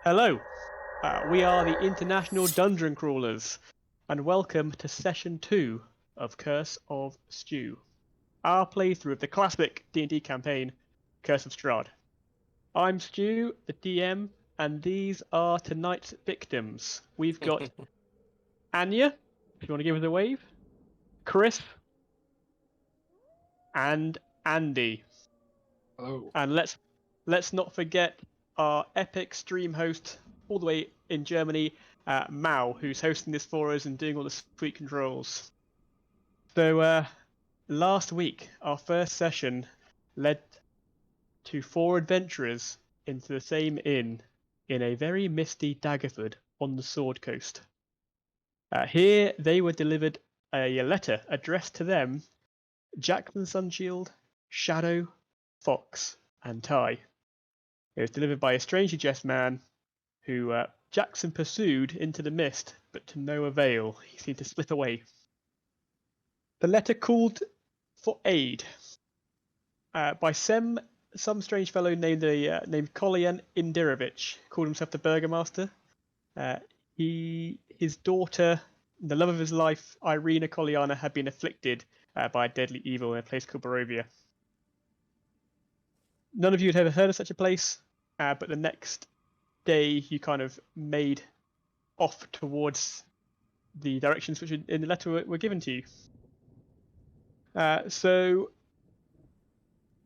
Hello, we are the International Dungeon Crawlers, and welcome to Session 2 of Curse of Stew, our playthrough of the classic D&D campaign, Curse of Strahd. I'm Stu, the DM, and these are tonight's victims. We've got Anya, if you want to give us a wave, Chris, and Andy. Hello. And let's not forget our epic stream host all the way in Germany, Mao, who's hosting this for us and doing all the sweet controls. So last week, our first session led to 4 adventurers into the same inn in a very misty Daggerford on the Sword Coast. Here they were delivered a letter addressed to them, Jackson Sunshield, Shadow, Fox, and Ty. It was delivered by a strangely dressed man who Jackson pursued into the mist, but to no avail. He seemed to slip away. The letter called for aid by some strange fellow named Kolian Indirovich, called himself the Burgomaster. His daughter, the love of his life, Irina Koliana, had been afflicted by a deadly evil in a place called Barovia. None of you had ever heard of such a place, but the next day you kind of made off towards the directions which in the letter were given to you. So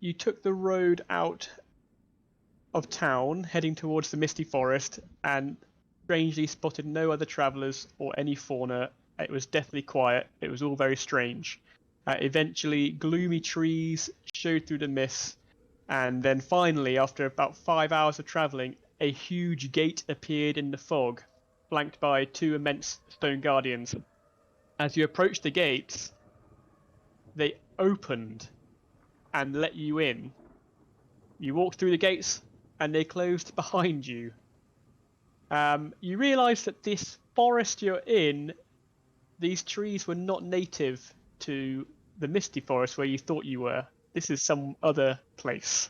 you took the road out of town, heading towards the misty forest, and strangely spotted no other travellers or any fauna. It was deathly quiet. It was all very strange. Eventually, gloomy trees showed through the mist, and then finally, after about 5 hours of travelling, a huge gate appeared in the fog, flanked by 2 immense stone guardians. As you approached the gates, they opened and let you in. You walked through the gates and they closed behind you. You realise that this forest you're in, these trees were not native to the misty forest where you thought you were. This is some other place.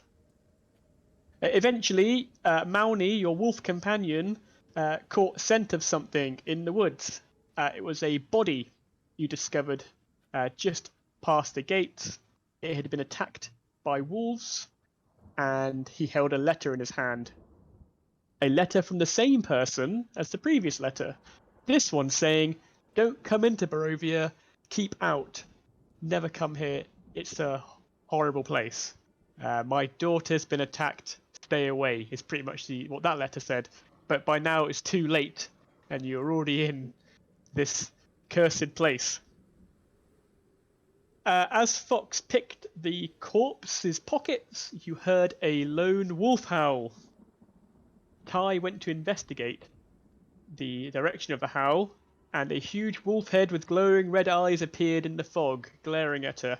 Eventually, Mauni, your wolf companion, caught scent of something in the woods. It was a body you discovered just past the gates. It had been attacked by wolves, and he held a letter in his hand. A letter from the same person as the previous letter. This one saying, "Don't come into Barovia, keep out. Never come here. It's a horrible place. My daughter's been attacked. Stay away," is pretty much what that letter said. But by now it's too late, and you're already in this cursed place. As Fox picked the corpse's pockets, you heard a lone wolf howl. Ty went to investigate the direction of the howl, and a huge wolf head with glowing red eyes appeared in the fog, glaring at her.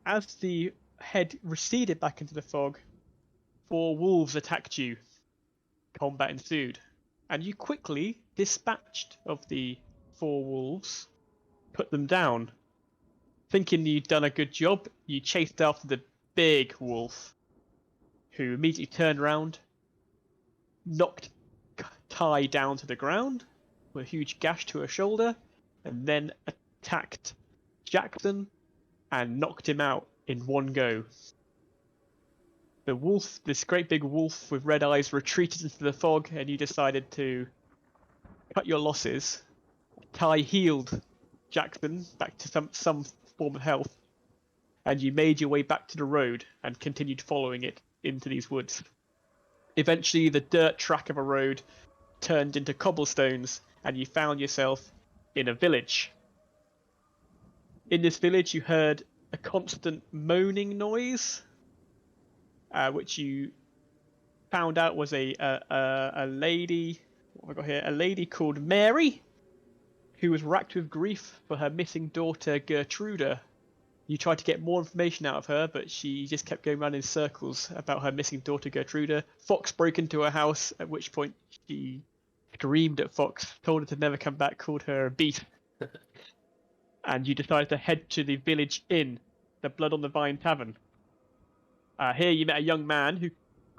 As the head receded back into the fog, 4 wolves attacked you. Combat ensued, and you quickly dispatched of the 4 wolves, put them down. Thinking you'd done a good job, you chased after the big wolf, who immediately turned around, knocked Ty down to the ground with a huge gash to her shoulder, and then attacked Jackson and knocked him out in one go. The wolf, this great big wolf with red eyes, retreated into the fog, and you decided to cut your losses. Ty healed Jackson back to some form of health, and you made your way back to the road and continued following it into these woods. Eventually, the dirt track of a road turned into cobblestones, and you found yourself in a village. In this village, you heard a constant moaning noise, which you found out was a lady. What have I got here? A lady called Mary, who was racked with grief for her missing daughter Gertruda. You tried to get more information out of her, but she just kept going around in circles about her missing daughter Gertruda. Fox broke into her house, at which point she screamed at Fox, told her to never come back, called her a beast. And you decided to head to the village inn, the Blood on the Vine Tavern. Here you met a young man who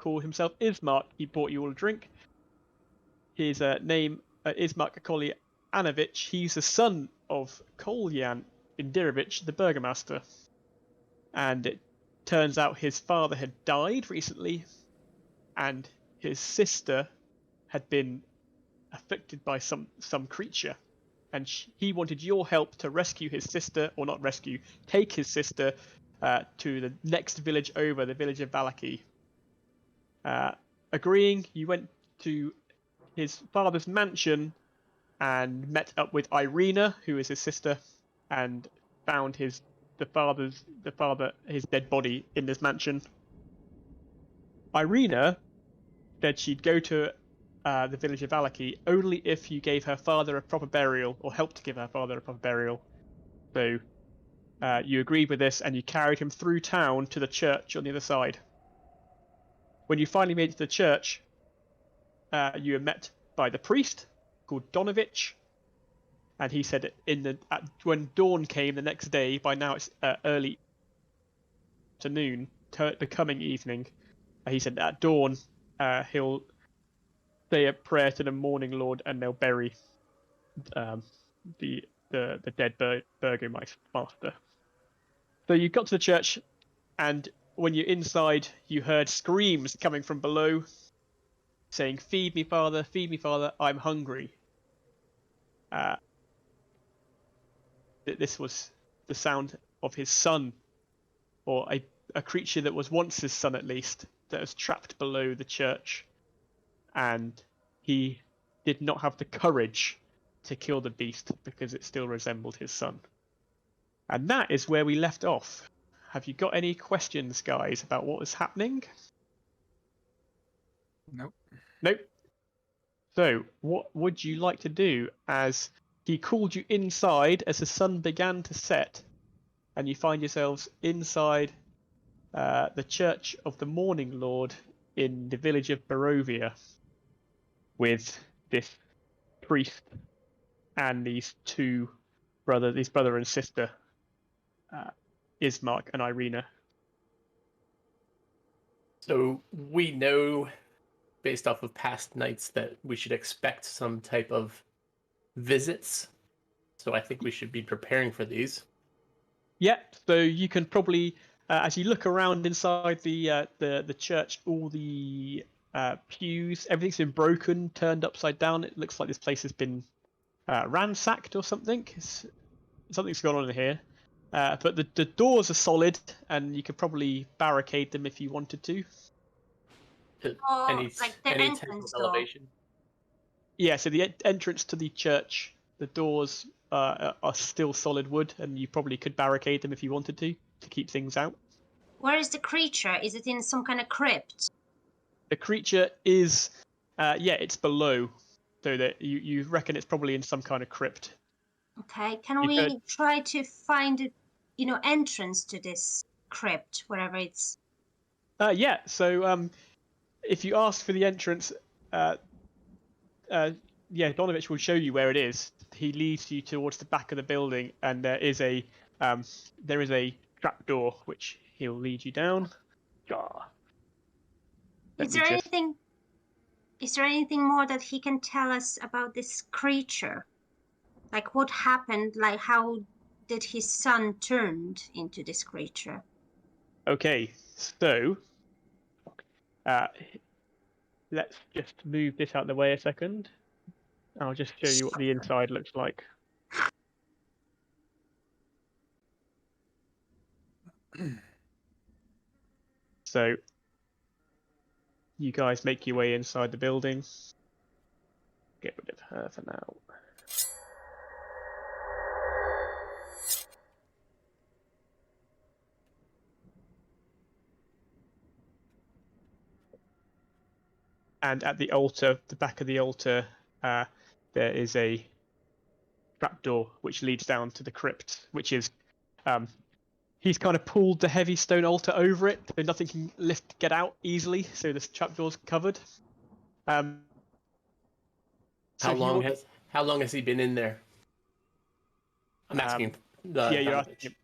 call himself Ismark. He bought you all a drink. His name Ismark Kolyanovich. He's the son of Kolyan Indirovich, the burgomaster. And it turns out his father had died recently, and his sister had been afflicted by some creature, and he wanted your help to rescue his sister, or not rescue, take his sister to the next village over, the village of Valaki. Agreeing, you went to his father's mansion and met up with Irina, who is his sister, and found his dead body in this mansion. Irina said she'd go to the village of Valaki only if you gave her father a proper burial, or helped to give her father a proper burial. So you agreed with this, and you carried him through town to the church on the other side. When you finally made it to the church, you were met by the priest called Donovich, and he said when dawn came the next day, by now it's early afternoon, becoming evening, he said at dawn he'll say a prayer to the morning lord, and they'll bury the dead burgomaster. So you got to the church, and when you're inside, you heard screams coming from below, saying, feed me, father, I'm hungry." This was the sound of his son, or a creature that was once his son at least, that was trapped below the church, and he did not have the courage to kill the beast because it still resembled his son. And that is where we left off. Have you got any questions, guys, about what was happening? Nope. Nope. So, what would you like to do, as he called you inside as the sun began to set, and you find yourselves inside the Church of the Morning Lord in the village of Barovia, with this priest and these brother and sister, Ismark and Irina. So we know, based off of past nights, that we should expect some type of visits. So I think we should be preparing for these. Yeah, so you can probably, as you look around inside the church, all the pews, everything's been broken, turned upside down. It looks like this place has been ransacked or something. Something's gone on in here. But the doors are solid, and you could probably barricade them if you wanted to. Any like the any entrance type of door. elevation? Yeah, so the entrance to the church, the doors are still solid wood, and you probably could barricade them if you wanted to keep things out. Where is the creature? Is it in some kind of crypt? The creature is, it's below, so that you reckon it's probably in some kind of crypt. Okay, can we try to find, entrance to this crypt, wherever it's? Yeah. So if you ask for the entrance, Donovich will show you where it is. He leads you towards the back of the building, and there is a trapdoor which he'll lead you down. Is there anything more that he can tell us about this creature? Like what happened? Like how did his son turned into this creature? Okay, so let's just move this out of the way a second. I'll just show you what the inside looks like. So you guys make your way inside the building. Get rid of her for now. And at the altar, the back of the altar, there is a trapdoor which leads down to the crypt, which is he's kind of pulled the heavy stone altar over it, so nothing can get out easily. So this trapdoor's covered. How long has he been in there? I'm asking. You're asking him.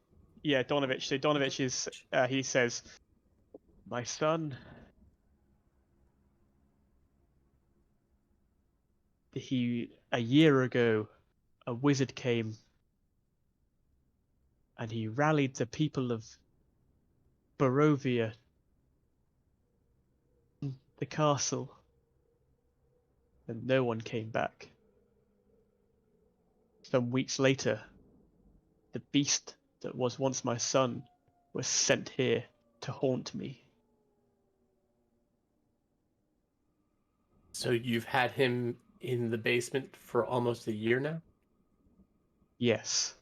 Yeah, Donovich. So Donovich is he says, "My son, a year ago, a wizard came and he rallied the people of Barovia, the castle, and no one came back. Some weeks later, the beast that was once my son was sent here to haunt me. So you've had him in the basement for almost a year now? Yes.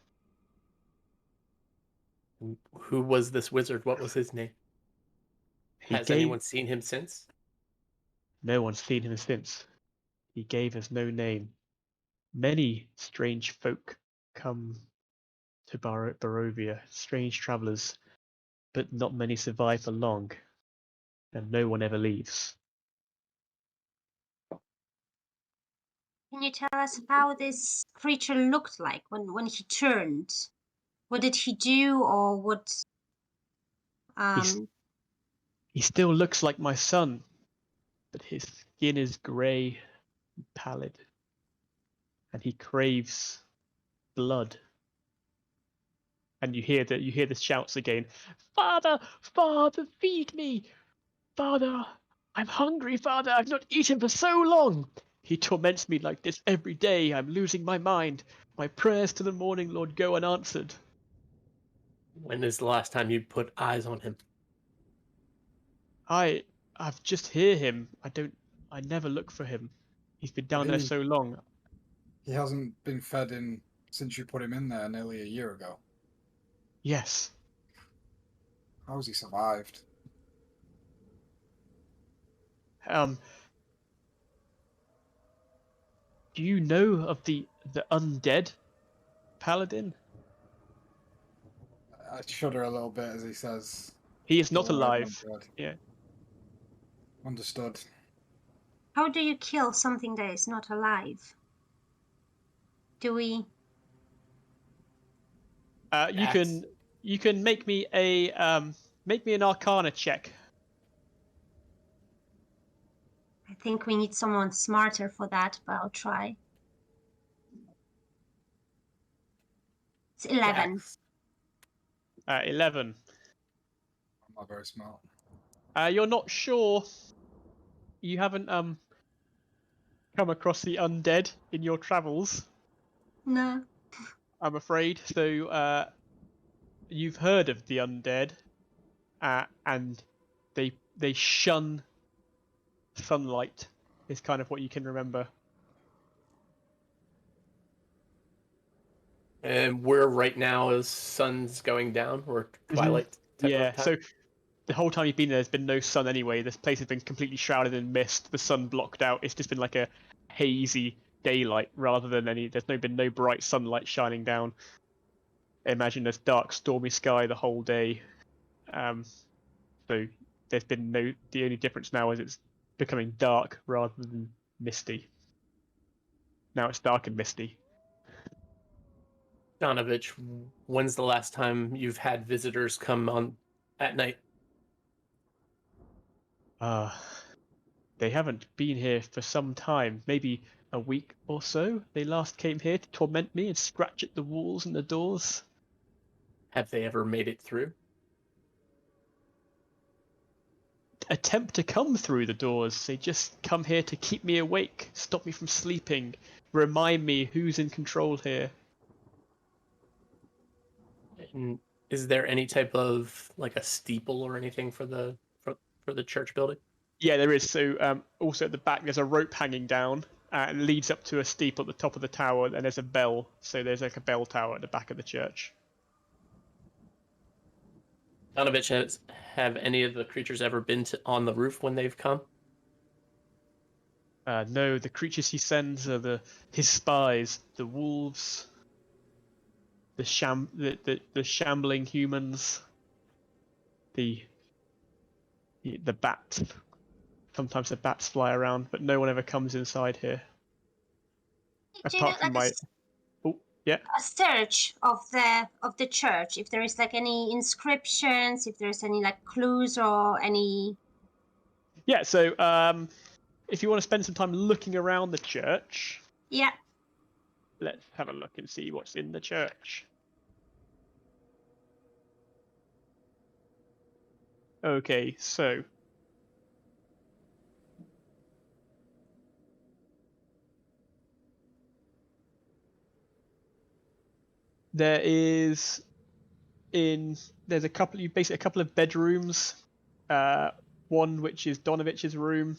Who was this wizard? What was his name? He Has gave anyone seen him since? No one's seen him since. He gave us no name. Many strange folk come to Barovia, strange travellers, but not many survive for long, and no one ever leaves. Can you tell us how this creature looked like when he turned? What did he do, or what? He still looks like my son, but his skin is grey and pallid, and he craves blood. And you hear the shouts again. Father, Father, feed me! Father, I'm hungry, Father. I've not eaten for so long. He torments me like this every day. I'm losing my mind. My prayers to the morning Lord go unanswered. When is the last time you put eyes on him? I've just hear him. I never look for him. He's been down there so long. He hasn't been fed in since you put him in there nearly a year ago. Yes. How has he survived? Do you know of the undead paladin? I shudder a little bit as he says, He is the not word alive. undead. Yeah. Understood. How do you kill something that is not alive? Do we? You can make me an Arcana check. I think we need someone smarter for that, but I'll try. It's 11. 11. I'm not very smart. You're not sure. You haven't come across the undead in your travels, No. I'm afraid. So you've heard of the undead, and they shun sunlight. Is kind of what you can remember. And where right now is sun's going down, or twilight type Yeah. of time? So the whole time you've been there, there's been no sun anyway. This place has been completely shrouded in mist. The sun blocked out. It's just been like a hazy daylight rather than any. There's been no bright sunlight shining down. Imagine this dark, stormy sky the whole day. So there's been no. The only difference now is it's becoming dark rather than misty. Now it's dark and misty. Donovich, when's the last time you've had visitors come on at night? They haven't been here for some time. Maybe a week or so. They last came here to torment me and scratch at the walls and the doors. Have they ever made it through? Attempt to come through the doors. They just come here to keep me awake, stop me from sleeping, remind me who's in control here. And is there any type of like a steeple or anything for the church building? Yeah, there is. So also at the back, there's a rope hanging down and it leads up to a steeple at the top of the tower, and there's a bell. So there's like a bell tower at the back of the church. Donovich, have any of the creatures ever been on the roof when they've come? No, the creatures he sends are his spies, the wolves, the shambling humans, the bats. Sometimes the bats fly around, but no one ever comes inside here. Do you do Apart from my. Oh, yeah. a search of the church? If there is like any inscriptions, if there's any like clues or any. Yeah. So if you want to spend some time looking around the church, Yeah. Let's have a look and see what's in the church. Okay, so there's a couple of bedrooms. One which is Donovich's room.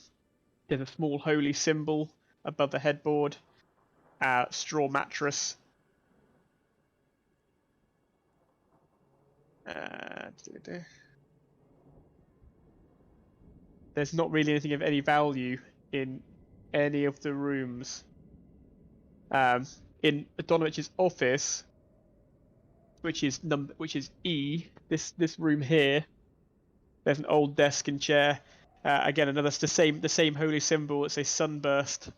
There's a small holy symbol above the headboard. Straw mattress. There's not really anything of any value in any of the rooms. In Donovich's office, which is E, this room here, there's an old desk and chair. Again, the same holy symbol. It's a sunburst.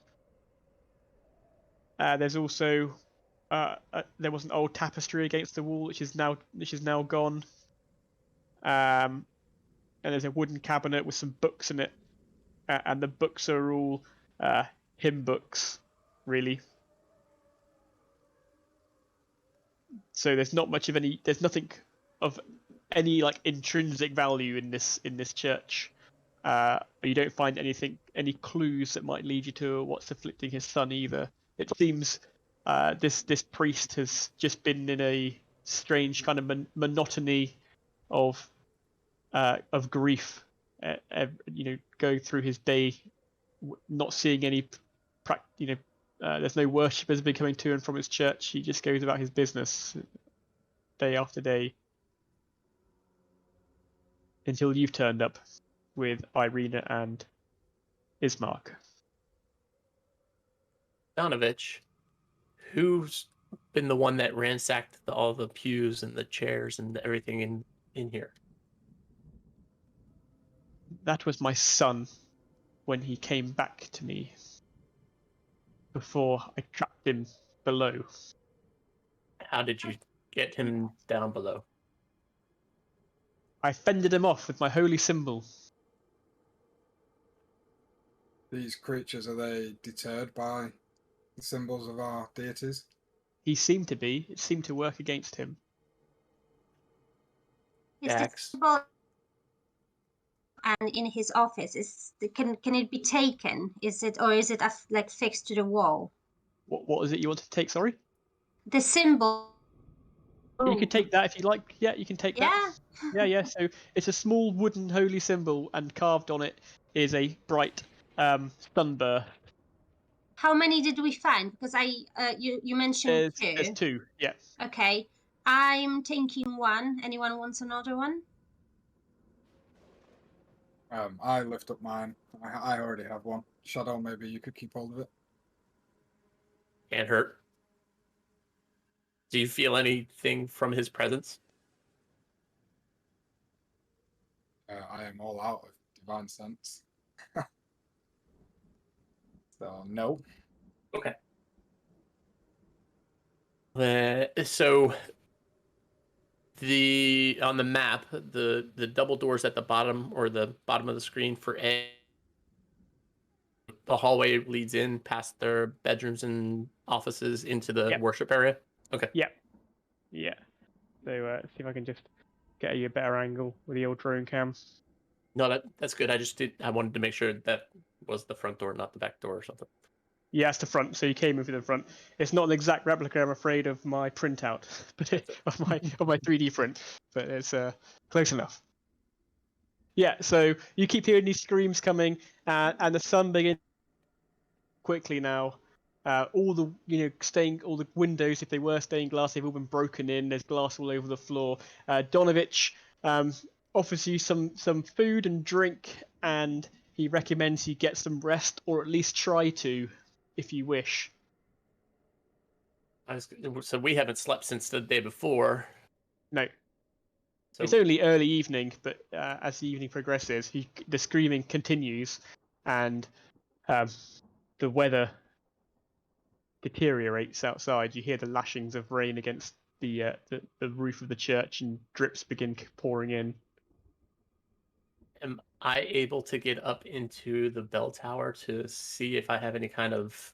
There's also there was an old tapestry against the wall, which is now gone. And there's a wooden cabinet with some books in it, and the books are all hymn books, really. So there's nothing of any like intrinsic value in this church. You don't find any clues that might lead you to what's afflicting his son either. It seems this priest has just been in a strange kind of monotony of grief. Going through his day, not seeing any, there's no worshippers been coming to and from his church. He just goes about his business day after day until you've turned up with Irina and Ismark. Donovich, who's been the one that ransacked all the pews and the chairs and everything in here? That was my son when he came back to me before I trapped him below. How did you get him down below? I fended him off with my holy symbol. These creatures, are they deterred by the symbols of our deities? He seemed to be. It seemed to work against him. Is the Dax. symbol and in his office can it be taken? Is it like fixed to the wall? What is it you want to take? Sorry. The symbol. You can take that if you like. Yeah, you can take that. Yeah. So it's a small wooden holy symbol, and carved on it is a bright sunburst. How many did we find? Because you mentioned two. There's two. Yeah. Okay, I'm taking one. Anyone wants another one? I lift up mine. I already have one. Shadow, maybe you could keep hold of it. Can't hurt. Do you feel anything from his presence? I am all out of divine sense. So, no. Okay. So on the map, the double doors at the bottom or the bottom of the screen for A, the hallway leads in past their bedrooms and offices into the worship area. Okay. Yeah. So see if I can just get you a better angle with the old drone cam. No, that's good. I wanted to make sure that was the front door, not the back door or something. Yeah, it's the front. So you came in through the front. It's not an exact replica, I'm afraid, of my printout, but of my 3D print. But it's close enough. Yeah. So you keep hearing these screams coming, and the sun begins quickly now. All the windows, if they were stained glass, they've all been broken in. There's glass all over the floor. Donovich offers you some food and drink, and he recommends you get some rest, or at least try to, if you wish. So we haven't slept since the day before. No. So it's only early evening, but as the evening progresses, the screaming continues, and the weather deteriorates outside. You hear the lashings of rain against the roof of the church, and drips begin pouring in. am I able to get up into the bell tower to see if I have any kind of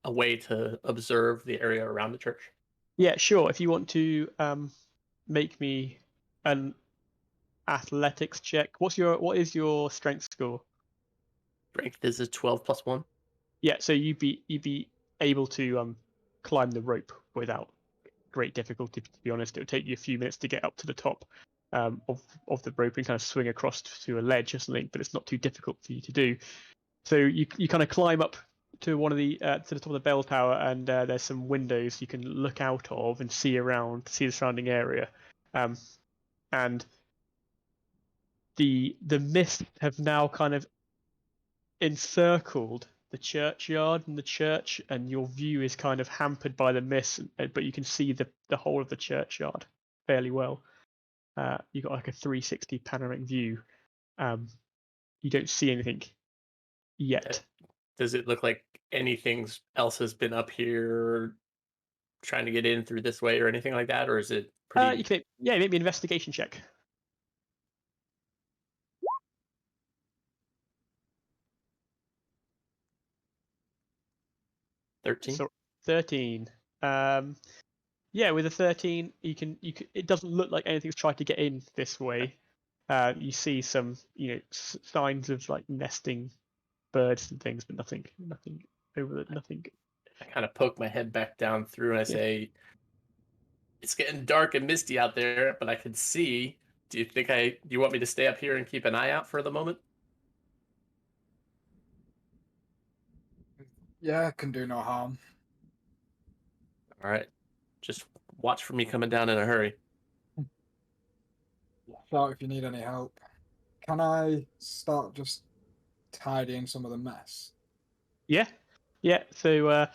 a way to observe the area around the church? Yeah, sure. If you want to make me an athletics check, what is your strength score? Strength is a 12 plus 1. Yeah, so you'd be able to climb the rope without great difficulty. To be honest, it would take you a few minutes to get up to the top of the rope and kind of swing across to a ledge or something, but it's not too difficult for you to do. So you kind of climb up to one of the to the top of the bell tower, and there's some windows you can look out of and see around, see the surrounding area, and the mist have now kind of encircled the churchyard and the church, and your view is kind of hampered by the mist, but you can see the whole of the churchyard fairly well. You got like a 360 panoramic view. You don't see anything yet. Does it look like anything else has been up here trying to get in through this way or anything like that? Or is it pretty... You can make me an investigation check. 13? So 13. Yeah, with a 13, you can. It doesn't look like anything's tried to get in this way. You see some, signs of like nesting birds and things, but nothing nothing. I kind of poke my head back down through and I say, it's getting dark and misty out there, but I can see. Do you want me to stay up here and keep an eye out for the moment? Yeah, can do no harm. All right. Just watch for me coming down in a hurry. Shout if you need any help. Can I start just tidying some of the mess? Yeah. So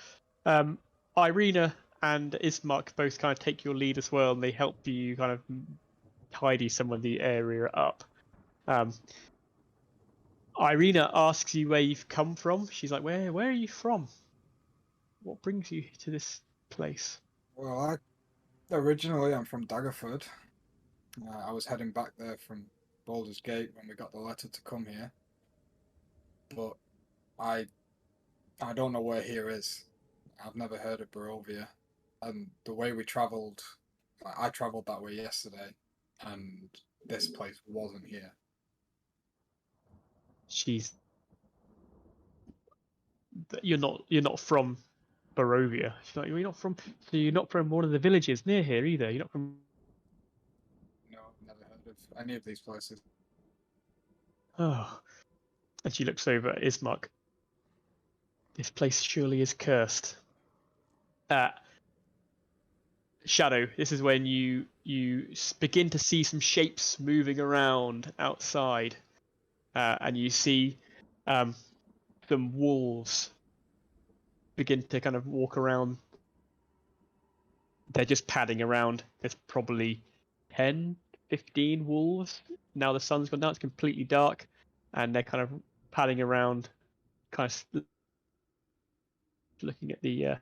Irina and Ismark both kind of take your lead as well, and they help you kind of tidy some of the area up. Irina asks you where you've come from. She's like, "Where are you from? What brings you to this place?" Well, originally I'm from Daggerford. I was heading back there from Baldur's Gate when we got the letter to come here. But I don't know where here is. I've never heard of Barovia. And the way we travelled, I travelled that way yesterday, and this place wasn't here. You're not from Barovia. She's like, you're not from one of the villages near here either. You're not from. No, I've never heard of any of these places. Oh. And she looks over at Ismark. This place surely is cursed. Shadow, this is when you begin to see some shapes moving around outside, and you see some wolves begin to kind of walk around. They're just padding around. There's probably 10, 15 wolves. Now the sun's gone down, it's completely dark, and they're kind of padding around, kind of looking at the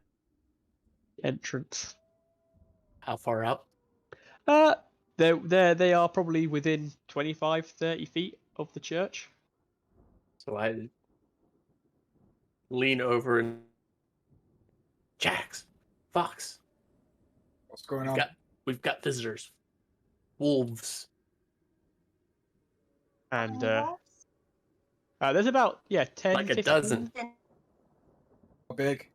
entrance. How far out? They are probably within 25, 30 feet of the church. So I lean over and... Jax, Fox, What's going on? we've got visitors. Wolves. And there's about 10, Like a 15. dozen. How big?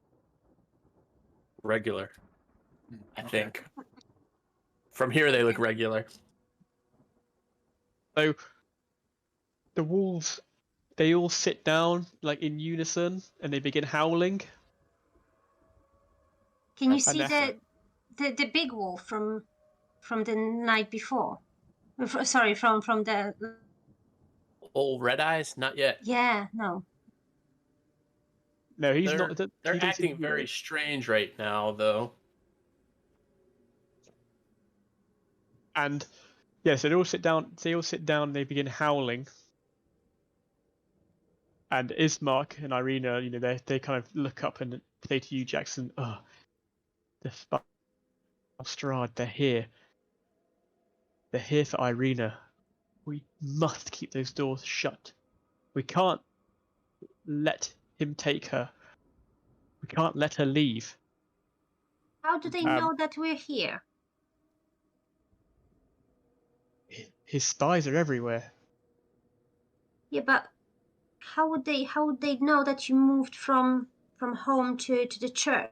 Regular, I Okay. think. From here, they look regular. So the wolves, they all sit down like in unison, and they begin howling. Can you And see the big wolf from the night before? Sorry, from the... Old red eyes? Not yet. Yeah, no. No, he's They're, not. they're he doesn't seem acting to be very strange right now, though. And yeah, so they all sit down. And they begin howling. And Ismark and Irina, they kind of look up and say to you, Jackson, "Oh, the Strahd, they're here. They're here for Irina. We must keep those doors shut. We can't let him take her. We can't let her leave. How do they Um, know that we're here? His spies are everywhere. Yeah, but how would they know that you moved from home to the church?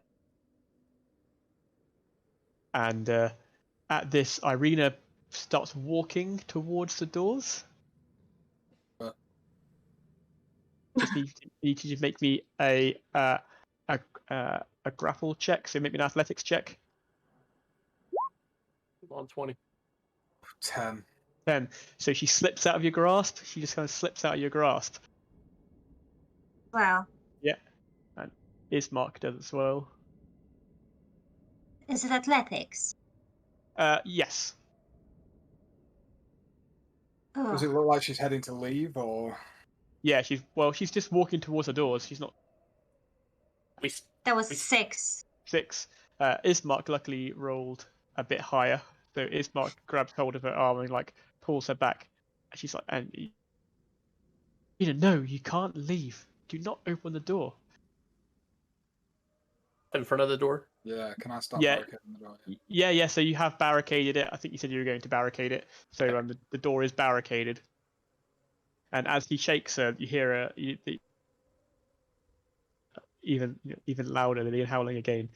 And at this, Irina starts walking towards the doors. Just need to just make me a grapple check. So make me an athletics check. On 20. 10. 10. So she slips out of your grasp. She just kind of slips out of your grasp. Well, Yeah. And Ismark does as well. is it athletics? Yes. Does it Oh, look like she's heading to leave, or Yeah, she's just walking towards the doors. She's not We that was we- 6. 6. Ismark luckily rolled a bit higher. So Ismark grabs hold of her arm and like pulls her back. And she's like, and no, you can't leave. Do not open the door. in front of the door. yeah? Can I start Yeah. barricading the door? Yeah. So you have barricaded it. I think you said you were going to barricade it. So the door is barricaded. And as he shakes her, you hear her even louder than the howling again.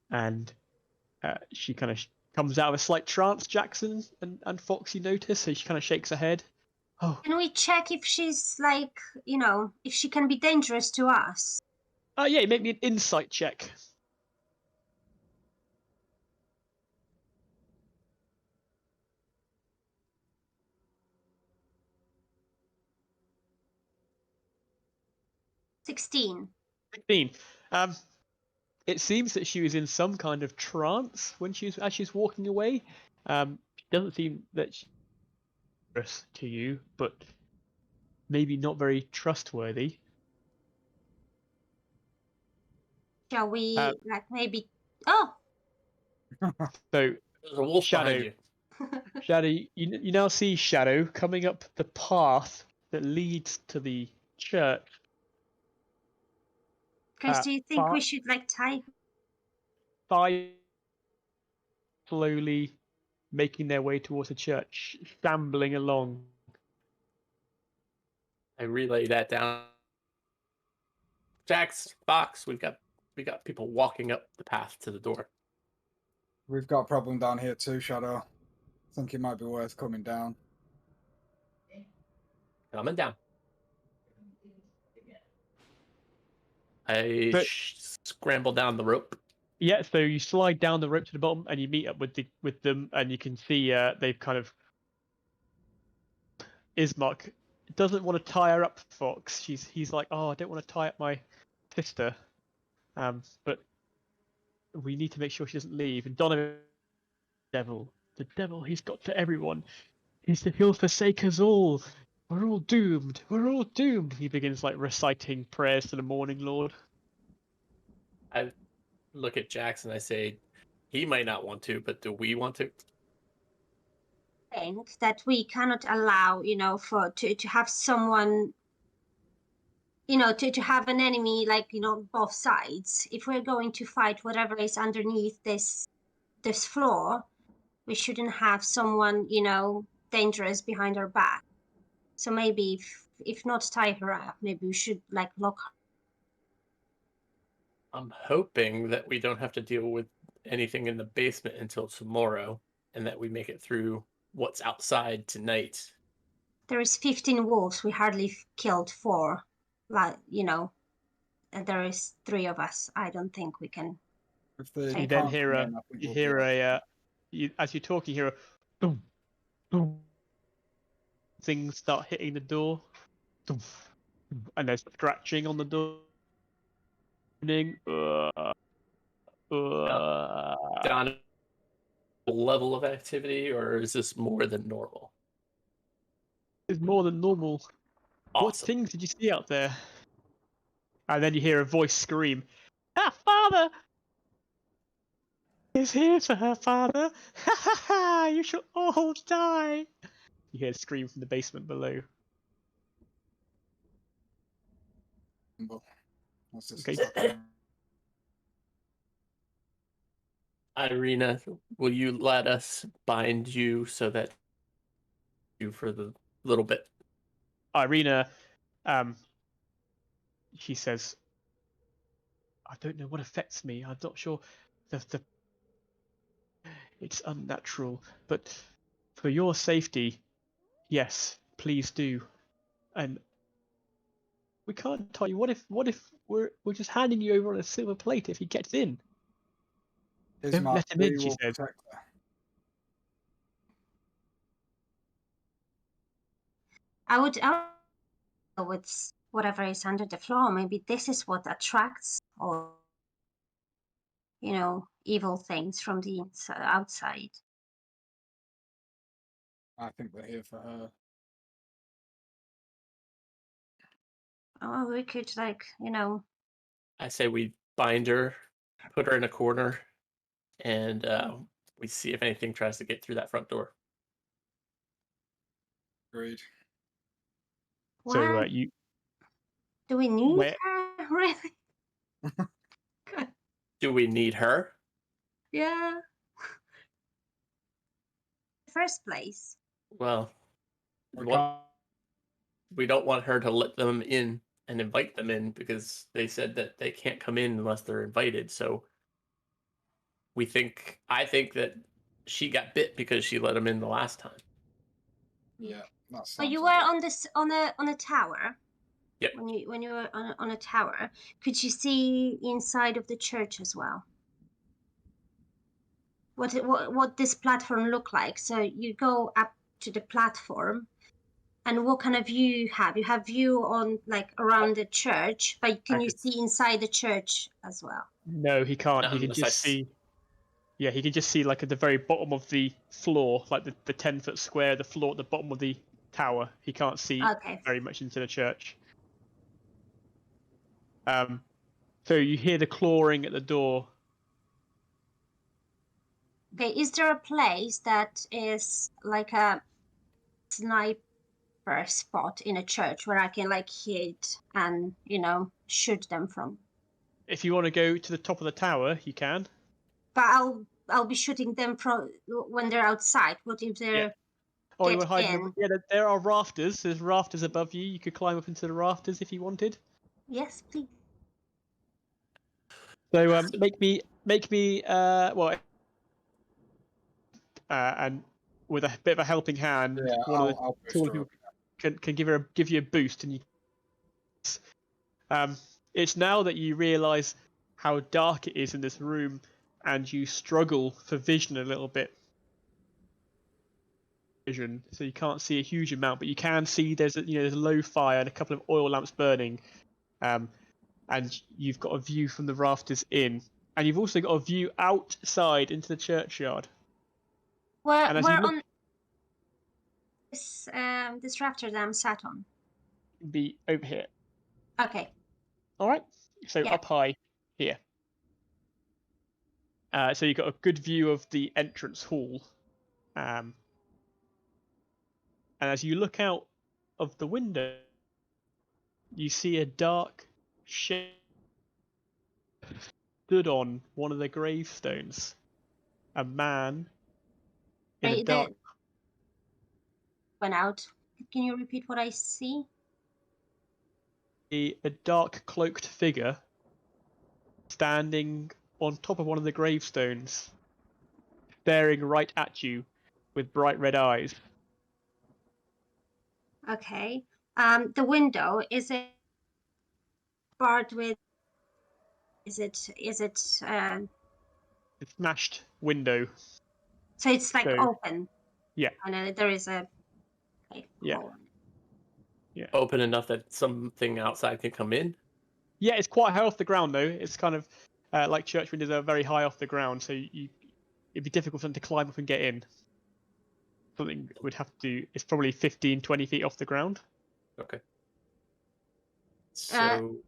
And she kind of comes out of a slight trance. Jackson and Foxy notice, so she kind of shakes her head. Oh, Can we check if she's like, if she can be dangerous to us? yeah. Make me an insight check. $16. 16. It seems that she was in some kind of trance when as she was walking away. It doesn't seem that she's dangerous to you, but maybe not very trustworthy. Shall we Uh, like maybe? Oh, So There's a wolf Shadow, behind you. Shadow, you now see Shadow coming up the path that leads to the church. guys, do you think we Far, should like tie? far slowly making their way towards the church, shambling along. I relay that down. Jax, Fox, we got people walking up the path to the door. We've got a problem down here too, Shadow. Think it might be worth coming down. Coming down. I But scramble down the rope. yeah, so you slide down the rope to the bottom, and you meet up with them, and you can see they've kind of Ismark doesn't want to tie her up, Fox. He's like, oh, I don't want to tie up my sister, but we need to make sure she doesn't leave. And Donovan, the devil, he's got to everyone. He'll forsake us all. We're all doomed. We're all doomed. He begins like reciting prayers to the Morning Lord. I look at Jax and I say, he might not want to, but do we want to? Think that we cannot allow, to have someone, to have an enemy like, both sides. If we're going to fight whatever is underneath this floor, we shouldn't have someone, dangerous behind our back. So maybe if not tie her up, maybe we should like lock her. I'm hoping that we don't have to deal with anything in the basement until tomorrow, and that we make it through what's outside tonight. There is 15 wolves. We hardly killed 4. Like, and there is 3 of us. I don't think we can. If they You You can't then come hear in, I think you we'll hear be okay. as you're talking, you hear a boom, boom. Things start hitting the door, boom, boom, and there's scratching on the door. Down level of activity, or is this more than normal? It's more than normal. What Awesome. things did you see out there? And then you hear a voice scream, "Ah, father! Is here for her, father! Ha ha ha! You shall all die!" You hear a scream from the basement below. But what's this Okay. is happening? Irina, will you let us bind you so that you for the little bit? Irina, she says, I don't know what affects me. I'm not sure. The it's unnatural, but for your safety, yes, please do. And we can't tell you. What if we're just handing you over on a silver plate if he gets in? Don't Ismark let him in, we she will said. protect her. I would go with whatever is under the floor. Maybe this is what attracts all, evil things from the outside. I think we're here for her. Oh, we could I say we bind her, put her in a corner, and we see if anything tries to get through that front door. Agreed. So what? you Do we need where her? Really? Do we need her? Yeah. First place. Well, We what can't. we don't want her to let them in and invite them in because they said that they can't come in unless they're invited. So I think that she got bit because she let them in the last time. Yeah, that But sounds you were like on this on a tower. Yep. When you were on a tower, could you see inside of the church as well? What this platform look like? So you go up to the platform, and what kind of view you have? You have view on like around the church, but can you see inside the church as well? No, he can't. Not He can unless I just see. Yeah, he can just see like at the very bottom of the floor, like the 10-foot square, the floor at the bottom of the tower. He can't see Okay. very much into the church. So you hear the clawing at the door. Okay, is there a place that is like a sniper spot in a church where I can like hit and shoot them from? If you want to go to the top of the tower, you can. But I'll be shooting them from when they're outside. What if they're Oh, you get want to hide in in? the... Yeah, there are rafters. There's rafters above you. You could climb up into the rafters if you wanted. Yes, please. So make me and with a bit of a helping hand, yeah. one of the I'll boost taller her up. people can give you a boost, and it's now that you realise how dark it is in this room, and you struggle for vision a little bit. Vision, so you can't see a huge amount, but you can see there's a low fire and a couple of oil lamps burning, and you've got a view from the rafters in, and you've also got a view outside into the churchyard. Where And as you where look, on this rafter that I'm sat on? be over here. Okay. All right, so Yeah. up high here. So you've got a good view of the entrance hall, and as you look out of the window, you see a dark shape stood on one of the gravestones. A man in a dark, Went out. Can you repeat what I see? a dark cloaked figure standing on top of one of the gravestones, staring right at you with bright red eyes. Okay. The window, is it barred with? Is it A smashed window. so it's like So open? yeah, I know there is a yeah, hole. yeah. Open enough that something outside can come in. Yeah, it's quite high off the ground though. It's kind of like church windows are very high off the ground, so it'd be difficult for them to climb up and get in. Something would have to. It's probably 15, 20 feet off the ground. Okay. Uh,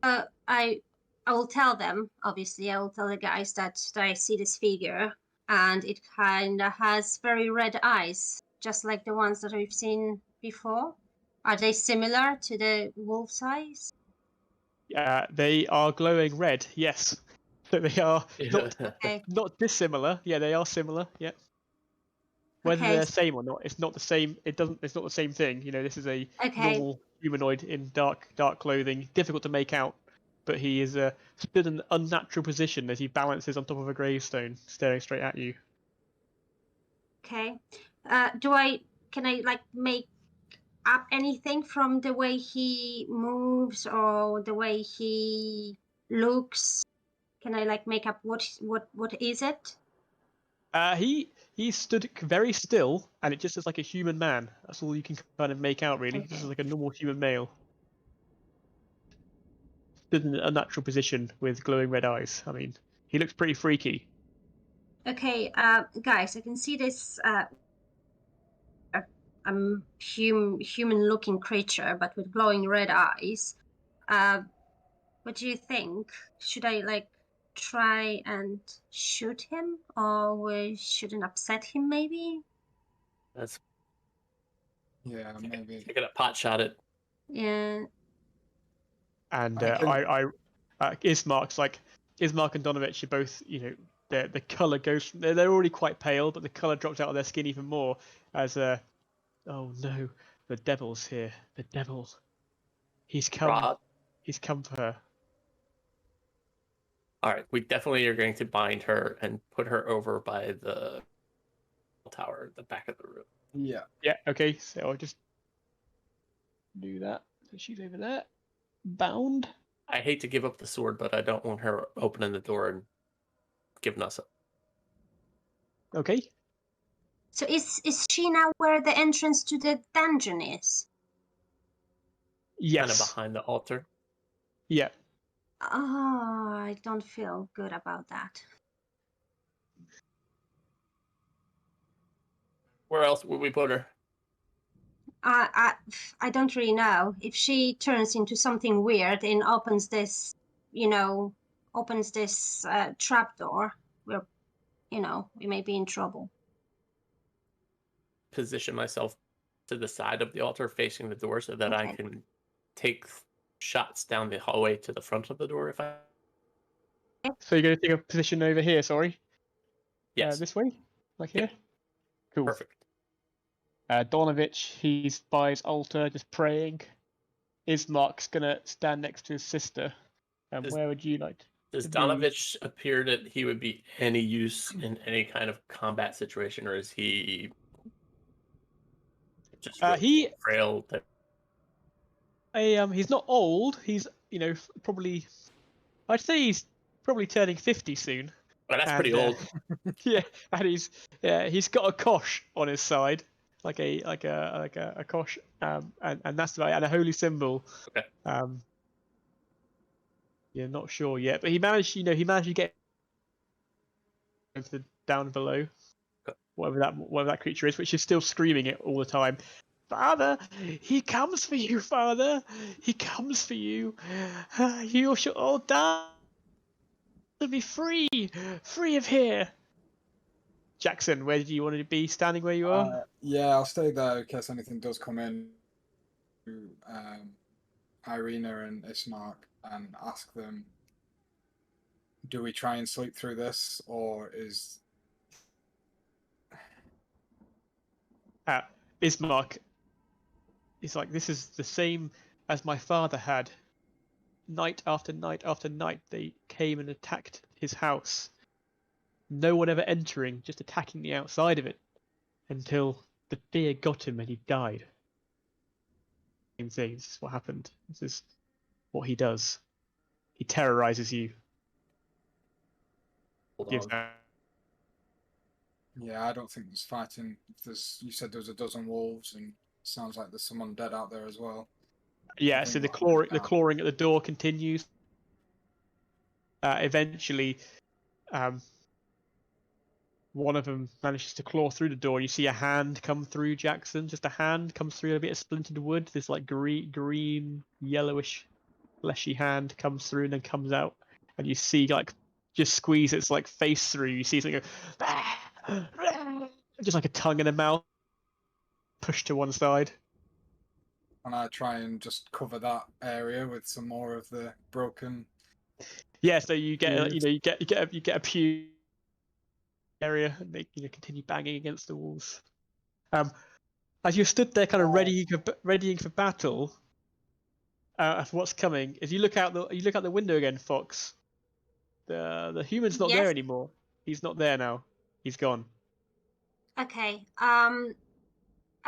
So I will tell them. Obviously, I will tell the guys that I see this figure, and it kind of has very red eyes, just like the ones that we've seen before. Are they similar to the wolf's eyes? They are glowing red. Yes. So they are not Okay. not dissimilar. Yeah, they are similar. Yeah. Whether Okay. they're the same or not, it's not the same. It doesn't. It's not the same thing. You know, this is a Okay. normal humanoid in dark clothing, difficult to make out, but he is stood in an unnatural position as he balances on top of a gravestone, staring straight at you. Okay. Can I like make up anything from the way he moves or the way he looks? Can I like make up what is it? He stood very still, and it just looks like a human man. That's all you can kind of make out, really. This is Okay. like a normal human male. Stood in an unnatural position with glowing red eyes. I mean, he looks pretty freaky. Okay, guys, I can see this human looking creature, but with glowing red eyes. What do you think? Should I like try and shoot him, or we shouldn't upset him? Maybe. That's Yeah, maybe. taking a pot shot at. Yeah. And I can. Ismark and Donovich are both, you know, the color goes from, they're already quite pale, but the color drops out of their skin even more as oh no, the devil's here. The devil. He's come. Strahd. He's come for her. All right, we definitely are going to bind her and put her over by the tower at the back of the room. Yeah. Yeah, okay, so I'll just do that. So she's over there. Bound. I hate to give up the sword, but I don't want her opening the door and giving us up. Okay. So is she now where the entrance to the dungeon is? Kind of Yes. behind the altar. Yeah. Oh, I don't feel good about that. Where else would we put her? I don't really know. If she turns into something weird and opens this, trapdoor, we may be in trouble. Position myself to the side of the altar facing the door so that I Okay. can take shots down the hallway to the front of the door if I. So you're going to take a position over here, sorry? Yes. This way? Like Yep. here? Cool. Perfect. Donovich, he's by his altar just praying. Ismark's going to stand next to his sister. And Does- where would you like Does to be? Donovich appear that he would be any use in any kind of combat situation, or is he just really frail? He's not old. He's, you know, probably, I'd say he's probably turning 50 soon. Well, that's pretty old. Yeah, and he's got a kosh on his side, like a kosh, and that's right, and a holy symbol. Okay. Yeah, not sure yet, but he managed to get into the down below, Okay. whatever that creature is, which is still screaming it all the time. Father, he comes for you, Father. He comes for you. You shall all die to be free of here. Jackson, where do you want to be? Standing where you are? Yeah, I'll stay there in case anything does come in to Irina and Ismark and ask them, do we try and sleep through this, or is... Ismark is like, this is the same as my father had. Night after night after night, they came and attacked his house. No one ever entering, just attacking the outside of it, until the fear got him and he died. Same thing. This is what happened. This is what he does. He terrorizes you. Hold Gives on. out. Yeah, I don't think there's fighting. You said there was a dozen wolves, and sounds like there's someone dead out there as well. Yeah, I so think the we'll hunt clawing at the door continues. Eventually, one of them manages to claw through the door. You see a hand come through, Jackson. Just a hand comes through a bit of splintered wood. This like green, yellowish, fleshy hand comes through and then comes out, and you see like just squeeze its like face through. You see something go, just like a tongue in a mouth, pushed to one side. and I try and just cover that area with some more of the broken Yeah, so you get Yes. you get a pew area, and they continue banging against the walls. As you stood there, kind of readying for battle, for what's coming, as you look out the window again, Fox. The human's not there Yes. anymore. He's not there now. He's gone. Okay. Are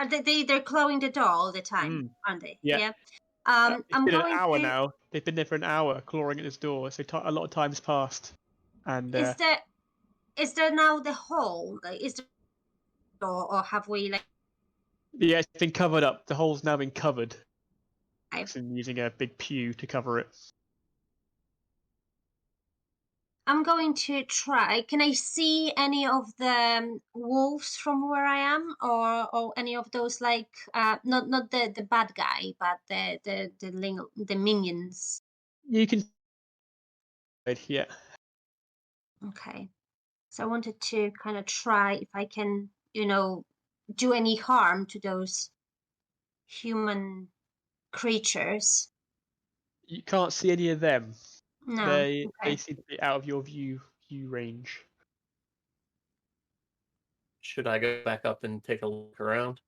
they're closing the door all the time, aren't they? Yeah. Yeah. It's I'm been an going hour to. now. They've been there for an hour, clawing at this door. So a lot of time's passed. And Is there now the hole? Like, is there or have we like? yeah, it's been covered up. The hole's now been covered. Okay. And using a big pew to cover it. I'm going to try. Can I see any of the wolves from where I am, or any of those like not the bad guy, but the minions? You can. Yeah. Okay. So I wanted to kind of try if I can, do any harm to those human creatures. You can't see any of them. No. They Okay. seem to be out of your view range. Should I go back up and take a look around?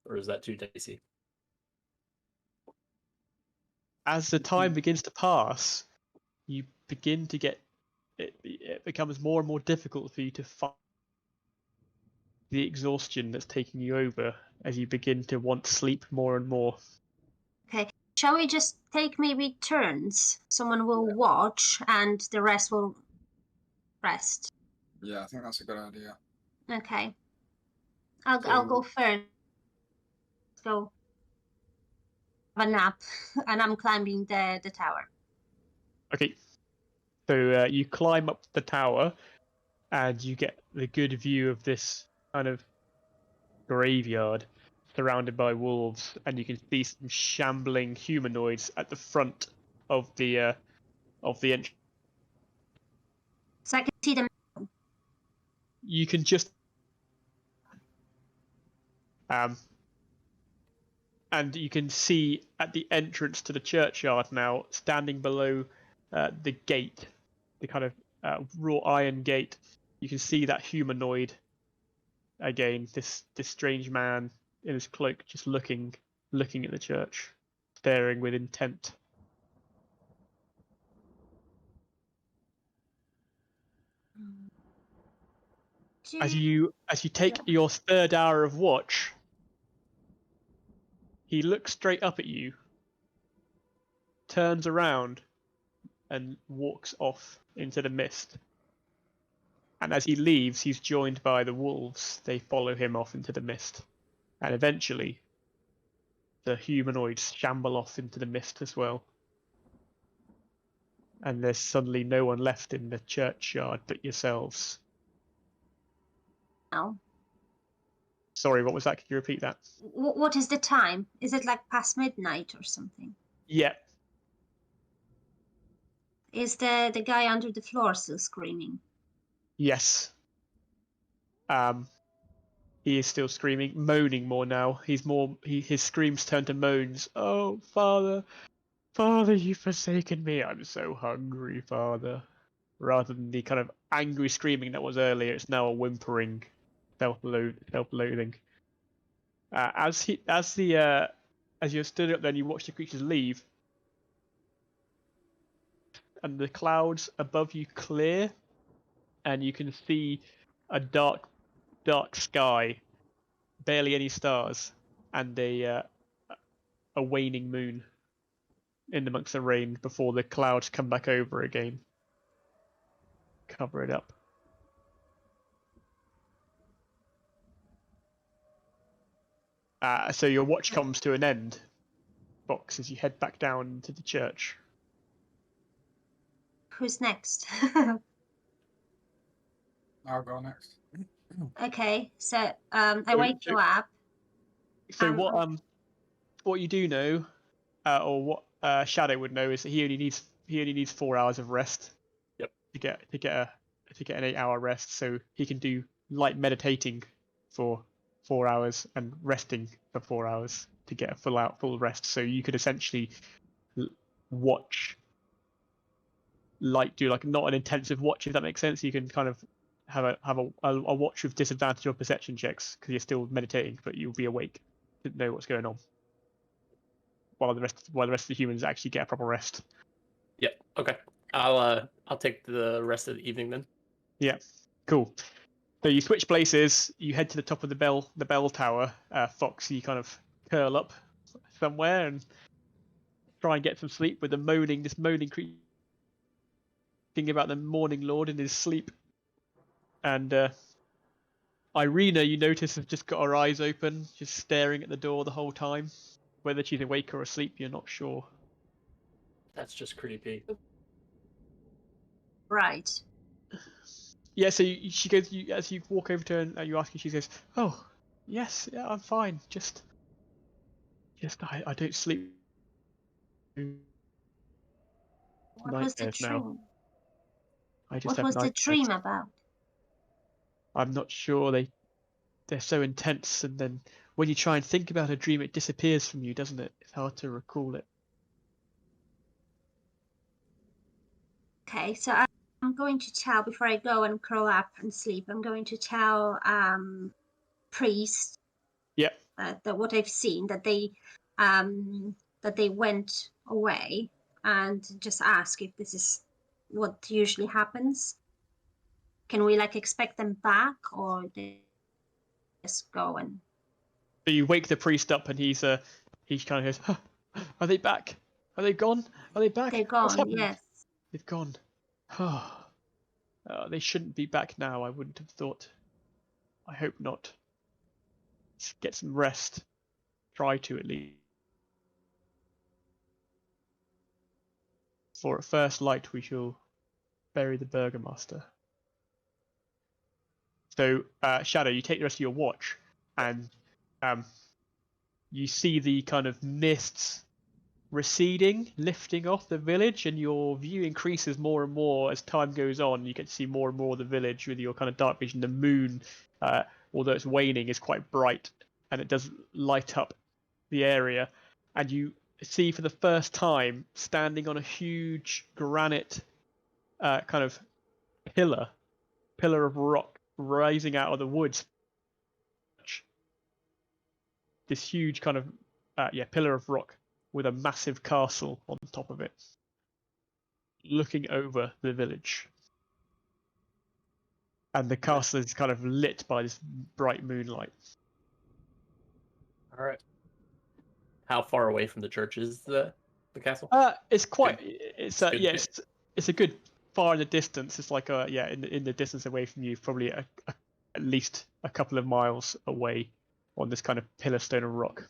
Or is that too dicey? As the time begins to pass, you begin to get it becomes more and more difficult for you to fight the exhaustion that's taking you over as you begin to want sleep more and more. Okay. Shall we just take maybe turns? Someone will watch and the rest will rest. Yeah, I think that's a good idea. Okay. I'll So- go first. Go have a nap, and I'm climbing the tower. Okay, so you climb up the tower, and you get the good view of this kind of graveyard surrounded by wolves, and you can see some shambling humanoids at the front of the entrance. So I can see them. You can just and you can see at the entrance to the churchyard now, standing below the gate, the kind of wrought iron gate. You can see that humanoid again. This strange man in his cloak, just looking at the church, staring with intent. As you take your third hour of watch, he looks straight up at you, turns around, and walks off into the mist. And as he leaves, he's joined by the wolves. They follow him off into the mist. And eventually, the humanoids shamble off into the mist as well. And there's suddenly no one left in the churchyard but yourselves. No. Sorry, what was that? Could you repeat that? What is the time? Is it like past midnight or something? Yeah. Is the guy under the floor still screaming? Yes. He is still screaming, moaning more now. His screams turn to moans. Oh, Father, Father, you've forsaken me. I'm so hungry, Father. Rather than the kind of angry screaming that was earlier, it's now a whimpering, self-loathing. As you're stood up there and you watch the creatures leave, and the clouds above you clear, and you can see a dark sky, barely any stars, and a waning moon in amongst the rain before the clouds come back over again, cover it up. So your watch comes to an end, Fox, as you head back down to the church. Who's next? I'll go next. Okay, so I wake you up. So what you do know, or what Shadow would know, is that he only needs 4 hours of rest. Yep. To get an 8-hour rest, so he can do light meditating for 4 hours and resting for 4 hours to get a full rest. So you could essentially watch do like not an intensive watch, if that makes sense. You can kind of have a watch with disadvantage on perception checks because you're still meditating, but you'll be awake to know what's going on while the rest of the humans actually get a proper rest. Yep. Okay. I'll take the rest of the evening then. Yeah, cool. So you switch places. You head to the top of the bell tower. Fox, you kind of curl up somewhere and try and get some sleep with this moaning creature thinking about the Morning Lord in his sleep. And Irina, you notice, has just got her eyes open, just staring at the door the whole time. Whether she's awake or asleep, you're not sure. That's just creepy. Right. Yeah, so she goes. As you walk over to her and you ask her, she says, "Oh, yes, yeah, I'm fine. Just I don't sleep. What was the Nightmares now. dream? I just What have was the nightmares. dream about? I'm not sure. They're so intense, and then when you try and think about a dream, it disappears from you, doesn't it? It's hard to recall it." Okay, so I'm going to tell before I go and curl up and sleep. I'm going to tell priest Yep. that what I've seen, that they went away, and just ask if this is what usually happens. Can we like expect them back, or they just go and? So you wake the priest up, and he kind of goes, huh, "Are they back? Are they gone? Are they back? They're What's gone. happened? Yes. They've gone. They shouldn't be back now. I wouldn't have thought. I hope not. Get some rest. Try to, at least. For at first light, we shall bury the Burgomaster." So, Shadow, you take the rest of your watch, and you see the kind of mists receding, lifting off the village, and your view increases more and more as time goes on. You get to see more and more of the village with your kind of dark vision. The moon, although it's waning, is quite bright, and it does light up the area. And you see for the first time, standing on a huge granite kind of pillar of rock rising out of the woods, this huge kind of pillar of rock with a massive castle on top of it, looking over the village. And the castle is kind of lit by this bright moonlight. All right. How far away from the church is the castle? It's quite. Good. It's Good yeah. bit. It's a good far in the distance. It's like in the distance away from you, probably at least a couple of miles away, on this kind of pillar stone of rock.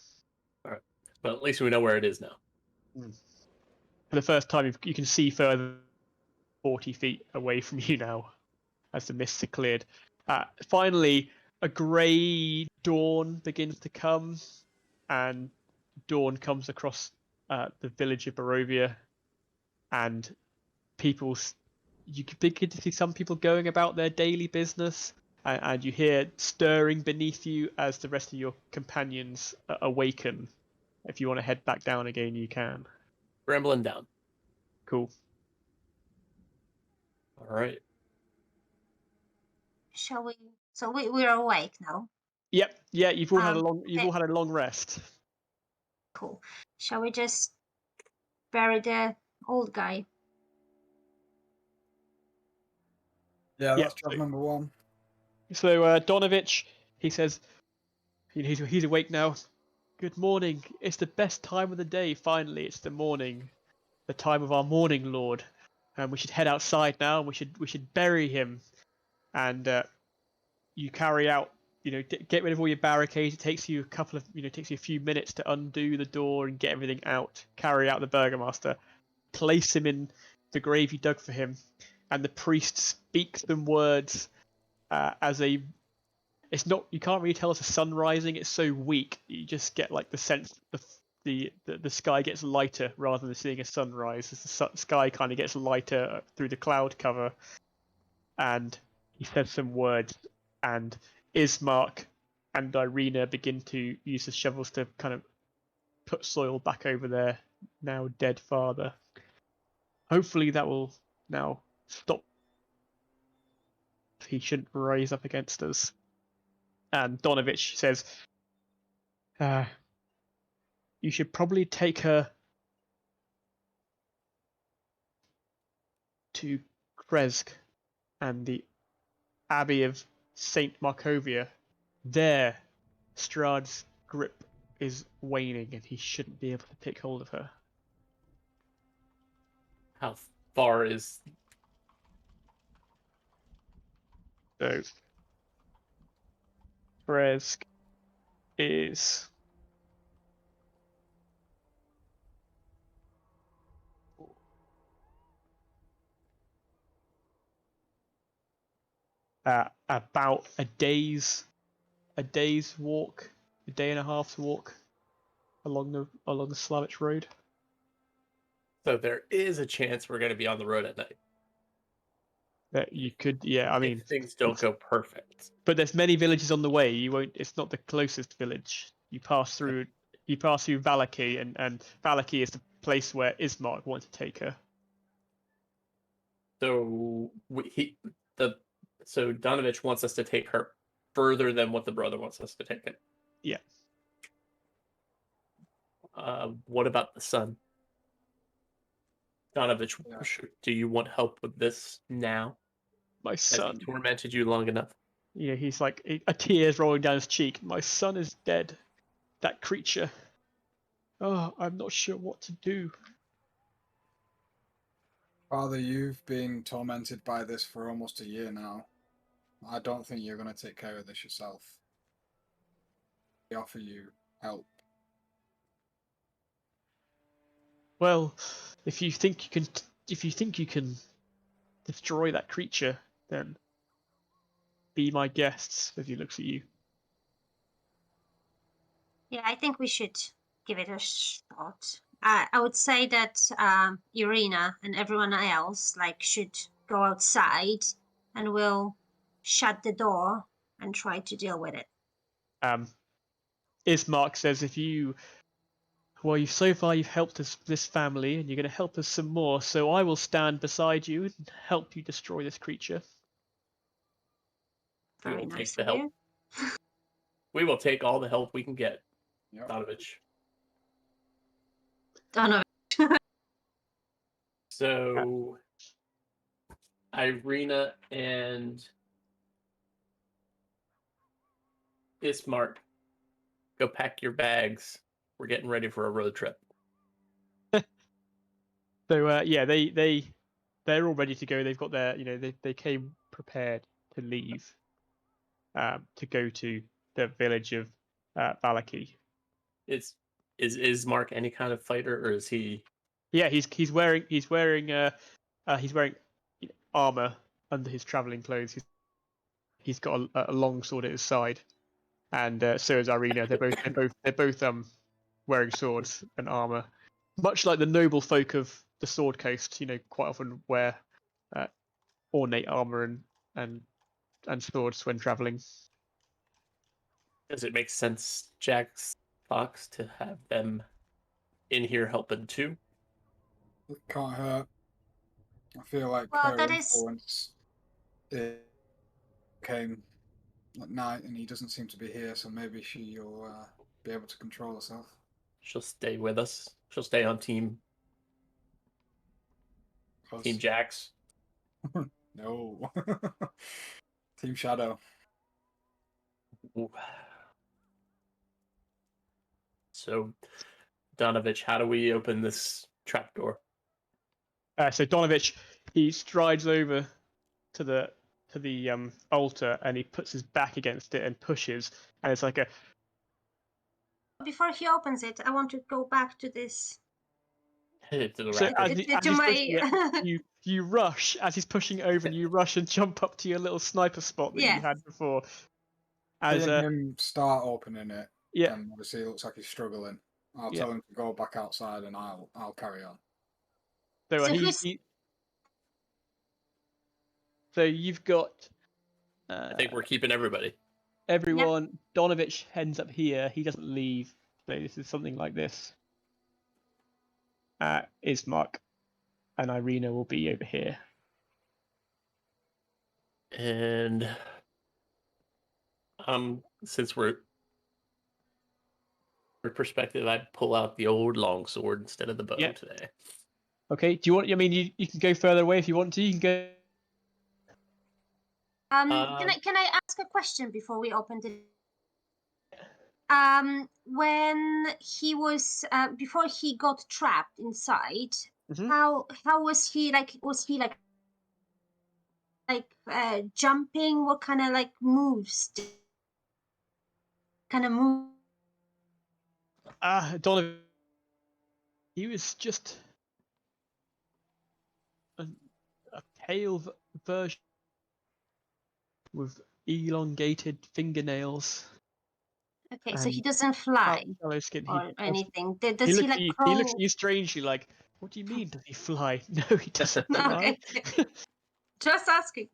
All right. But at least we know where it is now. For the first time, you can see further 40 feet away from you now, as the mists are cleared. Finally, a grey dawn begins to come, and dawn comes across the village of Barovia, and you can begin to see some people going about their daily business, and you hear stirring beneath you as the rest of your companions awaken. If you want to head back down again, you can. Rambling down. Cool. All right. Shall we? So we're awake now. Yep. Yeah. You've all had okay. a long rest. Cool. Shall we just bury the old guy? Yeah, Yeah, that's job number one. So Donovich, he says, he's awake now. "Good morning. It's the best time of the day. Finally, it's the morning, the time of our Morning Lord, and we should head outside now. And we should bury him." And you carry out, get rid of all your barricades. It takes you a few minutes to undo the door and get everything out. Carry out the Burgomaster, place him in the grave you dug for him, and the priest speaks some words it's not, you can't really tell it's a sun rising. It's so weak. You just get like the sense the sky gets lighter rather than seeing a sunrise. As the sky kind of gets lighter through the cloud cover, and he says some words, and Ismark and Irina begin to use the shovels to kind of put soil back over their now dead father. Hopefully that will now stop. He shouldn't rise up against us. And Donovich says, you should probably take her to Kresk and the Abbey of Saint Markovia. There, Strahd's grip is waning and he shouldn't be able to take hold of her. How far is... So, Kresk is about a day's walk, a day and a half's walk along the Slavich road. So there is a chance we're going to be on the road at night. That you could, yeah. I mean, if things don't go perfect. but there's many villages on the way. You won't. It's not the closest village. You pass through Valaki, and Valaki is the place where Ismark wanted to take her. So so Donovich wants us to take her further than what the brother wants us to take it. Yeah. What about the son? Donovich, do you want help with this now? My son. Has he tormented you long enough? Yeah, he's like a tear's rolling down his cheek. My son is dead. That creature. Oh, I'm not sure what to do. Father, you've been tormented by this for almost a year now. I don't think you're going to take care of this yourself. We offer you help. Well, if you think you can destroy that creature, then be my guests. As he looks at you. Yeah, I think we should give it a shot. I would say that Irina and everyone else should go outside, and we'll shut the door and try to deal with it. Ismark says, so far you've helped us, this family, and you're going to help us some more. So I will stand beside you and help you destroy this creature. Very We will nice take the of help. you. We will take all the help we can get. Yep. Donovich. Donovan. So Irina and Ismark, go pack your bags. We're getting ready for a road trip. So yeah, they're all ready to go. They've got their, they came prepared to leave, to go to the village of Valaki. Is Ismark any kind of fighter, or is he? Yeah, he's wearing armor under his traveling clothes. He's got a long sword at his side, and so is Irina. They're both wearing swords and armor, much like the noble folk of the Sword Coast. Quite often wear ornate armor and swords when traveling. Does it make sense, Jax Fox, to have them in here helping too? It can't hurt. I feel like Well, her that is- influence came at night, and he doesn't seem to be here, so maybe she'll be able to control herself. She'll stay with us. She'll stay on Team Jax. No. Team Shadow. Ooh. So, Donovich, how do we open this trapdoor? So Donovich, he strides over to the altar, and he puts his back against it and pushes, and it's like a. Before he opens it, I want to go back to this. To the So rack. as he's pushing it, you rush as he's pushing over, and you rush and jump up to your little sniper spot that you had before. Seeing him start opening it, yeah, and obviously it looks like he's struggling. I'll tell him to go back outside, and I'll carry on. So you've got. I think we're keeping everybody. Everyone. Yep. Donovich ends up here. He doesn't leave. So this is something like this. Ismark and Irina will be over here. And since we're perspective, I'd pull out the old longsword instead of the bow Yeah. today. Okay. Do you want? I mean, you can go further away if you want to. You can go. Can I ask a question before we open the? When he was before he got trapped inside, Mhm. how was he like? Was he like jumping? What kind of like moves? Kind of move? Donovan. He was just a pale version with elongated fingernails. Okay, so he And doesn't fly shallow skin. or anything. Does He he looks like at you. crawl? He looks at you strangely, like, "What do you mean? Does he fly?" No, he doesn't fly. Okay, just asking.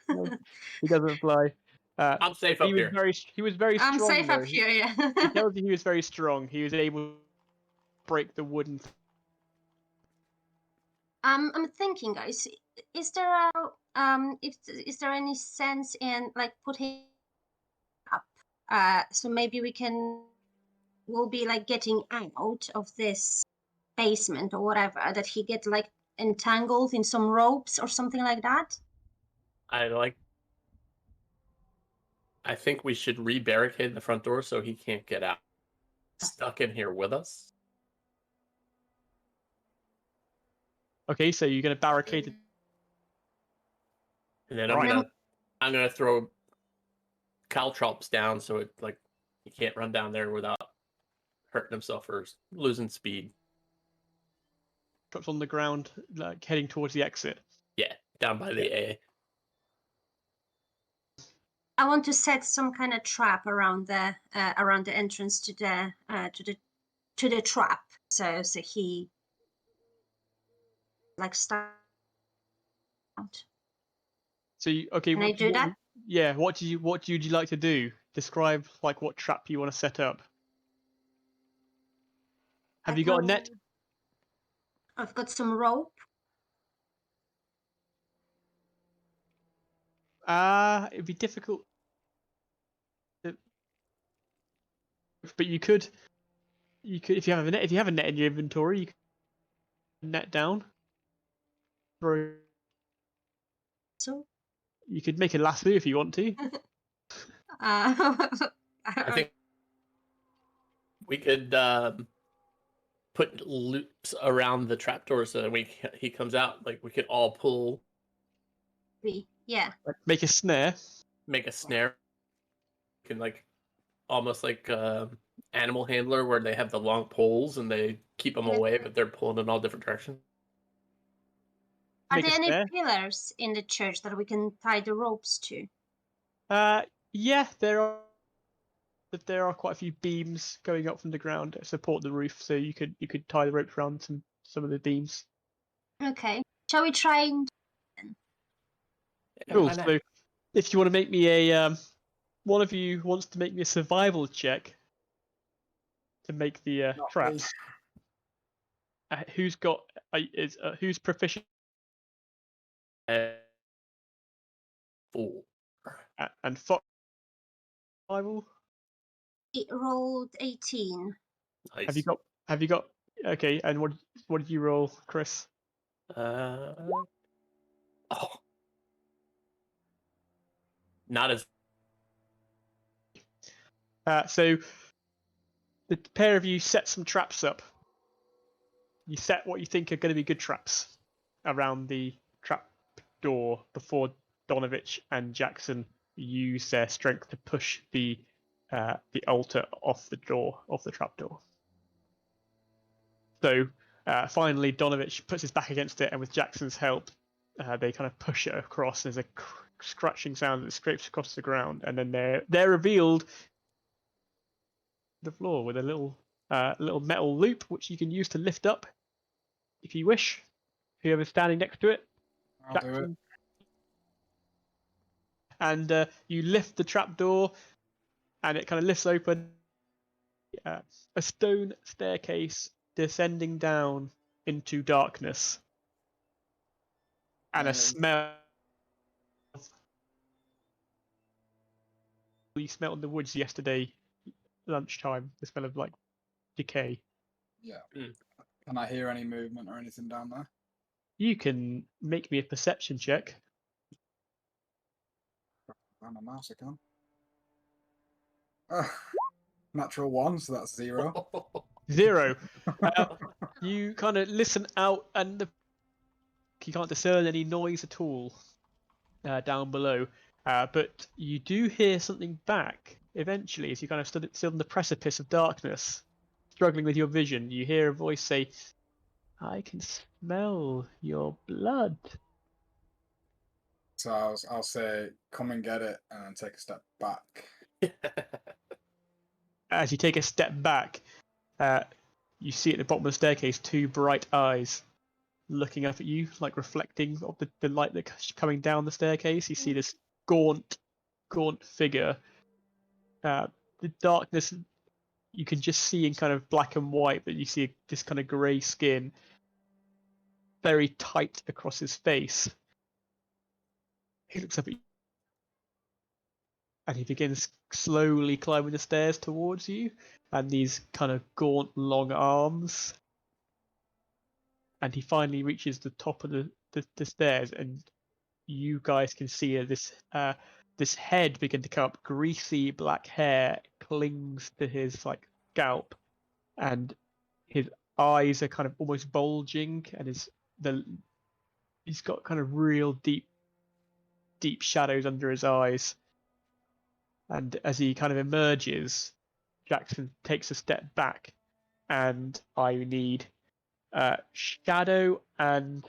No, he doesn't fly. I'm safe up He was here. very I'm strong safe though. up here, yeah. He tells you he was very strong. He was able to break the wooden. I'm thinking, guys, is there a is there any sense in like putting up? So maybe we'll be like getting out of this basement or whatever, that he get like entangled in some ropes or something like that. I think we should re-barricade the front door so he can't get out. Stuck in here with us. Okay, so you're gonna barricade it. And then Right. I'm gonna throw caltrops down so it like he can't run down there without hurting himself or losing speed. Drops on the ground, like heading towards the exit. Yeah, down by the A. I want to set some kind of trap around the entrance to the trap, so he like start. So okay, Can I do that? Yeah, what would you like to do? Describe like what trap you want to set up. Have you got a net? I've got some rope. It'd be difficult. But you could if you have a net in your inventory, you could net down. So You could make a lasso if you want to. I think we could put loops around the trapdoor so that when he comes out, like we could all pull. Yeah. Like, make a snare. Make a snare. You can like almost like animal handler where they have the long poles and they keep them away, but they're pulling in all different directions. Are there any pillars in the church that we can tie the ropes to? Yeah, there are quite a few beams going up from the ground that support the roof, so you could tie the ropes around some of the beams. Okay. Shall we try? Cool. So, if you want to make me a one of you wants to make me a survival check to make the traps. Who's got who's proficient? 4. And survival. It rolled 18. Nice. Have you got? Okay, and what did you roll, Chris? Not as. So the pair of you set some traps up. You set what you think are going to be good traps around the trap door before Donovich and Jackson use their strength to push the altar off the trap door. So finally, Donovich puts his back against it, and with Jackson's help, they kind of push it across. There's a scratching sound that scrapes across the ground, and then they're revealed the floor with a little metal loop which you can use to lift up if you wish. Whoever's standing next to it. I'll do it. And you lift the trapdoor, and it kind of lifts open. A stone staircase descending down into darkness, and a smell of you smelt in the woods yesterday lunchtime. The smell of like decay. Yeah. Mm. Can I hear any movement or anything down there? You can make me a perception check. On a mouse, I can. Natural 1, so that's 0. 0. You kind of listen out, and you can't discern any noise at all down below. But you do hear something back eventually as you kind of stood on the precipice of darkness, struggling with your vision. You hear a voice say, "I can smell your blood." So I'll say, come and get it, and then take a step back. As you take a step back, you see at the bottom of the staircase 2 bright eyes looking up at you, like reflecting of the light that's coming down the staircase. You see this gaunt figure. The darkness you can just see in kind of black and white, but you see this kind of grey skin, very tight across his face. He looks up at you, and he begins slowly climbing the stairs towards you, and these kind of gaunt long arms. And he finally reaches the top of the stairs, and you guys can see this head begin to come up. Greasy black hair clings to his like scalp, and his eyes are kind of almost bulging, and he's got kind of real deep shadows under his eyes. And as he kind of emerges, Jackson takes a step back, and I need Shadow and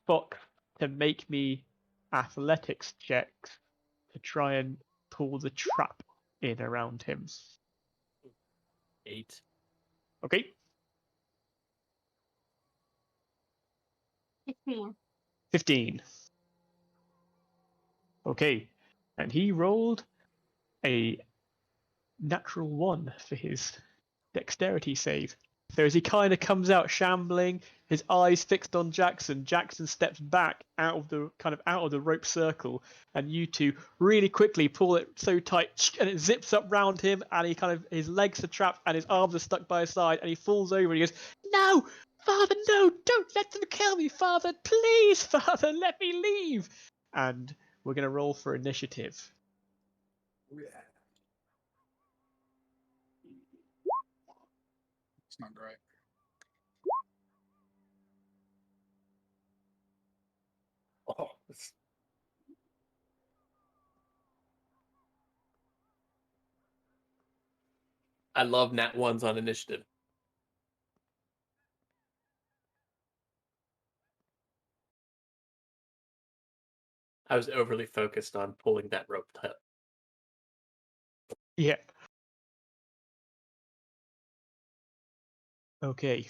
Fox to make me athletics checks to try and pull the trap in around him. 8. Okay. 15. 15. Okay. And he rolled a natural 1 for his dexterity save. So as he kind of comes out shambling, his eyes fixed on Jackson, Jackson steps back out of the rope circle, and you two really quickly pull it so tight, and it zips up round him, and his legs are trapped, and his arms are stuck by his side, and he falls over, and he goes, "No, Father, no! Don't let them kill me, Father! Please, Father, let me leave!" And we're gonna roll for initiative. Yeah. It's not great. Oh, I love nat 1s on initiative. I was overly focused on pulling that rope tight. Yeah. Okay.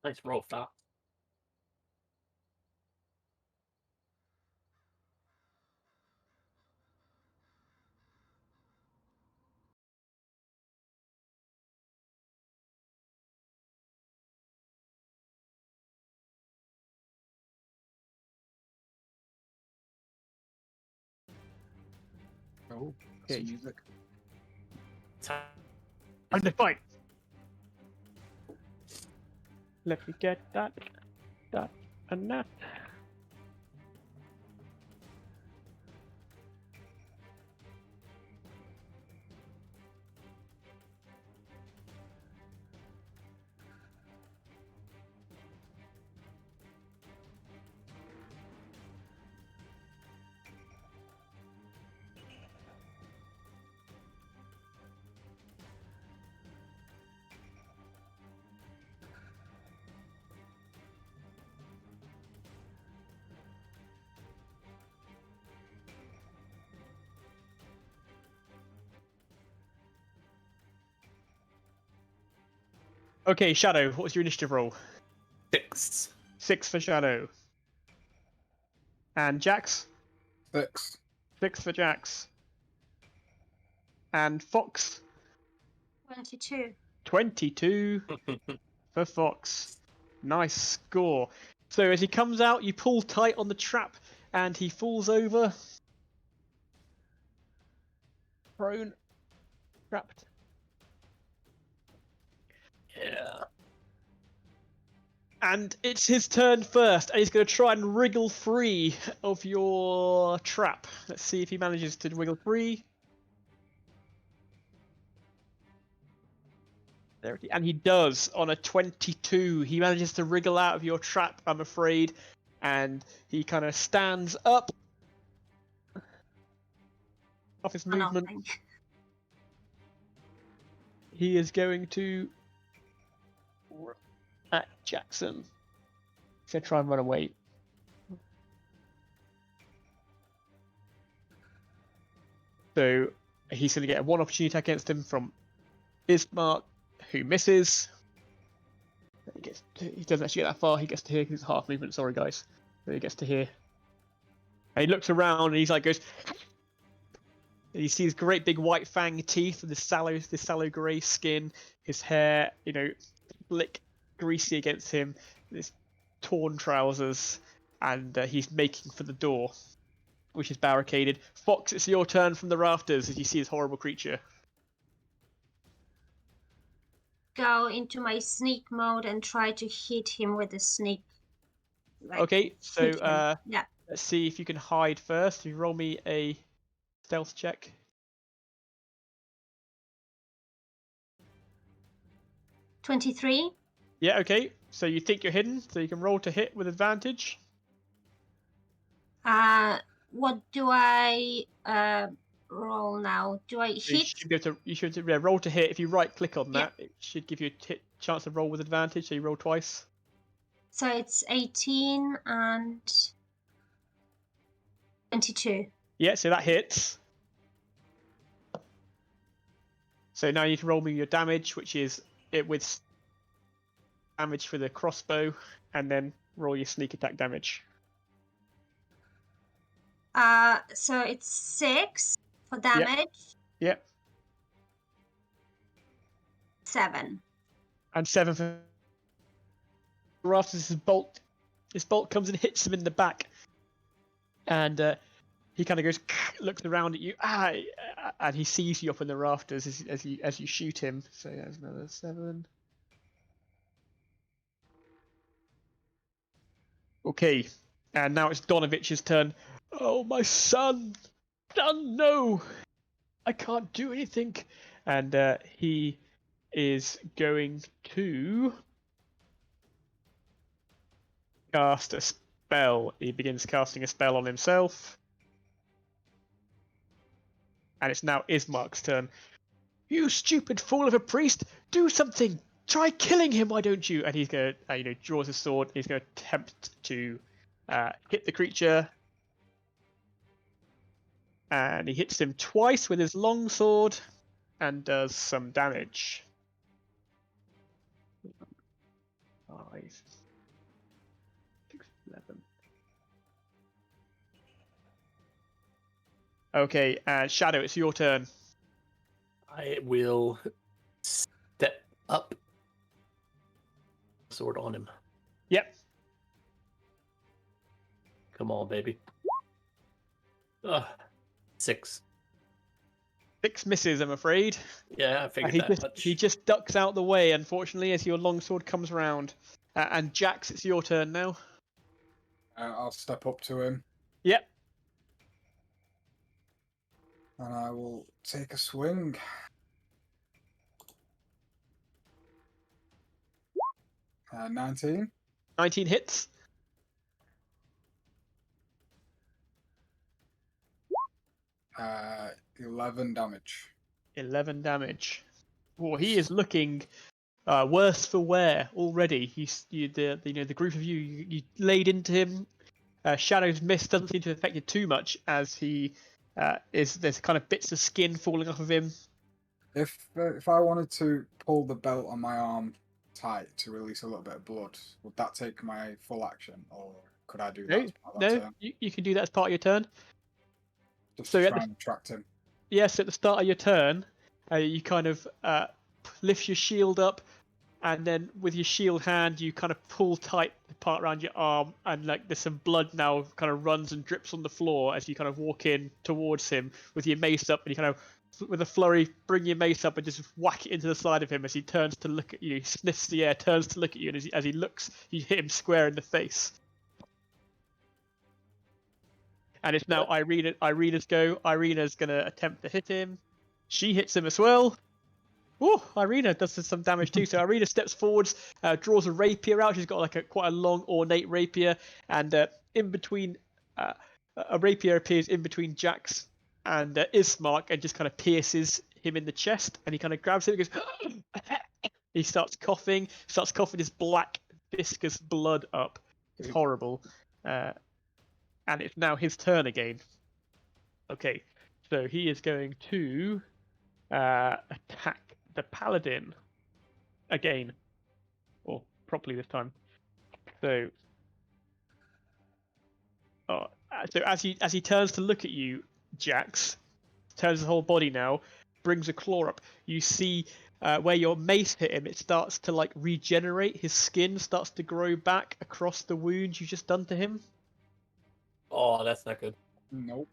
Nice roll, Fox. Oh, Okay. some music. Time And the fight. Let me get that, and that. Okay, Shadow, what's your initiative roll? 6. 6 for Shadow. And Jax? 6. 6 for Jax. And Fox? 22. 22 for Fox. Nice score. So as he comes out, you pull tight on the trap, and he falls over. Prone. Trapped. Yeah. And it's his turn first, and he's going to try and wriggle free of your trap. Let's see if he manages to wiggle free. There it is. And he does on a 22. He manages to wriggle out of your trap, I'm afraid. And he kind of stands up off his movement. Nothing. He is going to run at Jackson. He's going to try and run away. So he's going to get a 1 opportunity attack against him from Ismark, who misses. He doesn't actually get that far. He gets to here because it's half movement. Sorry, guys. So he gets to here. And he looks around and he's like, goes. And you see his great big white fang teeth and this sallow grey skin. His hair, slick, greasy against him. His torn trousers, and he's making for the door, which is barricaded. Fox, it's your turn from the rafters as you see this horrible creature. Go into my sneak mode and try to hit him with the sneak. Okay, so hit him. Yeah. let's see if you can hide first. You roll me a stealth check. 23. Yeah, okay. So you think you're hidden, so you can roll to hit with advantage. What do I roll now? Do I So hit? you should roll to hit. If you right click on that, it should give you a chance to roll with advantage. So you roll twice. So it's 18 and 22. Yeah, so that hits. So now you can roll me your damage, which is it with damage for the crossbow, and then roll your sneak attack damage. So it's 6 for damage. Yep. 7. And 7 for rafters. This bolt comes and hits him in the back, and he kind of goes, looks around at you, and he sees you up in the rafters as you shoot him. So there's another 7. Okay, and now it's Donovich's turn. Oh, my son! Son, no! I can't do anything. And he is going to cast a spell. He begins casting a spell on himself. And it's now Ismark's turn. You stupid fool of a priest! Do something! Try killing him, why don't you? And he's going to, draws his sword. He's going to attempt to hit the creature. And he hits him twice with his long sword and does some damage. 5, 6, 11. Okay, Shadow, it's your turn. I will step up. Sword on him. Yep. Come on, baby. 6. 6 misses, I'm afraid. Yeah, I figured that much. He just ducks out the way, unfortunately, as your longsword comes round. And Jax, it's your turn now. I'll step up to him. Yep. And I will take a swing. Uh, 19. 19 hits. 11 damage. 11 damage. Well, he is looking worse for wear already. The group of you laid into him. Shadow's miss doesn't seem to have affected too much, as there's kind of bits of skin falling off of him. If I wanted to pull the belt on my arm tight to release a little bit of blood, would that take my full action, or could I do that? As part of that turn? You can do that as part of your turn. Just So to try and attract him. Yes, at the start of your turn, you kind of lift your shield up, and then with your shield hand, you kind of pull tight the part around your arm, and like there's some blood now kind of runs and drips on the floor as you kind of walk in towards him with your mace up, and you kind of with a flurry bring your mace up and just whack it into the side of him as he turns to look at you. He sniffs the air, turns to look at you, and as he looks, you hit him square in the face. And it's now Irina's go. Irina's gonna attempt to hit him. She hits him as well. Oh, Irina does some damage too. So Irina steps forwards, draws a rapier out. She's got like quite a long, ornate rapier, and in between, a rapier appears in between Jax and Ismark and just kind of pierces him in the chest. And he kind of grabs him and goes. He starts coughing his black, viscous blood up. It's horrible. And it's now his turn again. Okay, so he is going to attack the paladin again, or properly this time. So, so as he turns to look at you, Jax turns his whole body now, brings a claw up. You see where your mace hit him, it starts to like regenerate. His skin starts to grow back across the wound you just done to him. Oh, that's not good. Nope.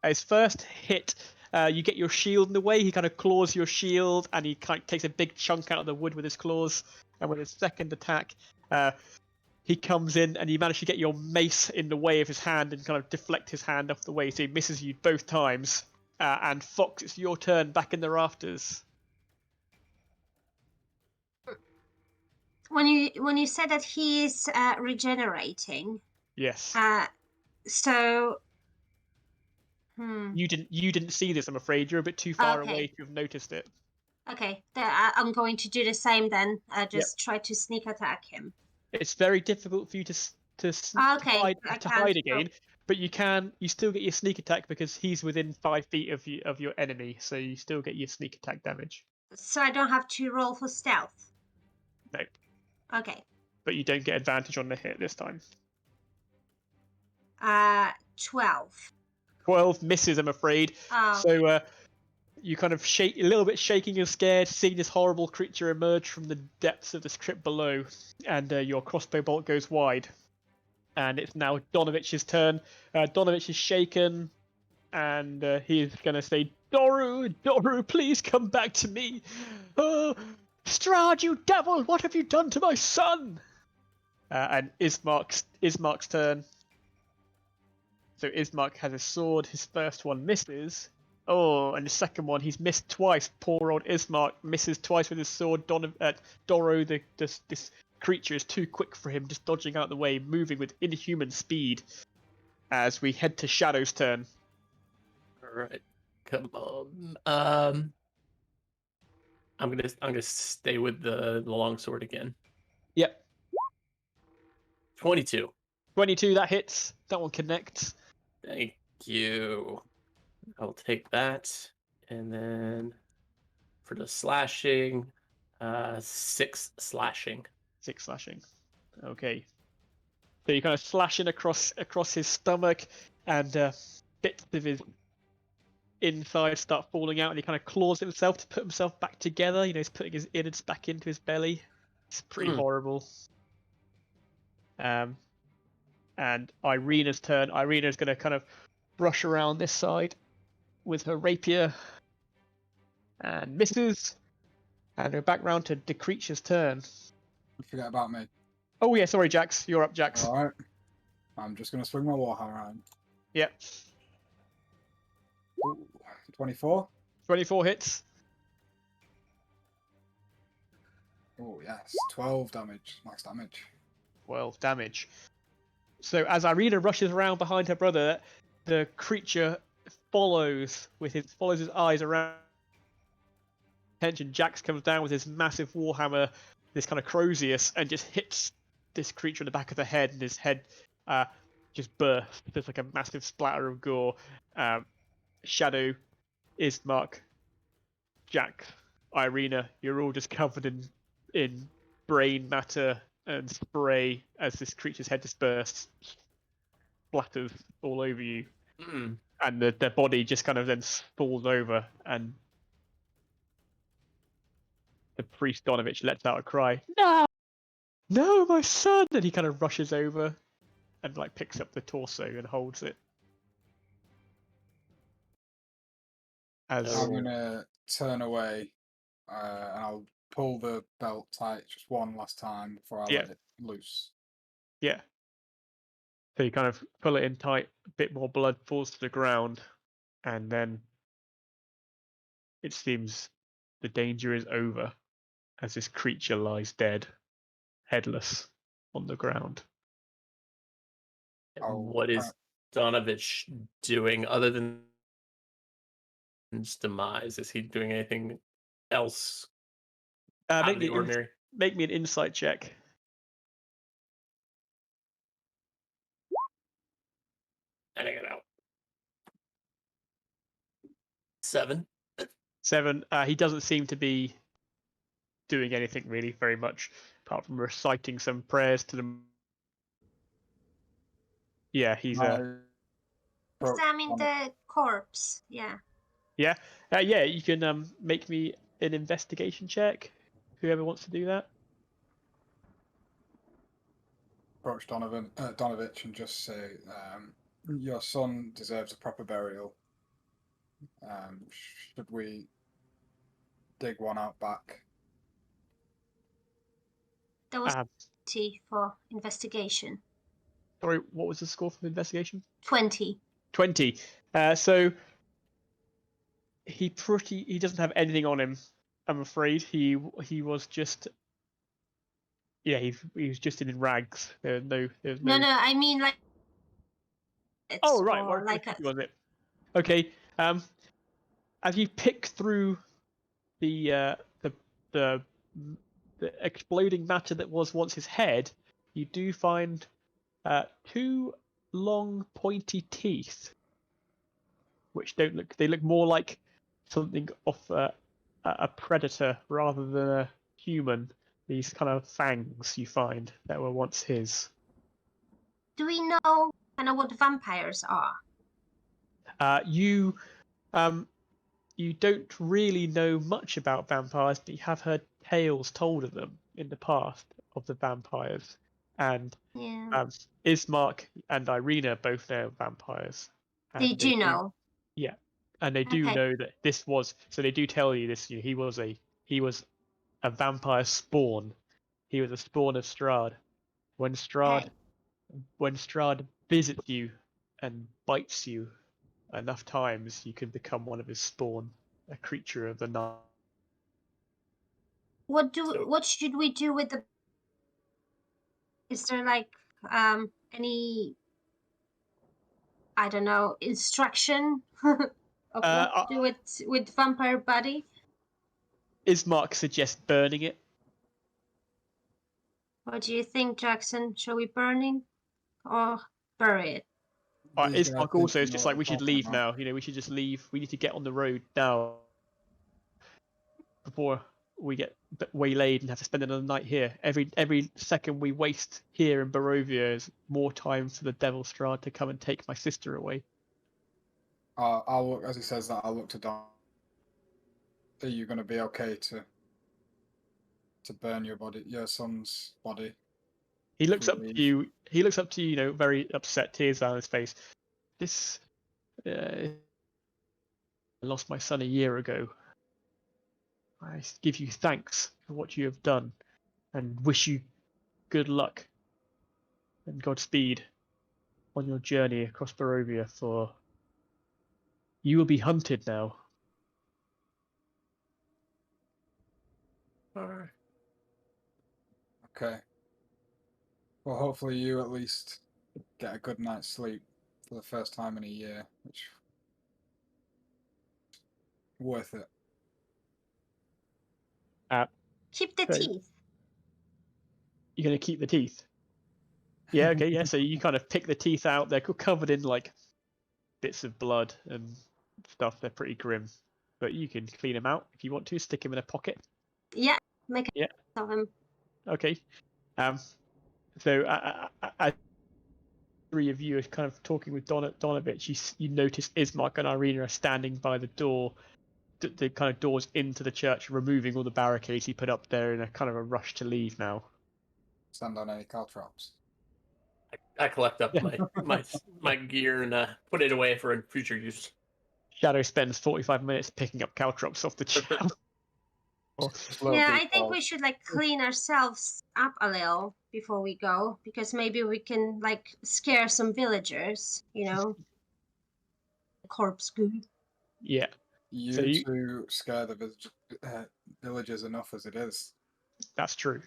His first hit, you get your shield in the way. He kind of claws your shield, and he kind of takes a big chunk out of the wood with his claws. And with his second attack, he comes in, and you manage to get your mace in the way of his hand and kind of deflect his hand off the way, so he misses you both times. And Fox, it's your turn back in the rafters. When you said that he is regenerating, Yes. so You didn't see this, I'm afraid. You're a bit too far Okay. away to have noticed it. okay, I'm going to do the same then. Just try to sneak attack him. It's very difficult for you to Okay, I to can't hide go. again, but you still get your sneak attack because he's within 5 feet of your enemy, so you still get your sneak attack damage. So I don't have to roll for stealth. No, Okay. but you don't get advantage on the hit this time. 12. 12 misses, I'm afraid. Oh, So you kind of shake, a little bit shaking and scared, seeing this horrible creature emerge from the depths of this crypt below, and your crossbow bolt goes wide. And it's now Donovich's turn. Donovich is shaken, and he's going to say, Doru, please come back to me. Oh, Strahd, you devil, what have you done to my son? And Ismark's turn. So Ismark has a sword. His first one misses. Oh, and the second one, he's missed twice. Poor old Ismark misses twice with his sword. Doro, this creature is too quick for him, just dodging out the way, moving with inhuman speed. As we head to Shadow's turn. All right, come on. I'm gonna stay with the longsword again. Yep. 22. 22, that hits. That one connects. Thank you. I'll take that, and then for the slashing, 6 slashing. 6 slashing. Okay. So you're kind of slashing across his stomach, and bits of his inside start falling out, and he kind of claws himself to put himself back together. You know, he's putting his innards back into his belly. It's pretty horrible. And Irina's turn. Irina's going to kind of brush around this side with her rapier, and misses. And we're back round to the creature's turn. Forget about me. Oh yeah, sorry, Jax. You're up, Jax. All right. I'm just gonna swing my warhammer around. Yep. Ooh, 24. 24 hits. Oh yes, 12 damage, max damage. 12 damage. So as Irina rushes around behind her brother, the creature follows his eyes around. Attention, Jax comes down with his massive warhammer, this kind of Crozius, and just hits this creature in the back of the head, and his head just bursts. There's like a massive splatter of gore. Shadow, Ismark, Jax, Irina, you're all just covered in brain matter and spray as this creature's head disperses. splatters all over you, Mm. and the body just kind of then falls over, and the priest Donovich lets out a cry. No, no, my son! And he kind of rushes over and like picks up the torso and holds it. As Oh. I'm gonna turn away, and I'll pull the belt tight just one last time before I Yeah. let it loose. yeah, so you kind of pull it in tight. A bit more blood falls to the ground, and then it seems the danger is over, as this creature lies dead, headless, on the ground. I'll What is Donovich doing other than his demise? Is he doing anything else out Make of me the ordinary? make me an insight check. And I get out. 7. 7. He doesn't seem to be doing anything really very much, apart from reciting some prayers to them. Yeah, he's Examine the corpse. Yeah. yeah, you can make me an investigation check. Whoever wants to do that. approach Donovich and just say, "Your son deserves a proper burial. Should we dig one out back?" That was Um, 20 for investigation. sorry, what was the score for the investigation? 20. 20. So he doesn't have anything on him. I'm afraid he was just he was just in rags. There's no. No, I mean like. Oh right, Or what like a, was it? Okay. As you pick through the the the exploding matter that was once his head, you do find 2 long pointy teeth, which don't look. They look more like something of a predator rather than a human. These kind of fangs you find that were once his. do we know kind of what vampires are? You don't really know much about vampires, but you have heard tales told of them in the past of the vampires. And Yeah. Ismark and Irina both know vampires. They And do know. yeah, and they do Okay. know that this was. So they do tell you this. He was a vampire spawn. He was a spawn of Strahd. When Strahd Okay. when Strahd visits you and bites you enough times, you can become one of his spawn, a creature of the night. So What should we do with the? Is there like any, I don't know, instruction of what to do with vampire body? Ismark suggests burning it. What do you think, Jackson? Shall we burning or bury it? These guys Ismark seem also to is know just what like, they're we should talking leave about. now. We should just leave. We need to get on the road now before we get waylaid and have to spend another night here. Every second we waste here in Barovia is more time for the Devil Strahd to come and take my sister away. I'll look, as he says that, I'll look to Don. Are you going to be okay to burn your son's body? He looks We up to leave. you. He looks up to you, very upset, tears down his face. This, I lost my son a year ago. I give you thanks for what you have done, and wish you good luck and Godspeed on your journey across Barovia. For you will be hunted now. Okay. Well, hopefully you at least get a good night's sleep for the first time in a year, which worth it. Keep the So teeth. you're gonna keep the teeth. Yeah, okay, yeah. So you kind of pick the teeth out. They're covered in like bits of blood and stuff. They're pretty grim, but you can clean them out if you want to. Stick them in a pocket. Yeah, make Yeah. of him. Okay. So as three of you are kind of talking with Donovich, you notice Ismark and Irina are standing by the door, the kind of doors into the church, removing all the barricades he put up there in a kind of a rush to leave now. Stand on any caltrops. I collect up Yeah. my gear and put it away for future use. Shadow spends 45 minutes picking up caltrops off the shelf. Just little Yeah, I think details. we should like clean ourselves up a little before we go, because maybe we can like scare some villagers, you know. Corpse goo. Yeah. So You two scare the villagers enough as it is. that's true.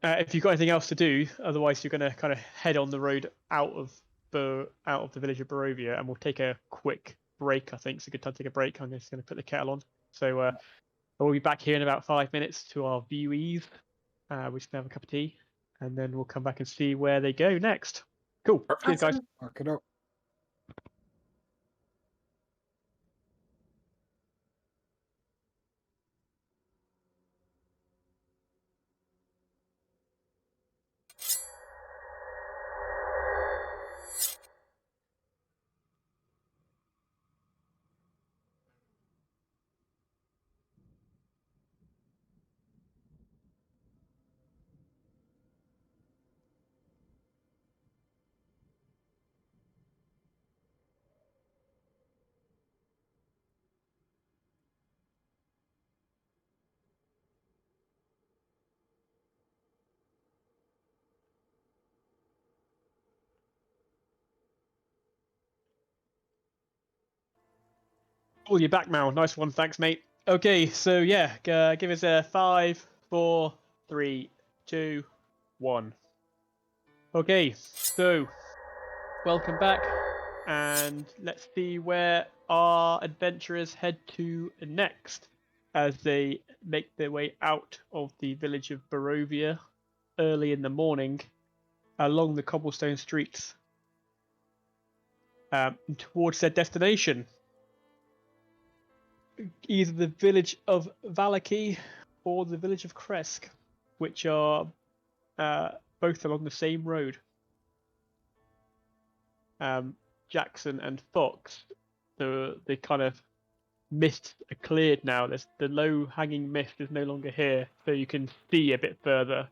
If you've got anything else to do, otherwise you're going to kind of head on the road out of the village of Barovia, and we'll take a quick break. I think it's a good time to take a break. I'm just going to put the kettle on. So we'll be back here in about 5 minutes to our viewees. We're just going to have a cup of tea, and then we'll come back and see where they go next. Cool. Cheers, guys. Awesome. Mark it up. Oh, you're back, Mal. Nice one. Thanks, mate. Okay, so yeah, give us a 5, 4, 3, 2, 1. Okay, so welcome back, and let's see where our adventurers head to next as they make their way out of the village of Barovia early in the morning along the cobblestone streets towards their destination. Either the village of Valaki or the village of Kresk, which are both along the same road. Jackson and Fox, the kind of mists are cleared now. There's the low hanging mist is no longer here, so you can see a bit further.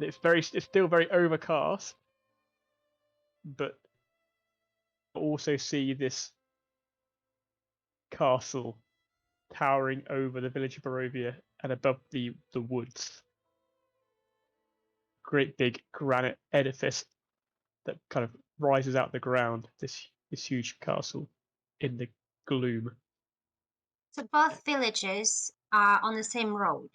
It's still very overcast, but also see this castle towering over the village of Barovia and above the woods. Great big granite edifice that kind of rises out of the ground. This huge castle in the gloom. So both villages are on the same road.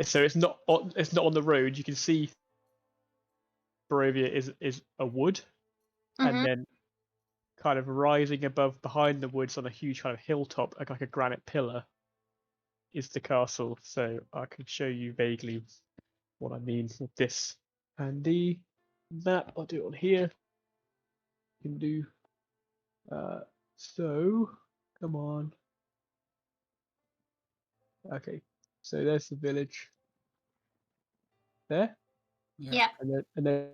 So it's not on the road. You can see Barovia is a wood, and then kind of rising above behind the woods on a huge kind of hilltop, like a granite pillar, is the castle. So I can show you vaguely what I mean with this. And the map, I'll do it on here. You can do so. Come on. Okay, so there's the village. There. Yeah. And then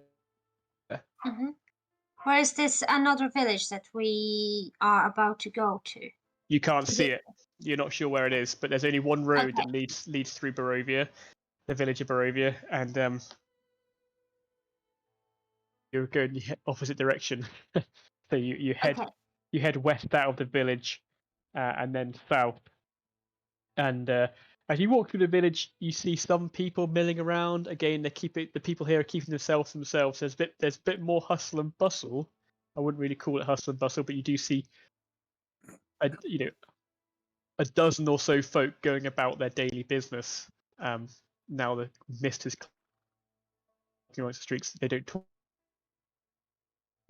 Where is this another village that we are about to go to? you can't see it. You're not sure where it is, but there's only one road that leads through Barovia, the village of Barovia, and you're going the opposite direction. So you head west out of the village, and then south. And as you walk through the village, you see some people milling around. Again, the people here are keeping themselves. There's a bit more hustle and bustle. I wouldn't really call it hustle and bustle, but you do see a dozen or so folk going about their daily business. Now the mist is clearing the streets. They don't talk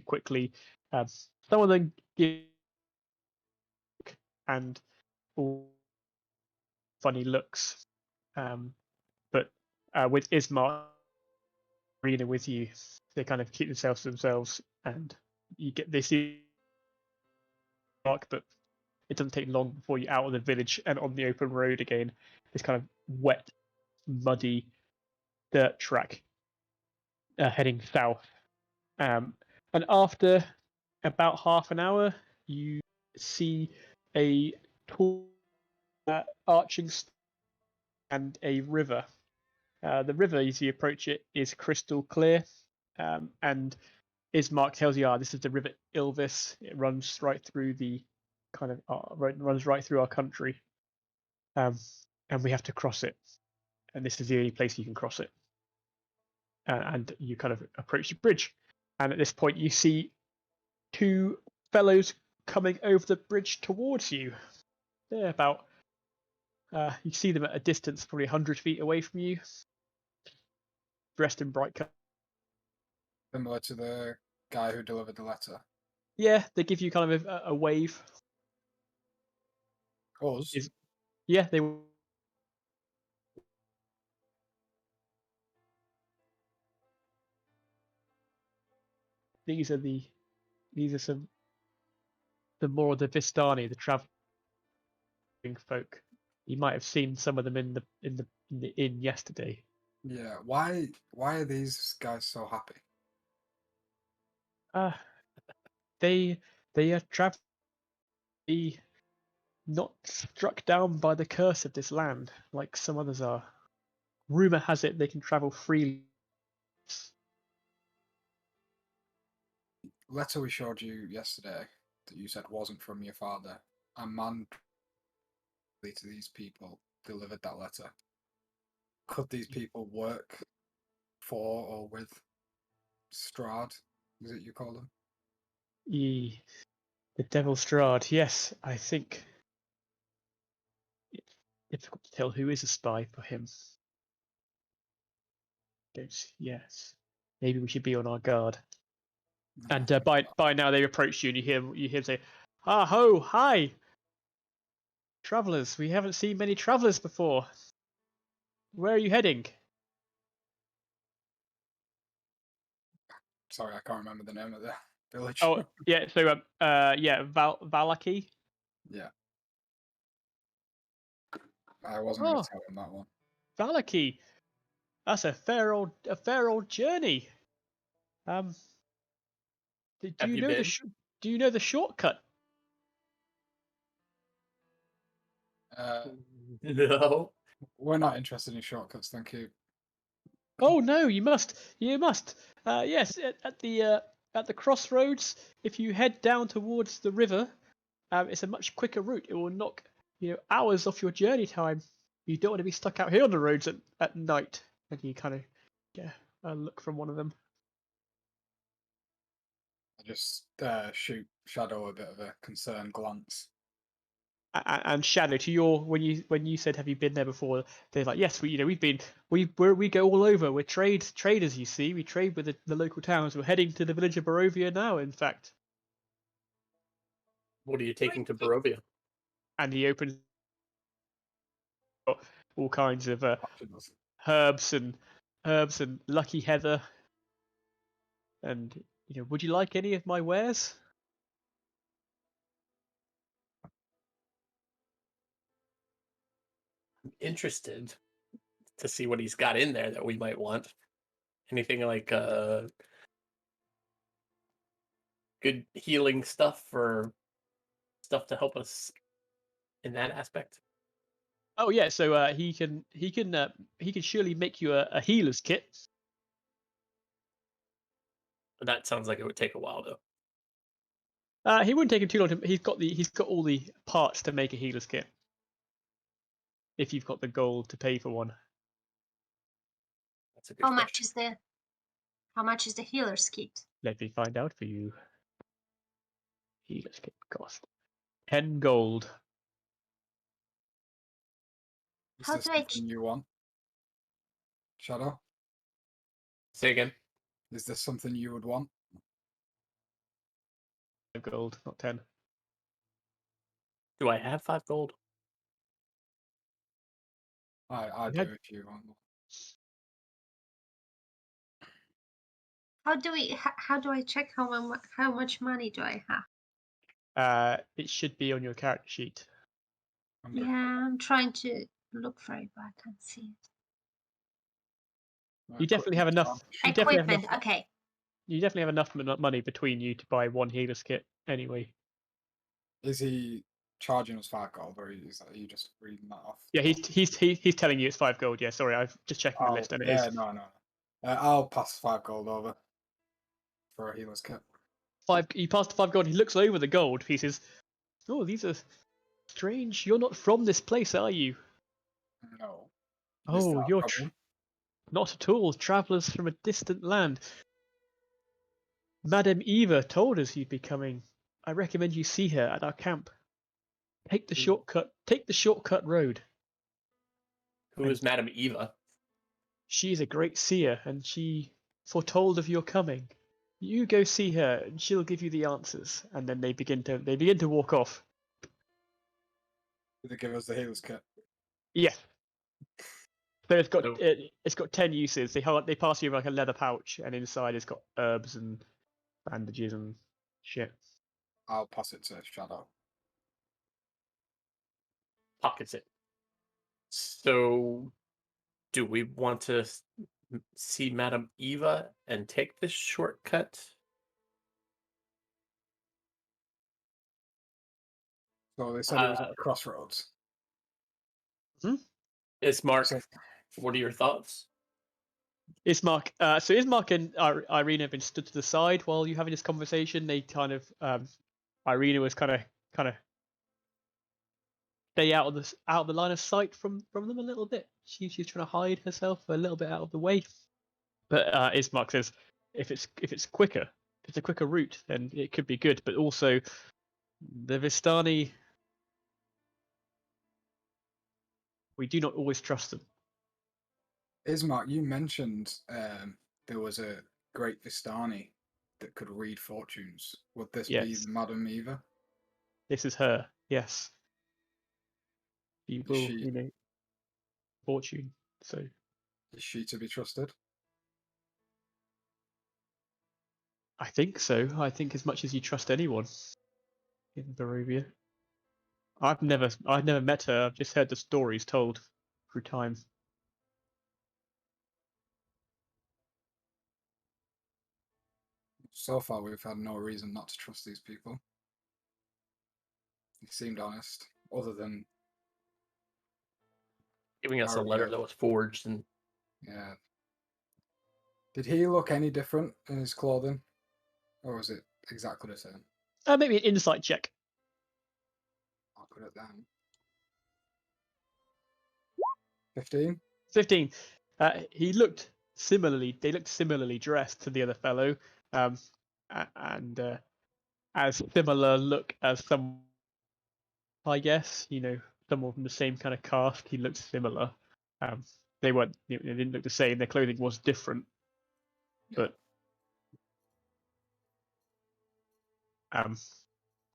quickly. Some of them give and all funny looks. But with Ismark Arena with you, they kind of keep themselves to themselves, and they see Mark, but it doesn't take long before you're out of the village and on the open road again. This kind of wet, muddy dirt track heading south. And after about half an hour, you see a tall arching and a river. The river, as you approach it, is crystal clear, and Ismark tells you, this is the River Ilvis. It runs right through the runs right through our country, and we have to cross it. And this is the only place you can cross it. And you kind of approach the bridge, and at this point you see two fellows coming over the bridge towards you. They're about you see them at a distance, probably 100 feet away from you, dressed in bright colors. Similar to the guy who delivered the letter. Yeah, they give you kind of a wave. Us? Yeah, they. These are some the more the Vistani, the traveling folk. You might have seen some of them in the inn yesterday. Yeah. Why are these guys so happy? They are traveling, not struck down by the curse of this land like some others are. Rumor has it they can travel freely. Letter we showed you yesterday that you said wasn't from your father. A man to these people delivered that letter. Could these people work for or with Strahd? Is it you call them? The Devil Strahd. Yes, I think it's difficult to tell who is a spy for him. Yes, maybe we should be on our guard. No, And by now they approach you, and you hear him say, "Ah ho, hi, travelers. We haven't seen many travelers before. Where are you heading?" sorry, I can't remember the name of the village. Oh yeah, so Valaki. Yeah. I wasn't going Oh, to tell him that one. Valaki. That's a fair old journey. Do Have you you know been? do you know the shortcut? No. We're not interested in shortcuts, thank you. Oh no, you must. You must. Yes, at the crossroads. If you head down towards the river, it's a much quicker route. It will knock hours off your journey time. You don't want to be stuck out here on the roads at night. And you kind of get a look from one of them. I just shoot Shadow a bit of a concerned glance. And Shadow, to your when you said have you been there before? They're like, yes, we go all over. We're traders, you see. We trade with the local towns. We're heading to the village of Barovia now, in fact. What are you taking to Barovia? And he opens all kinds of Options. herbs and lucky heather. And would you like any of my wares? I'm interested to see what he's got in there that we might want. Anything like good healing stuff or stuff to help us in that aspect? Oh yeah, so he can surely make you a healer's kit. That sounds like it would take a while though. He wouldn't take him too long. He's got all the parts to make a healer's kit. If you've got the gold to pay for one. That's a good How much question. how much is the healer's kit? Let me find out for you. Healer's kit cost 10 gold. Is How this do I something you want? Shadow? Say again. Is this something you would want? 5 gold, not 10. Do I have 5 gold? I You do had- if you want. how do I check how much money do I have? It should be on your character sheet. I'm good. Yeah, I'm trying to look for it, but I can't see it. You definitely have enough. You definitely have Equipment. enough. Okay. You definitely have enough money between you to buy one healer's kit anyway. Is he charging us 5 gold, or are you just reading that off? Yeah, he's telling you it's 5 gold. Yeah, sorry, I've just checking the Oh, list and it yeah, is no. I'll pass 5 gold over for a healer's kit. 5. You passed the 5 gold. He looks over the gold pieces. Oh, these are strange. You're not from this place, are you? No. Is Oh, that a you're problem? not at all. Travelers from a distant land. Madame Eva told us you'd be coming. I recommend you see her at our camp. Take the shortcut. Take the shortcut road. Who is Madame Eva? She is a great seer, and she foretold of your coming. You go see her, and she'll give you the answers. And then they begin to walk off. Did they give us the healer's kit? Yeah. So So- it's got 10 uses. They pass you like a leather pouch, and inside it's got herbs and bandages and shit. I'll pass it to Shadow. Pockets it. So, do we want to see Madame Eva and take this shortcut? So they said it was at the crossroads. It's Mark. So, What are your thoughts? Ismark, so Ismark and Irina have been stood to the side while you having this conversation. They kind of, Irina was kind of stay out of the line of sight from them a little bit. She's trying to hide herself a little bit out of the way. But Ismark says, if it's quicker, if it's a quicker route, then it could be good. But also, the Vistani, we do not always trust them. Ismark, you mentioned there was a great Vistani that could read fortunes. Would this be Yes. the Madame Eva? This is her. Yes. She will, she- fortune. So Is she to be trusted? I think so. I think as much as you trust anyone in Barovia. I've never met her. I've just heard the stories told through time. So far, we've had no reason not to trust these people. They seemed honest, other than Giving us a letter that was forged and yeah. Did he look any different in his clothing, or was it exactly the same? Maybe an insight check. I'll put it down. 15. 15. He looked similarly. They looked similarly dressed to the other fellow, and as similar look as some. I guess someone from the same kind of caste. He looked similar. They weren't. They didn't look the same. Their clothing was different, but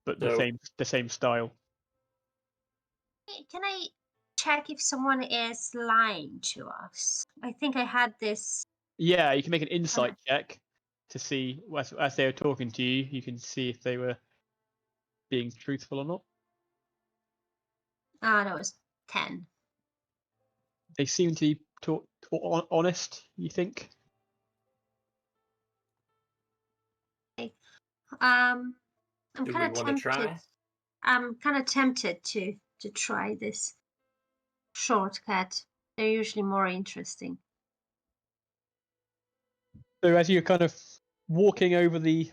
the So- same style. Can I check if someone is lying to us? I think I had this. Yeah, you can make an insight check to see as they were talking to you. You can see if they were being truthful or not. That was 10. They seem to be honest. You think? I'm Do we kind of wanna tempted. try? I'm kind of tempted to try this shortcut. They're usually more interesting. So as you're kind of walking over the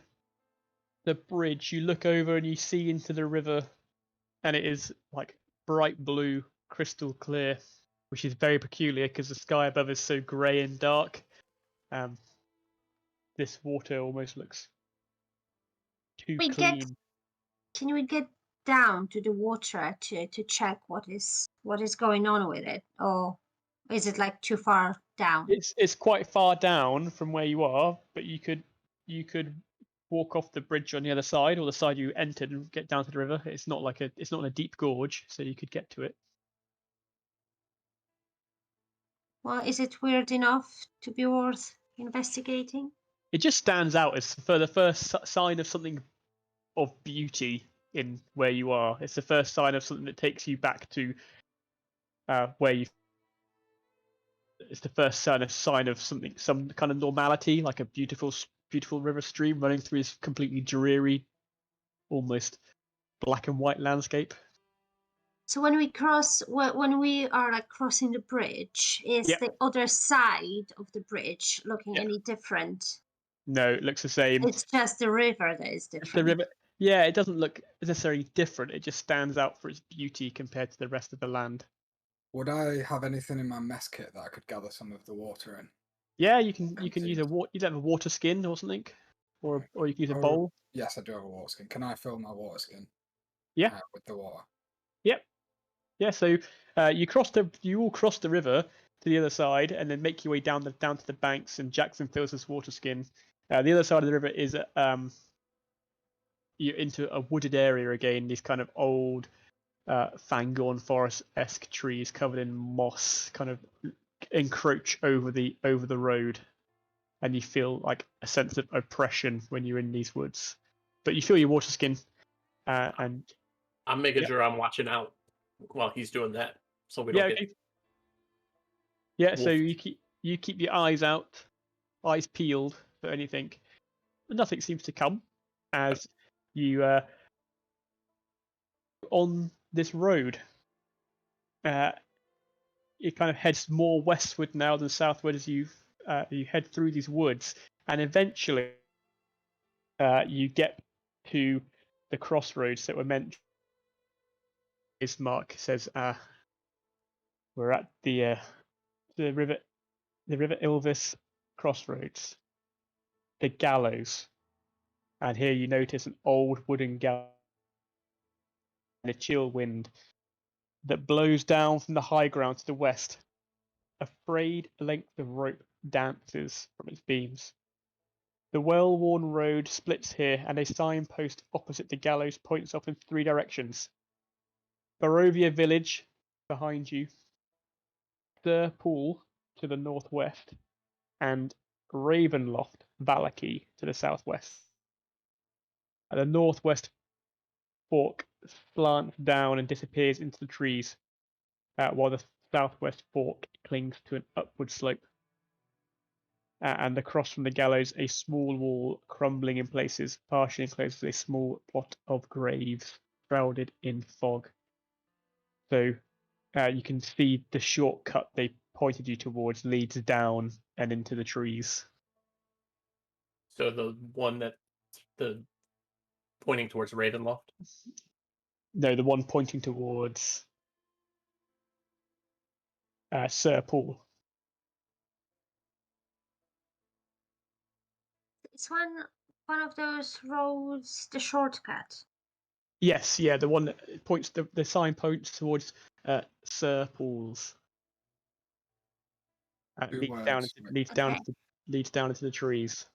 bridge, you look over and you see into the river, and it is like bright blue, crystal clear, which is very peculiar because the sky above is so grey and dark. This water almost looks too clean. Can we get down to the water to check what is going on with it, or is it like too far down? It's quite far down from where you are, but you could walk off the bridge on the other side, or the side you entered, and get down to the river. It's not in a deep gorge, so you could get to it. Well, is it weird enough to be worth investigating? It just stands out as for the first sign of something of beauty in where you are. It's the first sign of something that takes you back to where you it's the first sign of something, some kind of normality, like a beautiful river stream running through this completely dreary, almost black and white landscape. So when we are like crossing the bridge, is Yeah. the other side of the bridge looking Yeah. any different? No, it looks the same. It's just the river that is different. It's the river. Yeah, it doesn't look necessarily different. It just stands out for its beauty compared to the rest of the land. Would I have anything in my mess kit that I could gather some of the water in? Yeah, you can use Continue. you have a water skin or something, or you can use a Oh, bowl. Yes, I do have a water skin. Can I fill my water skin? Yeah. With the water. Yep. Yeah. So you all cross the river to the other side, and then make your way down to the banks. And Jackson fills his water skin. The other side of the river is you're into a wooded area again. These kind of old Fangorn forest-esque trees covered in moss kind of encroach over the road, and you feel like a sense of oppression when you're in these woods. But you feel your water skin, and I'm making Yep. sure I'm watching out while he's doing that, so we yeah, don't get okay. Yeah, so wolfed. you keep your eyes peeled for anything. But nothing seems to come as you on this road. It kind of heads more westward now than southward as you head through these woods, and eventually you get to the crossroads that were meant. Mark says, "We're at the river Ilvis crossroads, the gallows." And here you notice an old wooden gallows and a chill wind that blows down from the high ground to the west. A frayed length of rope dances from its beams. The well-worn road splits here, and a signpost opposite the gallows points off in 3 directions. Barovia village behind you, Pool to the northwest, and Ravenloft Valaki to the southwest. At the northwest fork slants down and disappears into the trees, while the southwest fork clings to an upward slope. And across from the gallows, a small wall crumbling in places, partially enclosed with a small plot of graves shrouded in fog. So you can see the shortcut they pointed you towards leads down and into the trees. So the one that the pointing towards Ravenloft. No, the one pointing towards Sir Paul. It's one of those roads, the shortcut. Yes, yeah, the one that points the sign points towards Sir Paul's. Two Leads down words. leads down into the trees.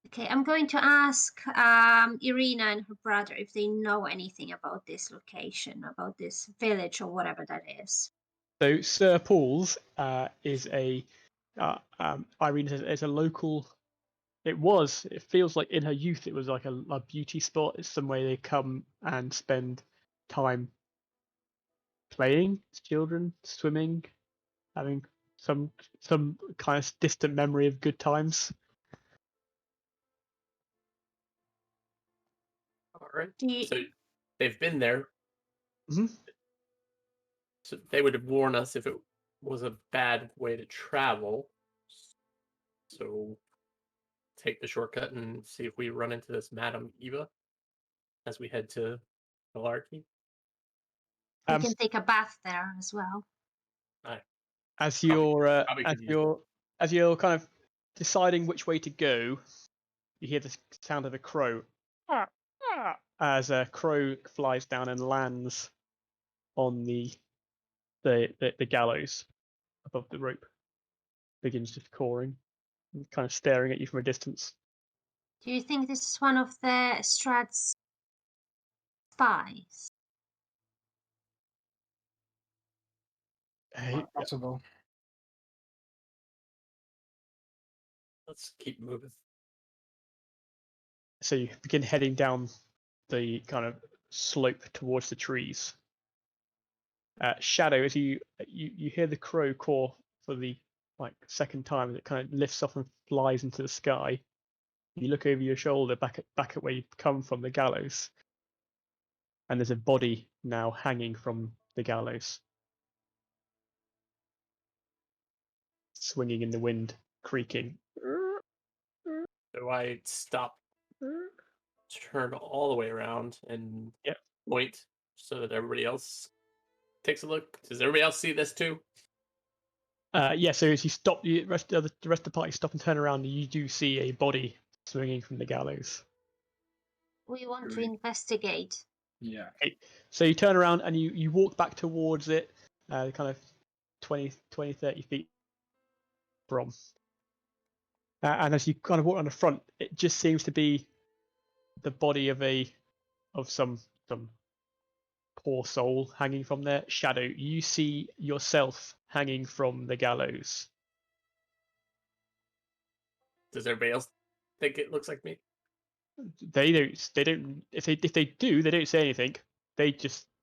Okay, I'm going to ask Irina and her brother if they know anything about this location, about this village or whatever that is. So Sir Paul's is a Irene says it's a local. It feels like in her youth it was like a beauty spot. It's somewhere they come and spend time playing as children, swimming, having some kind of distant memory of good times. All right. Do you, So they've been there. Mhm. So they would warn us if it was a bad way to travel. So take the shortcut and see if we run into this Madame Eva as we head to Malarkey. we can take a bath there as well. As Probably could use as you're kind of deciding which way to go, you hear the sound of a crow. As a crow flies down and lands on the gallows above the rope, begins just cawing and kind of staring at you from a distance. Do you think this is one of the Strahd's spies? Quite possible. Let's keep moving. So you begin heading down the kind of slope towards the trees. Shadow, as you hear the crow caw for the like second time, and it kind of lifts off and flies into the sky. You look over your shoulder back at where you come from, the gallows, and there's a body now hanging from the gallows, swinging in the wind, creaking. So I stop, turn all the way around, and Yep. point so that everybody else takes a look. Does everybody else see this too? Yeah, so as you stop, the rest of the party stop and turn around, and you do see a body swinging from the gallows. We want to Great. investigate. Yeah. So you turn around and you walk back towards it, kind of 20, 30 feet from. And as you kind of walk on the front, it just seems to be the body of some poor soul hanging from there. Shadow, you see yourself hanging from the gallows. Does everybody else think it looks like me? They don't. If they do, they don't say anything.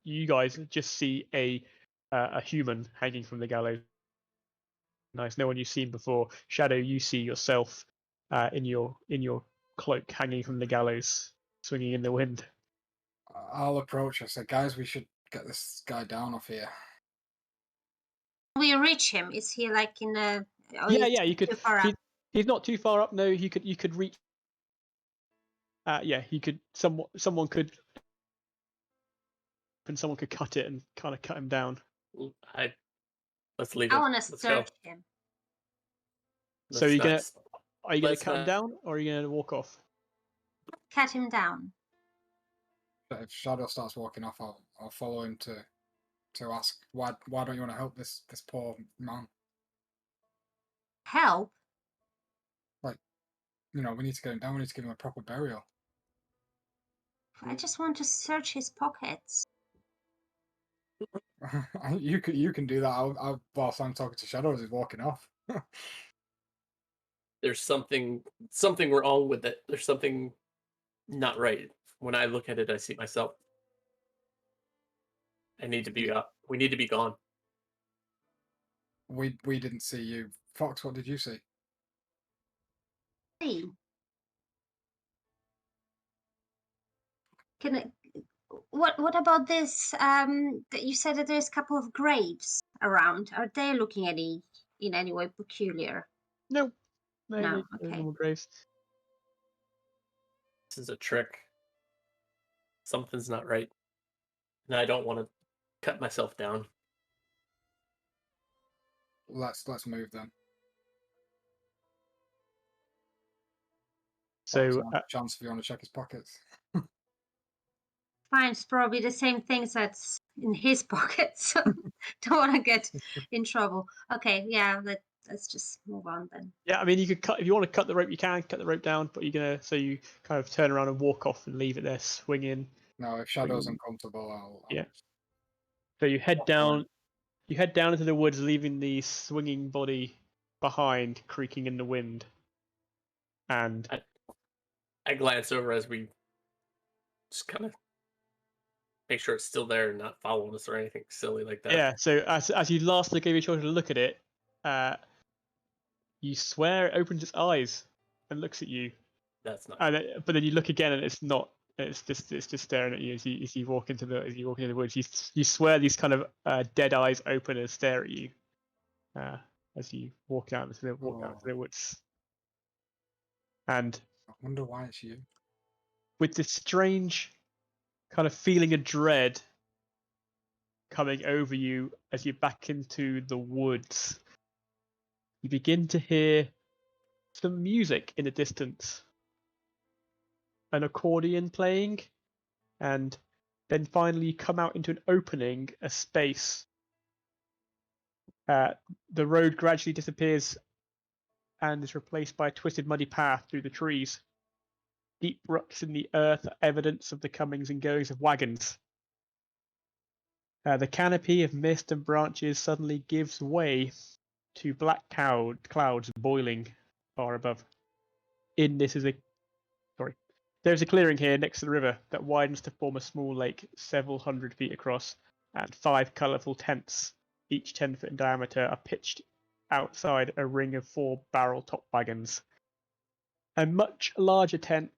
You guys just see a human hanging from the gallows. Nice, no one you've seen before. Shadow, you see yourself in your cloak hanging from the gallows, swinging in the wind. I'll approach. I say, guys, we should get this guy down off here. We reach him. Is he like in a? Or Yeah, is yeah, he you could. too far up? He's not too far up. No, you could reach. Yeah, he could. Someone could. And someone could cut it and kind of cut him down. Let's leave I him. want to Let's go. search him. So Let's are you not gonna s- let's cut him not- down, or are you gonna walk off? Cut him down. But if Shadow starts walking off, I'll follow him to ask why don't you want to help this poor man? Help. You know, we need to get him down. We need to give him a proper burial. I just want to search his pockets. you can do that. I'll whilst I'm talking to Shadow as he's walking off. There's something wrong with it. There's something not right. When I look at it, I see myself. I need to be we need to be gone. We didn't see you. Fox, what did you see? Hey. Can I, what about this? That you said that there's a couple of graves around. Are they looking in any way peculiar? No, No, they're okay. normal graves. This is a trick. Something's not right. And I don't want to cut myself down. Let's move then. So Fox, chance if you want to check his pockets. Finds probably the same things that's in his pocket, so don't want to get in trouble. Okay, yeah, let's just move on then. yeah, I mean, you could cut if you want to cut the rope. You can cut the rope down, but you're gonna you kind of turn around and walk off and leave it there swinging. No, if Shadow's uncomfortable, I'll Yeah. So you head walk down. away. You head down into the woods, leaving the swinging body behind, creaking in the wind. And I glance over as we just kind of make sure it's still there and not following us or anything silly like that. yeah, so as you lastly gave your shoulder to look at it, you swear it opens its eyes and looks at you. That's not. But then you look again and it's not. It's just staring at you as you walk into the woods. You swear these kind of dead eyes open and stare at you as you walk out into the woods. And I wonder why it's you. with this strange kind of feeling of dread coming over you as you're back into the woods, you begin to hear some music in the distance. An accordion playing, and then finally you come out into an opening, a space. The road gradually disappears and is replaced by a twisted, muddy path through the trees. Deep ruts in the earth are evidence of the comings and goings of wagons. The canopy of mist and branches suddenly gives way to black clouds boiling far above. There's a clearing here next to the river that widens to form a small lake several hundred feet across, and 5 colourful tents, each 10 foot in diameter, are pitched outside a ring of 4 barrel-top wagons. A much larger tent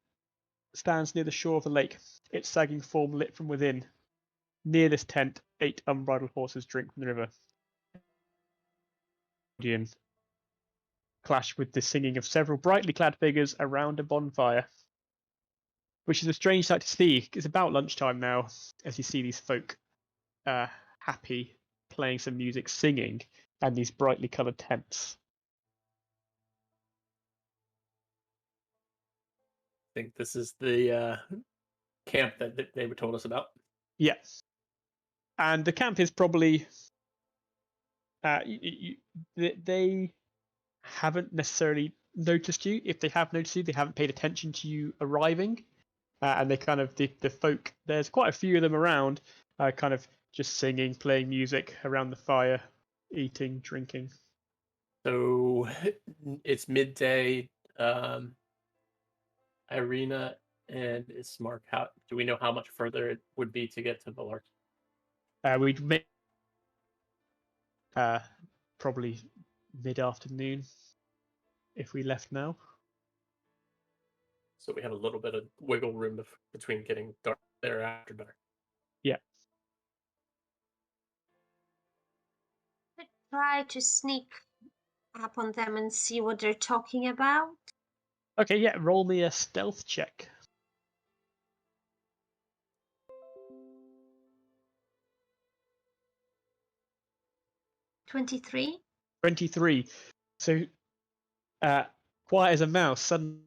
stands near the shore of the lake, its sagging form lit from within. Near this tent, 8 unbridled horses drink from the river. Clash with the singing of several brightly clad figures around a bonfire, which is a strange sight to see. It's about lunchtime now, as you see these folk happy, playing some music, singing, and these brightly coloured tents. I think this is the camp that they told us about. Yes. And the camp is probably... they haven't necessarily noticed you. If they have noticed you, they haven't paid attention to you arriving. And they kind of, the folk, there's quite a few of them around, kind of just singing, playing music around the fire, eating, drinking. So it's midday. Irina and Ismark, how do we know how much further it would be to get to Valark? We'd make probably mid-afternoon if we left now. So we have a little bit of wiggle room between getting dark there after dark. Yeah. Try to sneak up on them and see what they're talking about. Okay, yeah, roll me a stealth check. 23. 23. So, quiet as a mouse, suddenly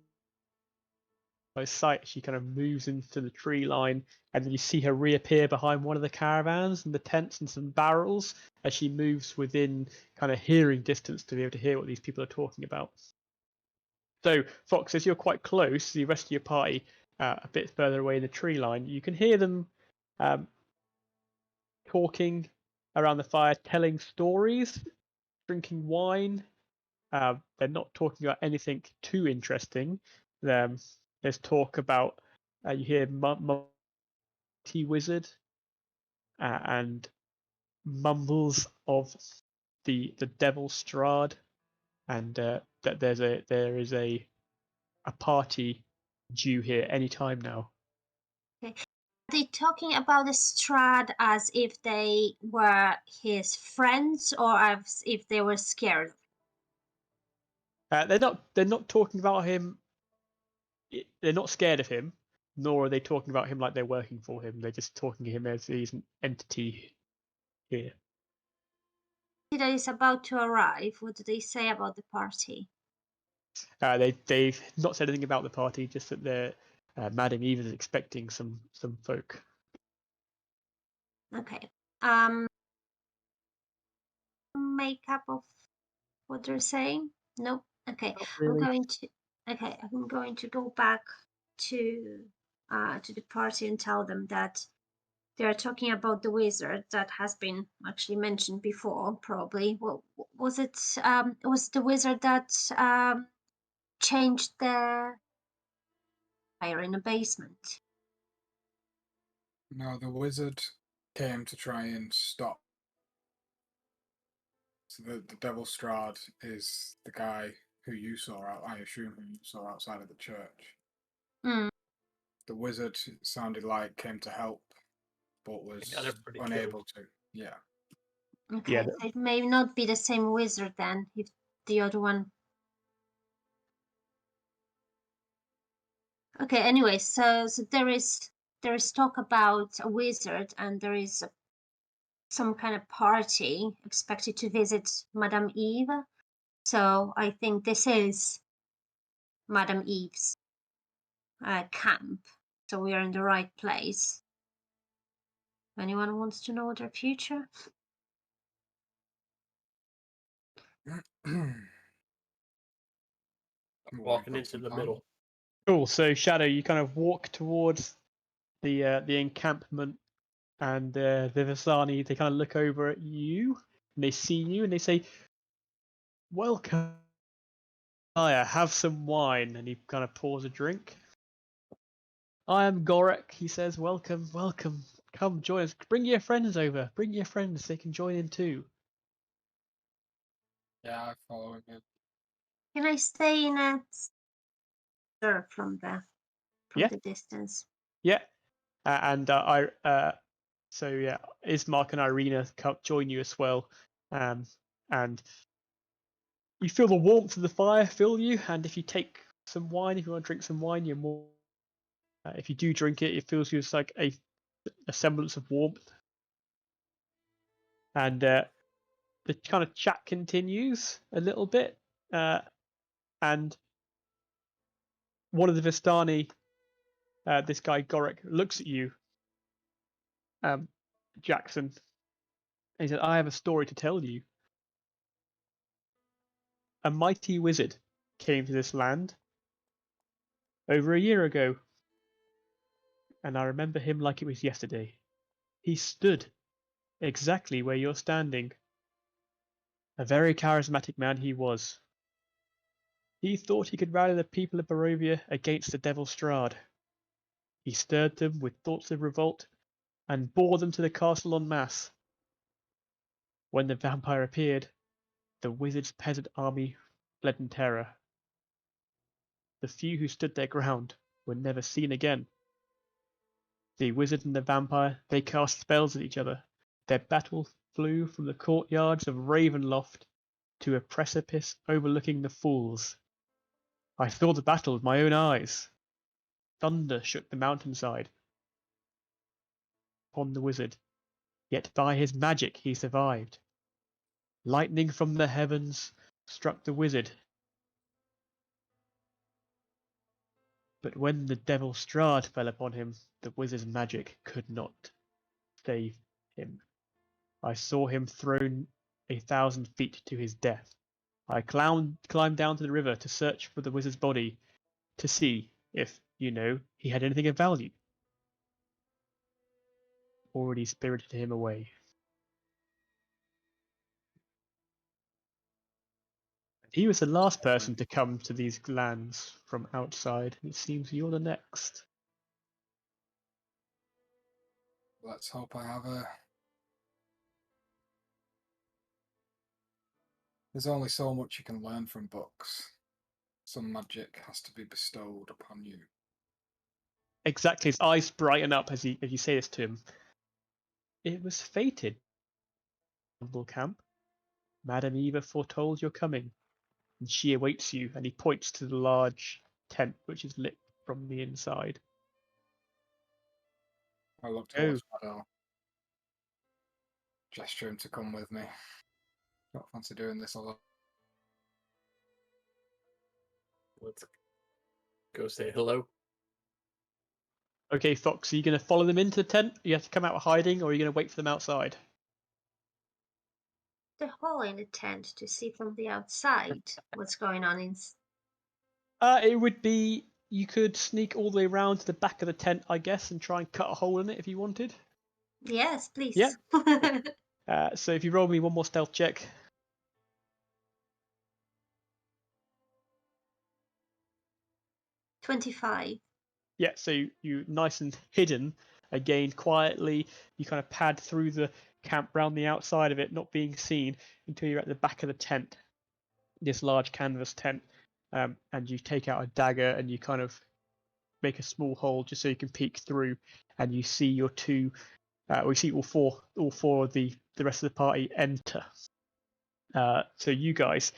by sight, she kind of moves into the tree line, and then you see her reappear behind one of the caravans and the tents and some barrels as she moves within kind of hearing distance to be able to hear what these people are talking about. So, Fox, as you're quite close, the rest of your party a bit further away in the tree line, you can hear them talking around the fire, telling stories, drinking wine. They're not talking about anything too interesting. There's talk about you hear Wizard and mumbles of the devil Strahd, and that there is a party due here any time now. Okay. Are they talking about the Strahd as if they were his friends or as if they were scared? They're not talking about him. They're not scared of him, nor are they talking about him like they're working for him. They're just talking to him as he's an entity here. That is about to arrive. What do they say about the party? They've not said anything about the party, just that they're Madam Eve is expecting some folk. Okay. Make up of what they're saying? Nope. Okay. Not really. I'm going to go back to the party and tell them that they are talking about the wizard that has been actually mentioned before, probably. Well, was it was the wizard that changed the fire in the basement? No, the wizard came to try and stop. So the devil Strahd is the guy who you saw out. I assume who you saw outside of the church. Mm. The wizard sounded like came to help, but was got everybody unable to. Yeah. Okay, Yeah. so it may not be the same wizard then, if the other one. Okay, anyway, so there is talk about a wizard, and there is some kind of party expected to visit Madame Eve. So I think this is Madame Eve's camp. So we are in the right place. Anyone wants to know their future? Walking into the middle. Cool. So Shadow, you kind of walk towards the encampment, and the Visani, they kind of look over at you, and they see you, and they say, "Welcome, Aya. Have some wine." And he kind of pours a drink. "I am Gorek," he says. "Welcome, welcome. Come join us. Bring your friends over. Bring your friends. They can join in too." Yeah, I follow him in. Can I stay in a stir from Yeah. the distance? Yeah. So yeah, Ismark and Irina join you as well, and you feel the warmth of the fire fill you. And if you take some wine, if you want to drink some wine, you're more. If you do drink it, it feels you as like a semblance of warmth. And the kind of chat continues a little bit, and one of the Vistani, this guy Goric, looks at you, Jackson, and he said, "I have a story to tell you. A mighty wizard came to this land over a year ago, and I remember him like it was yesterday. He stood exactly where you're standing. A very charismatic man he was. He thought he could rally the people of Barovia against the devil Strahd. He stirred them with thoughts of revolt and bore them to the castle en masse. When the vampire appeared, the wizard's peasant army fled in terror. The few who stood their ground were never seen again. The wizard and the vampire, they cast spells at each other. Their battle flew from the courtyards of Ravenloft to a precipice overlooking the Falls. I saw the battle with my own eyes. Thunder shook the mountainside upon the wizard, yet by his magic he survived. Lightning from the heavens struck the wizard, but when the devil Strahd fell upon him, the wizard's magic could not save him. I saw him thrown 1,000 feet to his death. I climbed down to the river to search for the wizard's body to see if, he had anything of value. Already spirited him away. He was the last person to come to these lands from outside. It seems you're the next. Let's hope I have a. There's only so much you can learn from books. Some magic has to be bestowed upon you. Exactly, his eyes brighten up as you say this to him. It was fated, humble camp. Madame Eva foretold your coming, and she awaits you. And he points to the large tent which is lit from the inside. I look Oh, towards Shadow. Gesture him to come with me. Don't fancy doing this alone. Let's go say hello. okay, Fox. Are you going to follow them into the tent? You have to come out of hiding, or are you going to wait for them outside? The hole in the tent to see from the outside what's going on in. It would be you could sneak all the way around to the back of the tent, I guess, and try and cut a hole in it if you wanted. Yes, please. Yeah. So if you roll me one more stealth check. 25. Yeah, so you nice and hidden again, quietly. You kind of pad through the camp round the outside of it, not being seen until you're at the back of the tent, this large canvas tent, and you take out a dagger and you kind of make a small hole just so you can peek through, and you see your two. We see all four of the rest of the party enter. So you guys,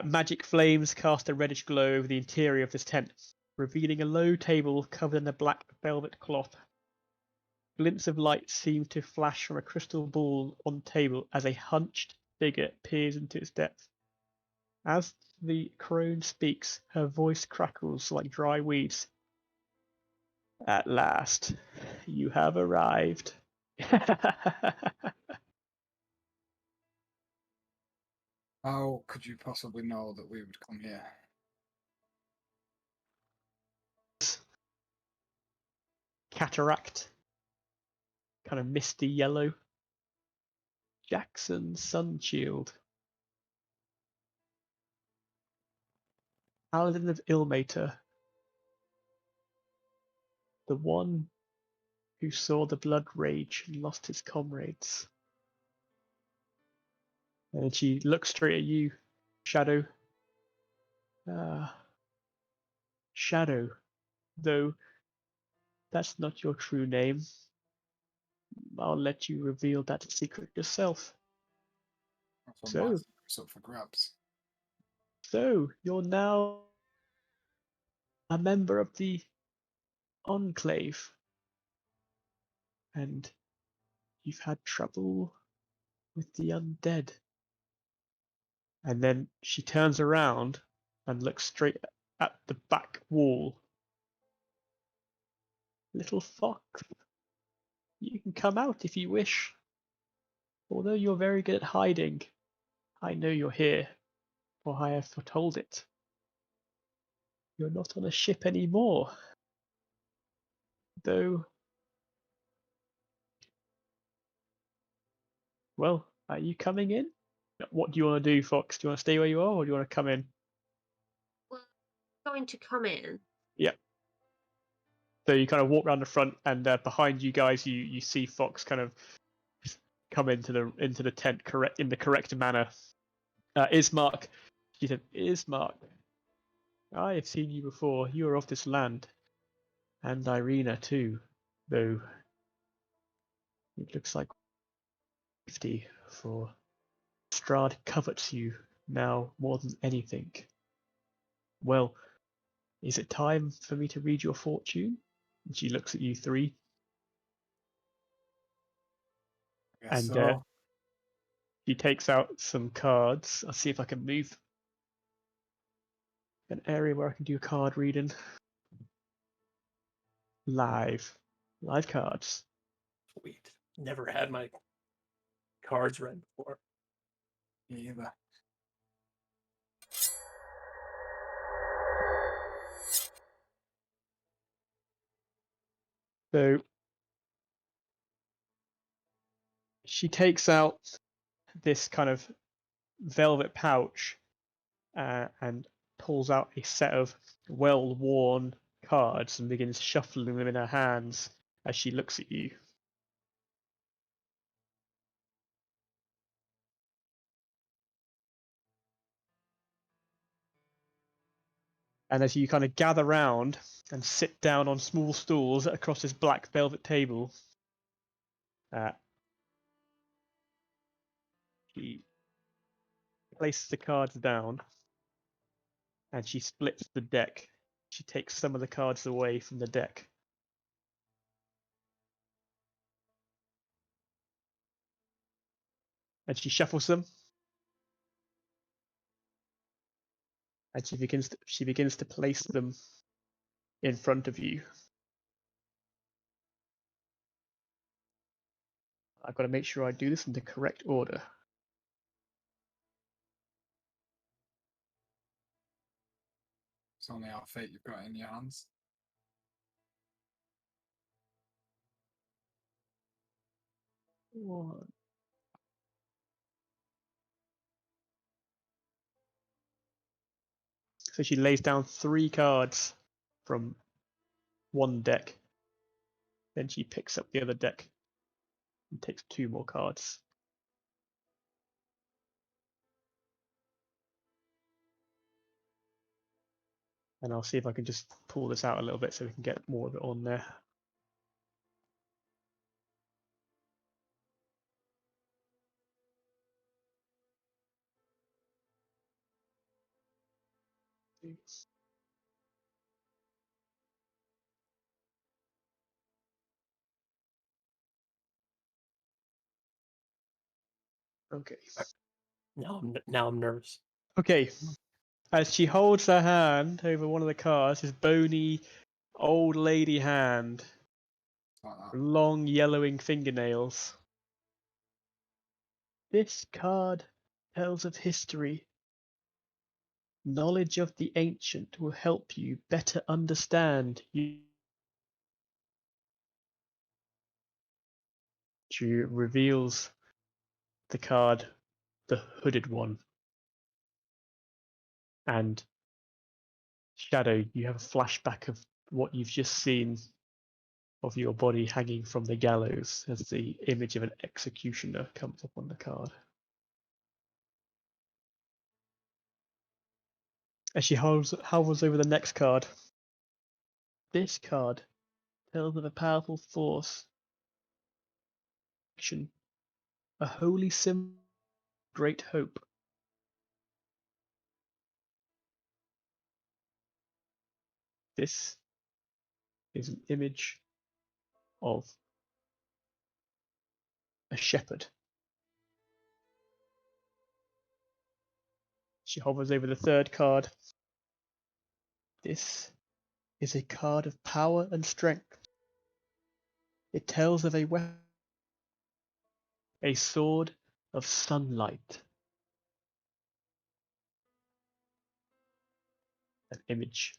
magic flames cast a reddish glow over the interior of this tent, revealing a low table covered in a black velvet cloth. Glints of light seem to flash from a crystal ball on the table as a hunched figure peers into its depths. As the crone speaks, her voice crackles like dry weeds. At last, you have arrived. How could you possibly know that we would come here? Cataract, kind of misty yellow. Jackson Sunshield. Paladin of Ilmater. The one who saw the blood rage and lost his comrades. And she looks straight at you, Shadow. Shadow, though that's not your true name. I'll let you reveal that secret yourself. That's what my So, secret's up for grabs. so you're now a member of the Enclave, and you've had trouble with the undead. And then she turns around and looks straight at the back wall. Little fox, you can come out if you wish. Although you're very good at hiding, I know you're here, for I have foretold it. You're not on a ship anymore. Though, well, are you coming in? What do you want to do, Fox? Do you want to stay where you are, or do you want to come in? Well, going to come in. Yeah. So you kind of walk around the front, and behind you guys, you see Fox kind of come into the tent in the correct manner. Ismark, she said, Ismark, I have seen you before. You are of this land, and Irina too, though it looks like 50 for Strahd covets you now more than anything. Well, is it time for me to read your fortune? And she looks at you three, I guess and so. she takes out some cards. I'll see if I can move an area where I can do card reading. Live cards. Sweet. Never had my cards read before. Me either. So she takes out this kind of velvet pouch and pulls out a set of well-worn cards and begins shuffling them in her hands as she looks at you. And as you kind of gather round and sit down on small stools across this black velvet table, she places the cards down and she splits the deck. She takes some of the cards away from the deck. And she shuffles them. And she begins to place them in front of you. I've got to make sure I do this in the correct order. It's only our fate you've got in your hands. One. So she lays down 3 cards from one deck. Then she picks up the other deck and takes 2 more cards. And I'll see if I can just pull this out a little bit so we can get more of it on there. Okay. Now I'm nervous. Okay. As she holds her hand over one of the cards, this bony old lady hand, Like that. long yellowing fingernails. This card tells of history. Knowledge of the ancient will help you better understand you. She reveals the card, the hooded one. And Shadow, you have a flashback of what you've just seen of your body hanging from the gallows as the image of an executioner comes up on the card. As she hovers over the next card. This card tells of a powerful force, action, a holy symbol, great hope. This is an image of a shepherd. She hovers over the third card. This is a card of power and strength. It tells of a weapon, a sword of sunlight. An image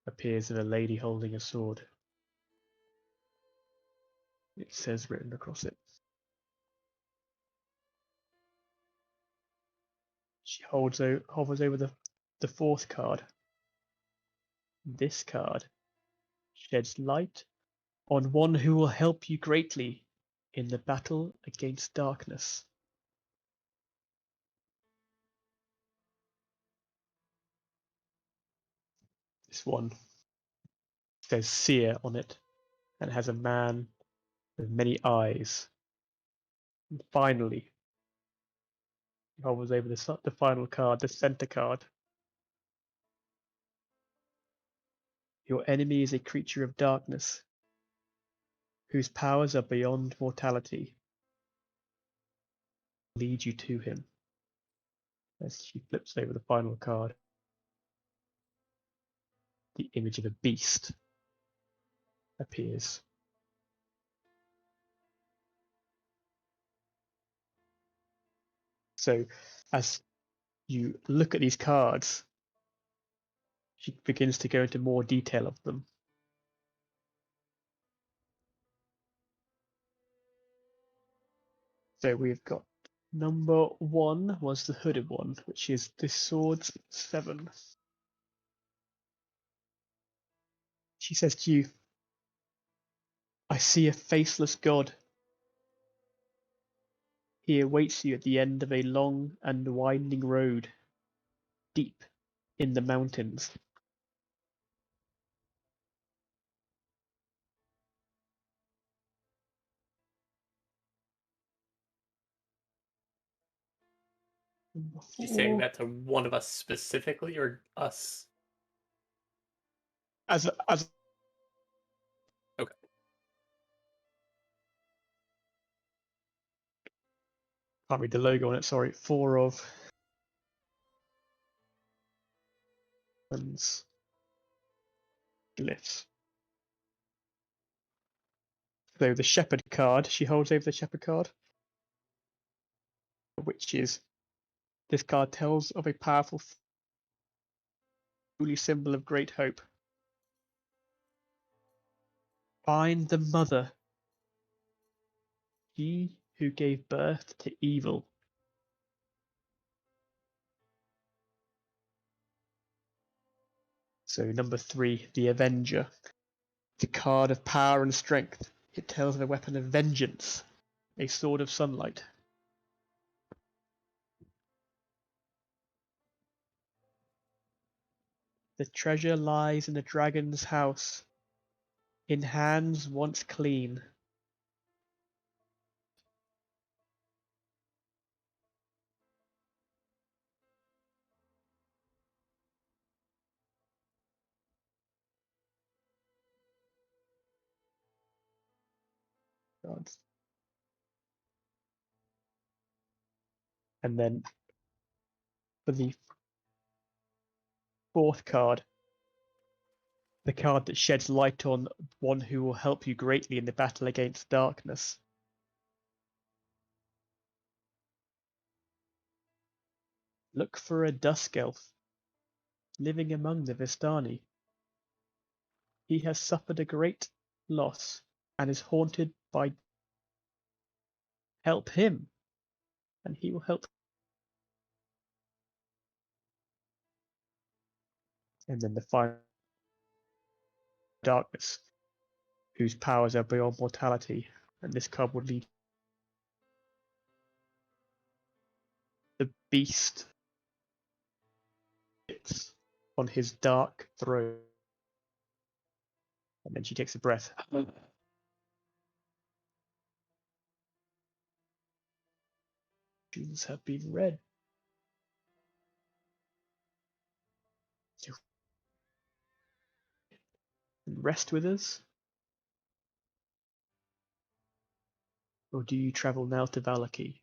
appears of a lady holding a sword. It says written across it. She hovers over the fourth card. This card sheds light on one who will help you greatly in the battle against darkness. This one says seer on it and has a man with many eyes. And finally, he hovers over the final card, the center card. Your enemy is a creature of darkness, whose powers are beyond mortality. Lead you to him. As she flips over the final card, the image of a beast appears. So, as you look at these cards, she begins to go into more detail of them. So we've got number 1 was the hooded one, which is the Swords 7. She says to you, I see a faceless god. He awaits you at the end of a long and winding road, deep in the mountains. She's saying that to one of us specifically, or us? As Okay. Can't read the logo on it, sorry. 4 of glyphs. So the shepherd card, she holds over the shepherd card, which is, this card tells of a powerful holy symbol of great hope. Find the mother, she who gave birth to evil. So number 3, the Avenger. The card of power and strength. It tells of a weapon of vengeance, a sword of sunlight. The treasure lies in the dragon's house, in hands once clean. Gods. And then for the fourth card, the card that sheds light on one who will help you greatly in the battle against darkness. Look for a dusk elf living among the Vistani. He has suffered a great loss and is haunted by. Help him, and he will help. And then the final darkness, whose powers are beyond mortality, and this card would lead the beast. It's on his dark throne. And then she takes a breath. Instructions have been read. And rest with us? Or do you travel now to Valaki?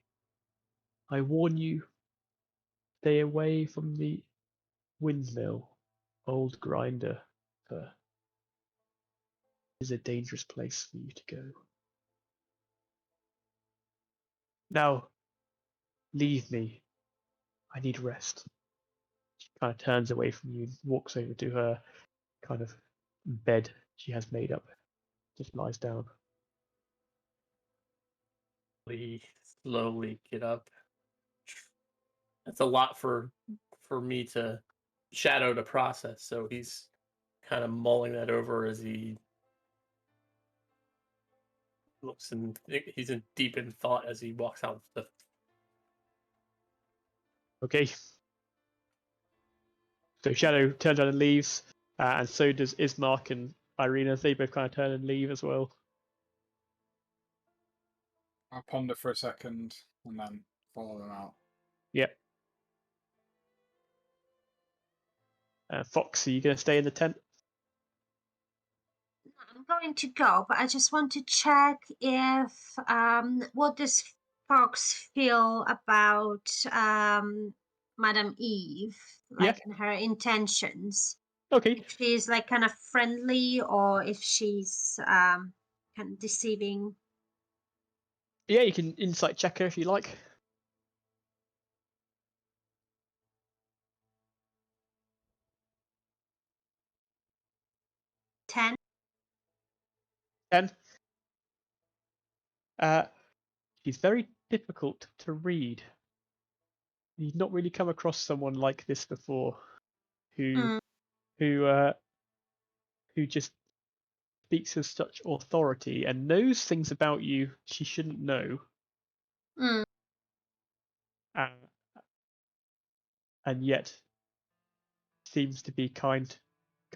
I warn you, stay away from the windmill, old grinder. It is a dangerous place for you to go. Now, leave me. I need rest. She kind of turns away from you and walks over to her kind of bed she has made up. Just lies down. We slowly get up. That's a lot for me to Shadow to process. So he's kind of mulling that over as he looks and he's in deep in thought as he walks out the. Okay. So Shadow turns around and leaves, and so does Ismark and Irina. They both kind of turn and leave as well. I'll ponder for a second and then follow them out. Yep. Fox, are you going to stay in the tent? I'm going to go, but I just want to check if what does Fox feel about Madame Eve, like Yeah. and her intentions. Okay. If she's like kind of friendly or if she's kind of deceiving. Yeah, you can insight check her if you like. Ten. 10. She's very difficult to read. You've not really come across someone like this before, who just speaks with such authority and knows things about you she shouldn't know. Mm. And yet seems to be kind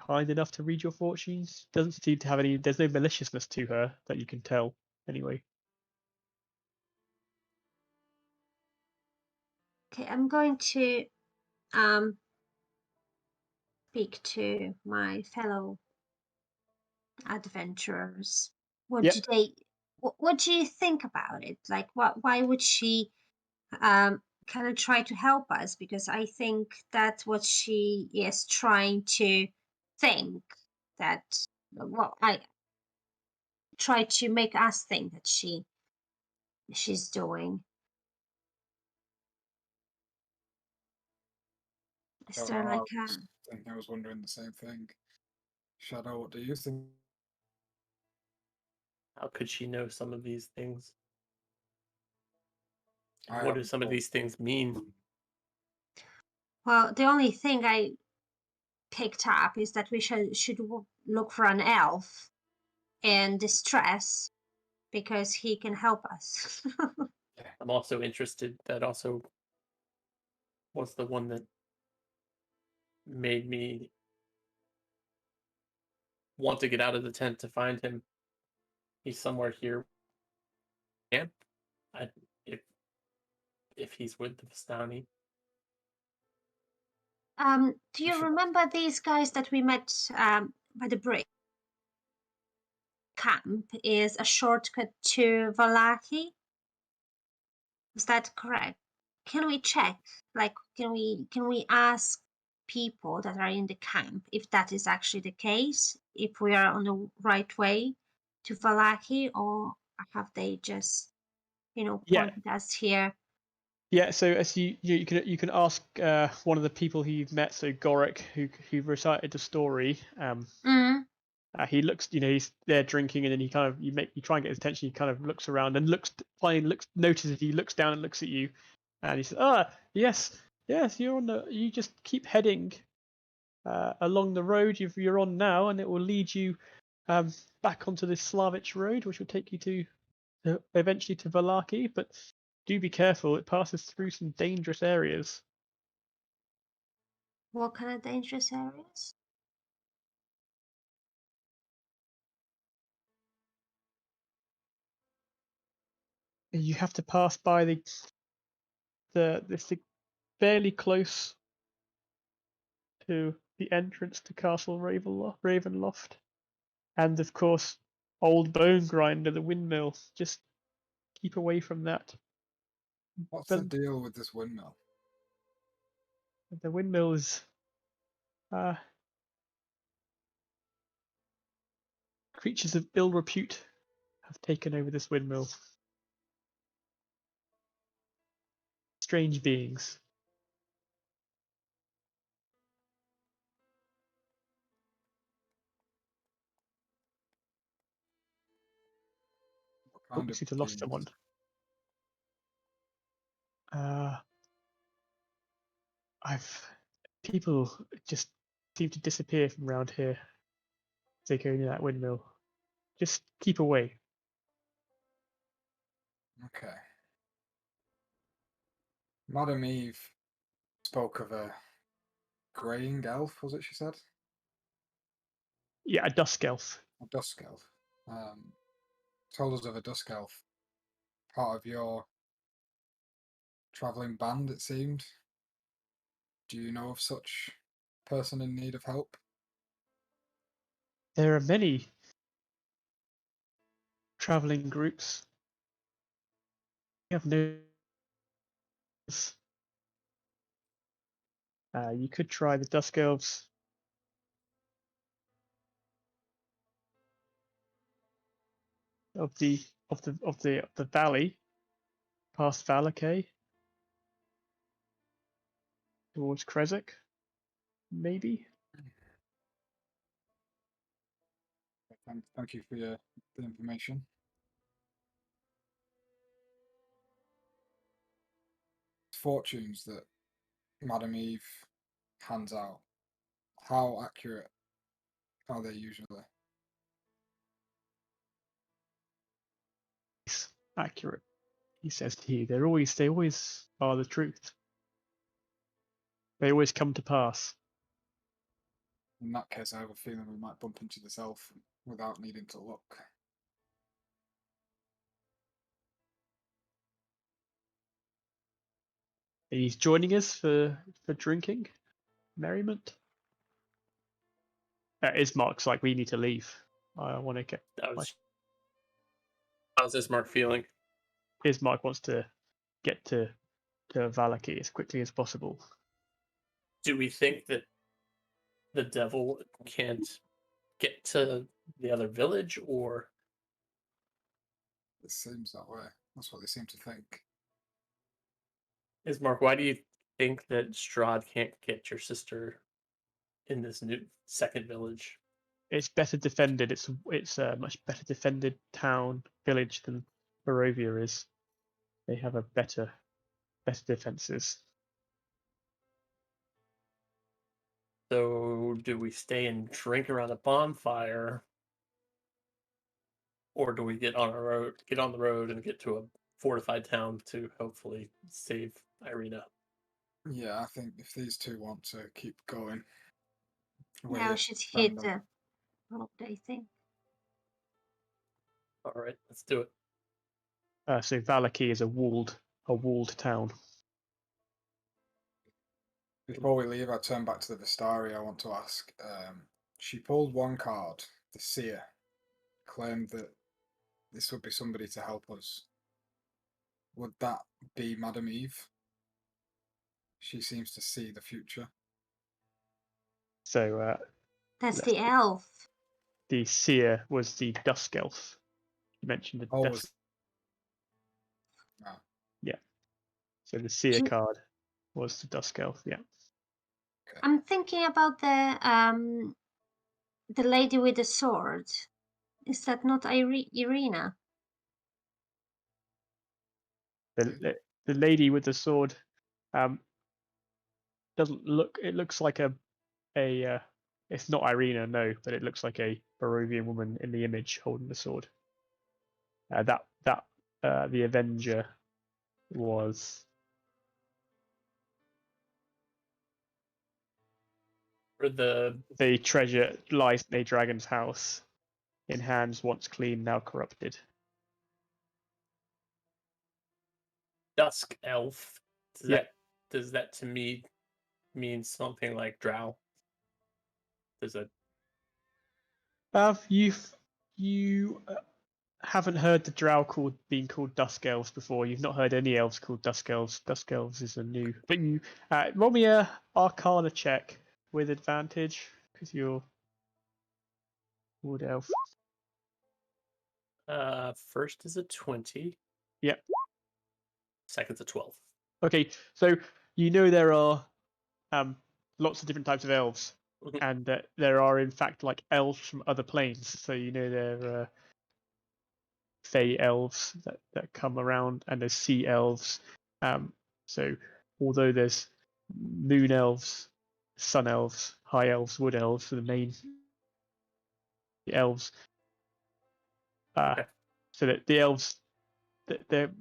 enough to read your fortunes. Doesn't seem to have any. There's no maliciousness to her that you can tell. Anyway. Okay, I'm going to speak to my fellow adventurers. What Yep. do they? What do you think about it? Like, why would she kind of try to help us? Because I think that's what she is trying to think. That I try to make us think that she's doing. Is Don't there know, like a? I think I was wondering the same thing. Shadow, what do you think? How could she know some of these things? And I what do haven't some of thought- these things mean? Well, the only thing I picked up is that we should look for an elf in distress because he can help us. I'm also interested. That also was the one that made me want to get out of the tent to find him. He's somewhere here. Yeah, if he's with the Vistani. Do you remember these guys that we met by the bridge? Camp is a shortcut to Valaki. Is that correct? Can we check? Like, can we ask people that are in the camp if that is actually the case? If we are on the right way to Valaki, or have they just, pointed us here? Yeah. So as you can ask one of the people who you've met. So Goric, who recited the story. He looks, he's there drinking, and then you try and get his attention. He kind of looks around and notices you, looks down and looks at you, and he says, yes, you just keep heading along the road you're on now, and it will lead you back onto this Slavich road, which will take you to eventually to Valaki. But do be careful; it passes through some dangerous areas. What kind of dangerous areas? You have to pass by this fairly close to the entrance to Castle Ravenloft, and of course, Old Bone Grinder, the windmill. Just keep away from that. What's the Then deal with this windmill? the windmill is creatures of ill repute have taken over this windmill. Strange beings. What kind Oops, of seem to have lost beings? someone. People just seem to disappear from around here. They go near that windmill. Just keep away. Okay. Madam Eve spoke of a greying elf, was it she said? Yeah, a dusk elf. A dusk elf. Told us of a dusk elf. Part of your travelling band, it seemed. Do you know of such person in need of help? There are many traveling groups. You have no. You could try the dusk elves. Of the valley, past Valakay, towards Kresik, maybe. Thank you for the information. Fortunes that Madam Eve hands out, how accurate are they usually? It's accurate, he says to you. They always are the truth. They always come to pass. In that case, I have a feeling we might bump into this elf without needing to look. He's joining us for drinking, merriment. Ismark's like, we need to leave. I want to get. How's Ismark feeling? Ismark wants to get to Valaki as quickly as possible. Do we think that the devil can't get to the other village, or It seems that way. That's what they seem to think. Ismark, why do you think that Strahd can't get your sister in this new second village? It's better defended. It's a much better defended village than Barovia is. They have a better defenses. So do we stay and drink around a bonfire, or do we get on the road and get to a fortified town to hopefully save Irina? Yeah, I think if these two want to keep going, Yeah, we should hit the road, I think. All right, let's do it. So Valaki is a walled town. Before we leave, I turn back to the Vistari. I want to ask. She pulled one card, the Seer, claimed that this would be somebody to help us. Would that be Madam Eve? She seems to see the future. So That's the elf. the seer was the dusk elf. You mentioned the dusk. No. Yeah. So the seer card was the dusk elf. Yeah. Okay. I'm thinking about the lady with the sword. Is that not Irina? The lady with the sword doesn't look. It looks like a it's not Irina, no, but it looks like a Barovian woman in the image holding the sword. The Avenger was Or the The treasure lies in a dragon's house, in hands once clean, now corrupted. dusk elf. Yeah. Does that to me mean something like drow? Does it? You haven't heard the drow being called dusk elves before. You've not heard any elves called dusk elves. Dusk elves is a new. But you roll me a Arcana check with advantage because you're wood elf. First is a 20. Yep. Second's a 12. Okay, so you know there are lots of different types of elves, Mhm. and that there are in fact like elves from other planes. So you know there are fey elves that come around, and there's sea elves. So although there's moon elves, sun elves, high elves, wood elves, the main elves. Okay. So that the elves, they're,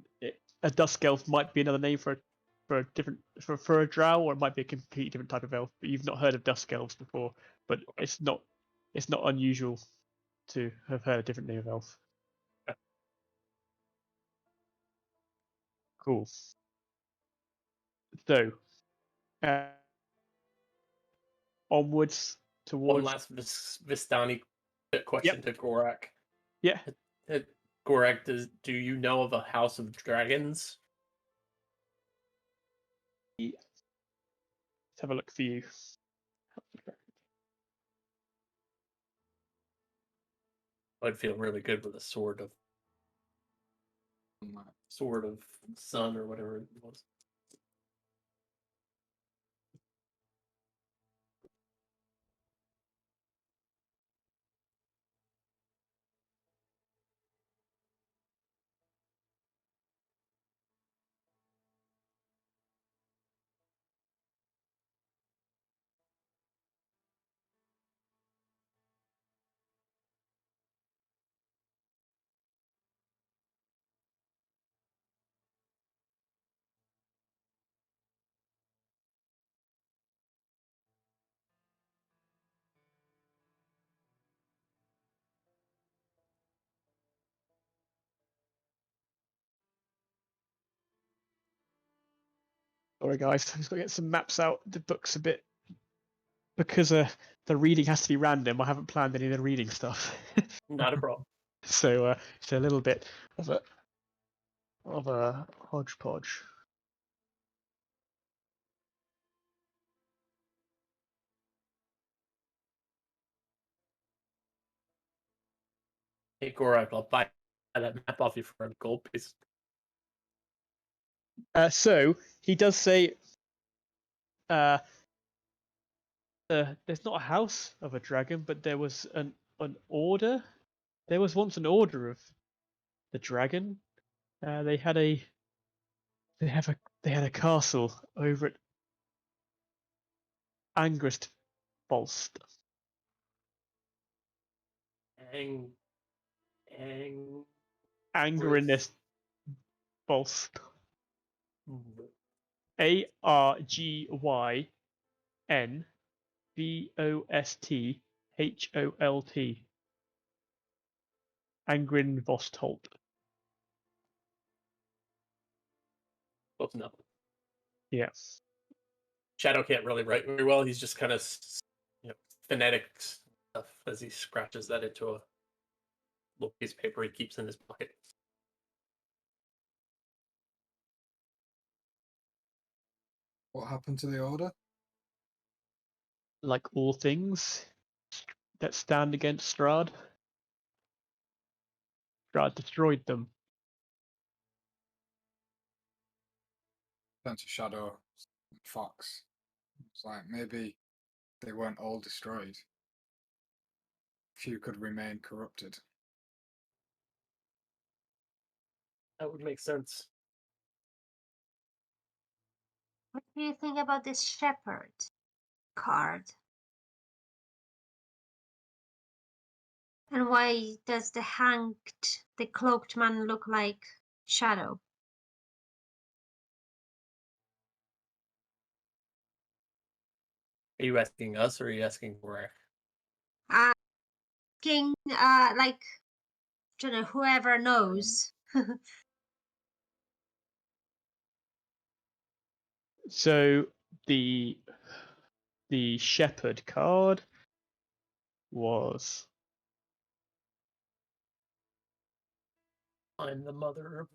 a dusk elf might be another name for a different for a drow, or it might be a completely different type of elf. But you've not heard of dusk elves before, but it's not unusual to have heard a different name of elf. Okay. Cool. So, onwards One towards. last Vistani question to Gorak. Yeah. Gorak, do you know of a house of dragons? Let's have a look for you. I'd feel really good with a sword of sun or whatever it was. Sorry, guys. I'm just gonna get some maps out. The book's a bit because the reading has to be random. I haven't planned any of the reading stuff, Not a problem. so it's a little bit of a hodgepodge. Hey, Gorak, I'll buy that map off you for a gold piece. So he does say, there's not a house of a dragon, but there was an order. There was once an order of the dragon. They had a castle over at Angristbolst. Ang, ang, Angrinistbolst. Argynvostholt. Angrinvostholt. Close enough. Yes. Shadow can't really write very well. He's just kind of, phonetic stuff as he scratches that into a little piece of paper he keeps in his pocket. What happened to the order? Like all things that stand against Strahd, Strahd destroyed them. Turned to Shadow and Fox. It's like maybe they weren't all destroyed. Few could remain corrupted. That would make sense. What do you think about this shepherd card? And why does the cloaked man look like Shadow? Are you asking us or are you asking Gorak? King, like, don't know, whoever knows. So the shepherd card was I'm the mother.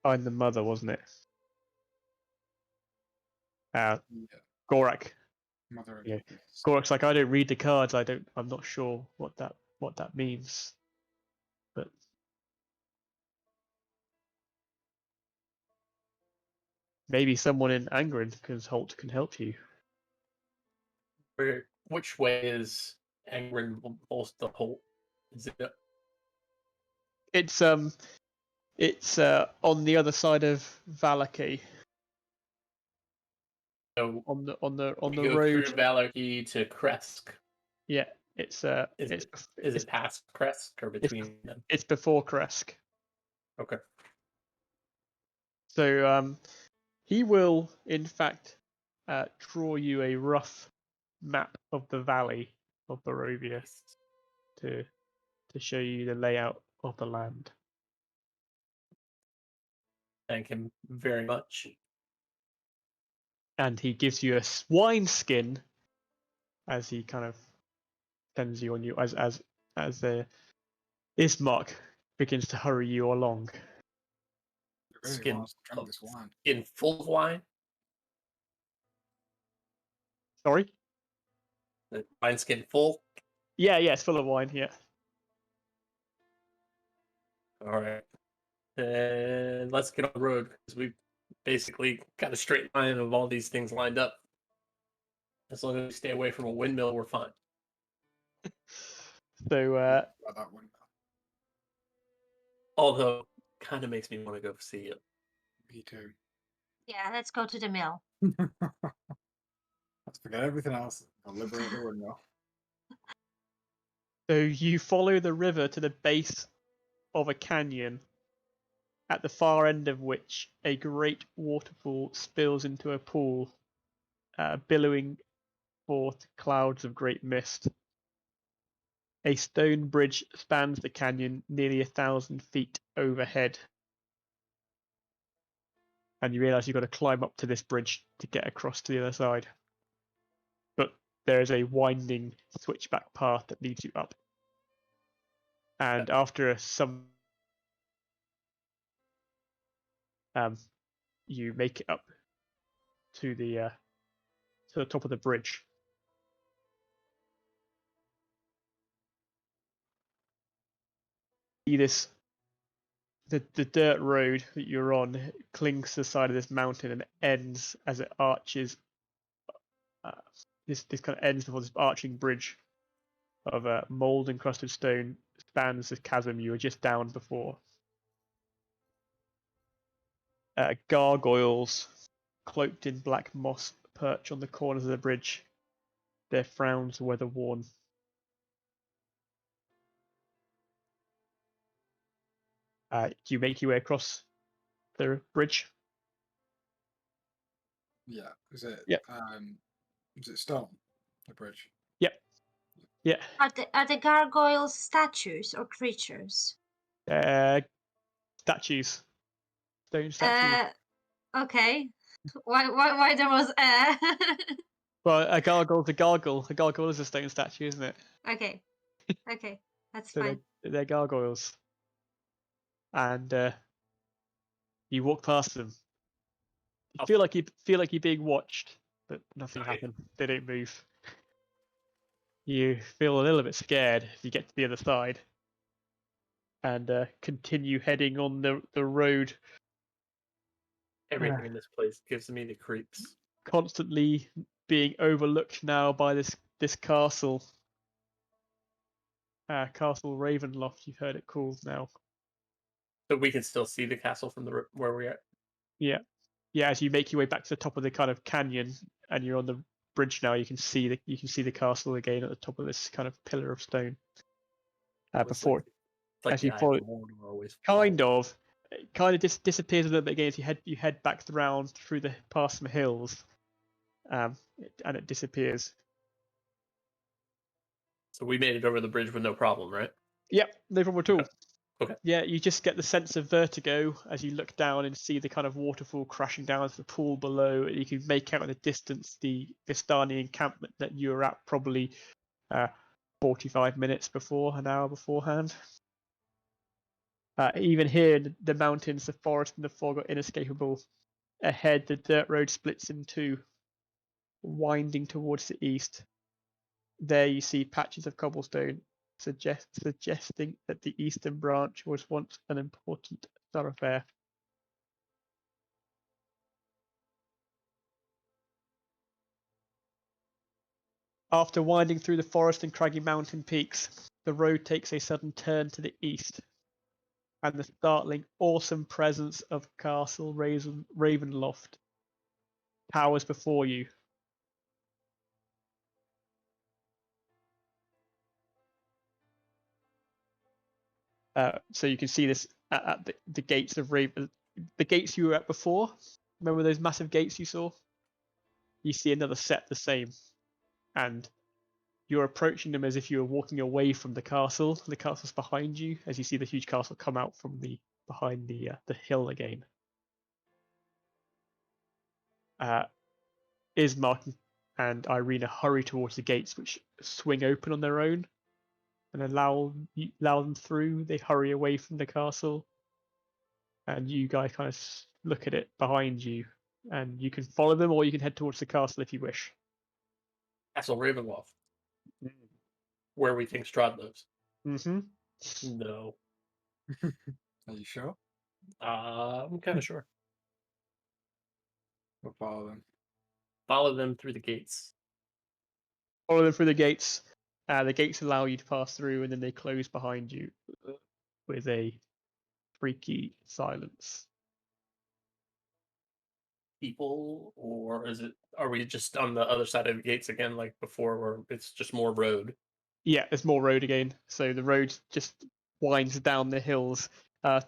Find the Mother, wasn't it? Yeah. Gorak. Mother of Yeah. the beast. Gorak's like, I don't read the cards. I'm not sure what that means. But maybe someone in Angren can help you. Which way is Angren Bolst the Holt? Is it It's on the other side of Valaki, so on the we road. go through Valarki to Kresk? Yeah, it's Is it past Kresk or between them? it's before Kresk. Okay. So he will in fact draw you a rough map of the valley of Barovia to show you the layout of the land. Thank him very much. And he gives you a wine skin as he kind of sends you on you as Ismark begins to hurry you along. I really Skin want us to drink this wine. in full of wine. Sorry? The wine skin full. Yeah, it's full of wine. Yeah. All right. And let's get on the road because we basically got a straight line of all these things lined up. As long as we stay away from a windmill, we're fine. So About that one. Although, kind of makes me want to go see it. Me too. Yeah, let's go to the mill. Let's forget everything else. I'll liberate the windmill. So you follow the river to the base of a canyon, at the far end of which a great waterfall spills into a pool, billowing forth clouds of great mist. A stone bridge spans the canyon nearly 1,000 feet overhead. And you realise you've got to climb up to this bridge to get across to the other side. But there is a winding switchback path that leads you up. And after some you make it up to the top of the bridge. See this the dirt road that you're on clings to the side of this mountain and ends as it arches. This kind of ends before this arching bridge of mold encrusted stone spans this chasm you were just down before. Gargoyles cloaked in black moss perch on the corners of the bridge, their frowns weather worn. Do you make your way across the bridge? Yeah. Is it? Yep. Is it stone? The bridge. Yep. Yeah. Are the gargoyles statues or creatures? Statues. Stone statues. Okay. Why there was Well, a gargoyle's a gargoyle. A gargoyle is a stone statue, isn't it? Okay. Okay. That's So fine. they're gargoyles. And you walk past them. You feel like you're being watched, but nothing happens. They don't move. You feel a little bit scared as you get to the other side, and continue heading on the road, Everything in this place gives me the creeps. constantly being overlooked now by this castle. Castle Ravenloft, you've heard it called now. So we can still see the castle from where we're at. Yeah. As you make your way back to the top of the kind of canyon, and you're on the bridge now, you can see the castle again at the top of this kind of pillar of stone. Before, It's like as the you Eye follow, of Mordor always kind of, it kind of disappears a little bit again as you head back around through the past some hills, and it disappears. So we made it over the bridge with no problem, right? Yep, no problem at all. Okay. Yeah, you just get the sense of vertigo as you look down and see the kind of waterfall crashing down to the pool below. And you can make out in the distance the Vistani encampment that you were at probably 45 minutes before, an hour beforehand. Even here in the mountains, the forest and the fog are inescapable. Ahead, the dirt road splits in two, winding towards the east. There you see patches of cobblestone, suggesting that the eastern branch was once an important thoroughfare. After winding through the forest and craggy mountain peaks, the road takes a sudden turn to the east, and the startling, awesome presence of Castle Ravenloft towers before you. So you can see this at the gates of Raven, the gates you were at before. Remember those massive gates you saw? You see another set the same, and you're approaching them as if you were walking away from the castle. The castle's behind you, as you see the huge castle come out from behind the hill again. Ismark and Irina hurry towards the gates, which swing open on their own and allow them through. They hurry away from the castle, and you guys kind of look at it behind you, and you can follow them, or you can head towards the castle if you wish. Castle Ravenloft, where we think Strahd lives. Mm-hmm. No. Are you sure? I'm kind of sure. We'll follow them. Follow them through the gates. Follow them through the gates. The gates allow you to pass through, and then they close behind you with a freaky silence. People, or are we just on the other side of the gates again, like before, where it's just more road? Yeah, there's more road again. So the road just winds down the hills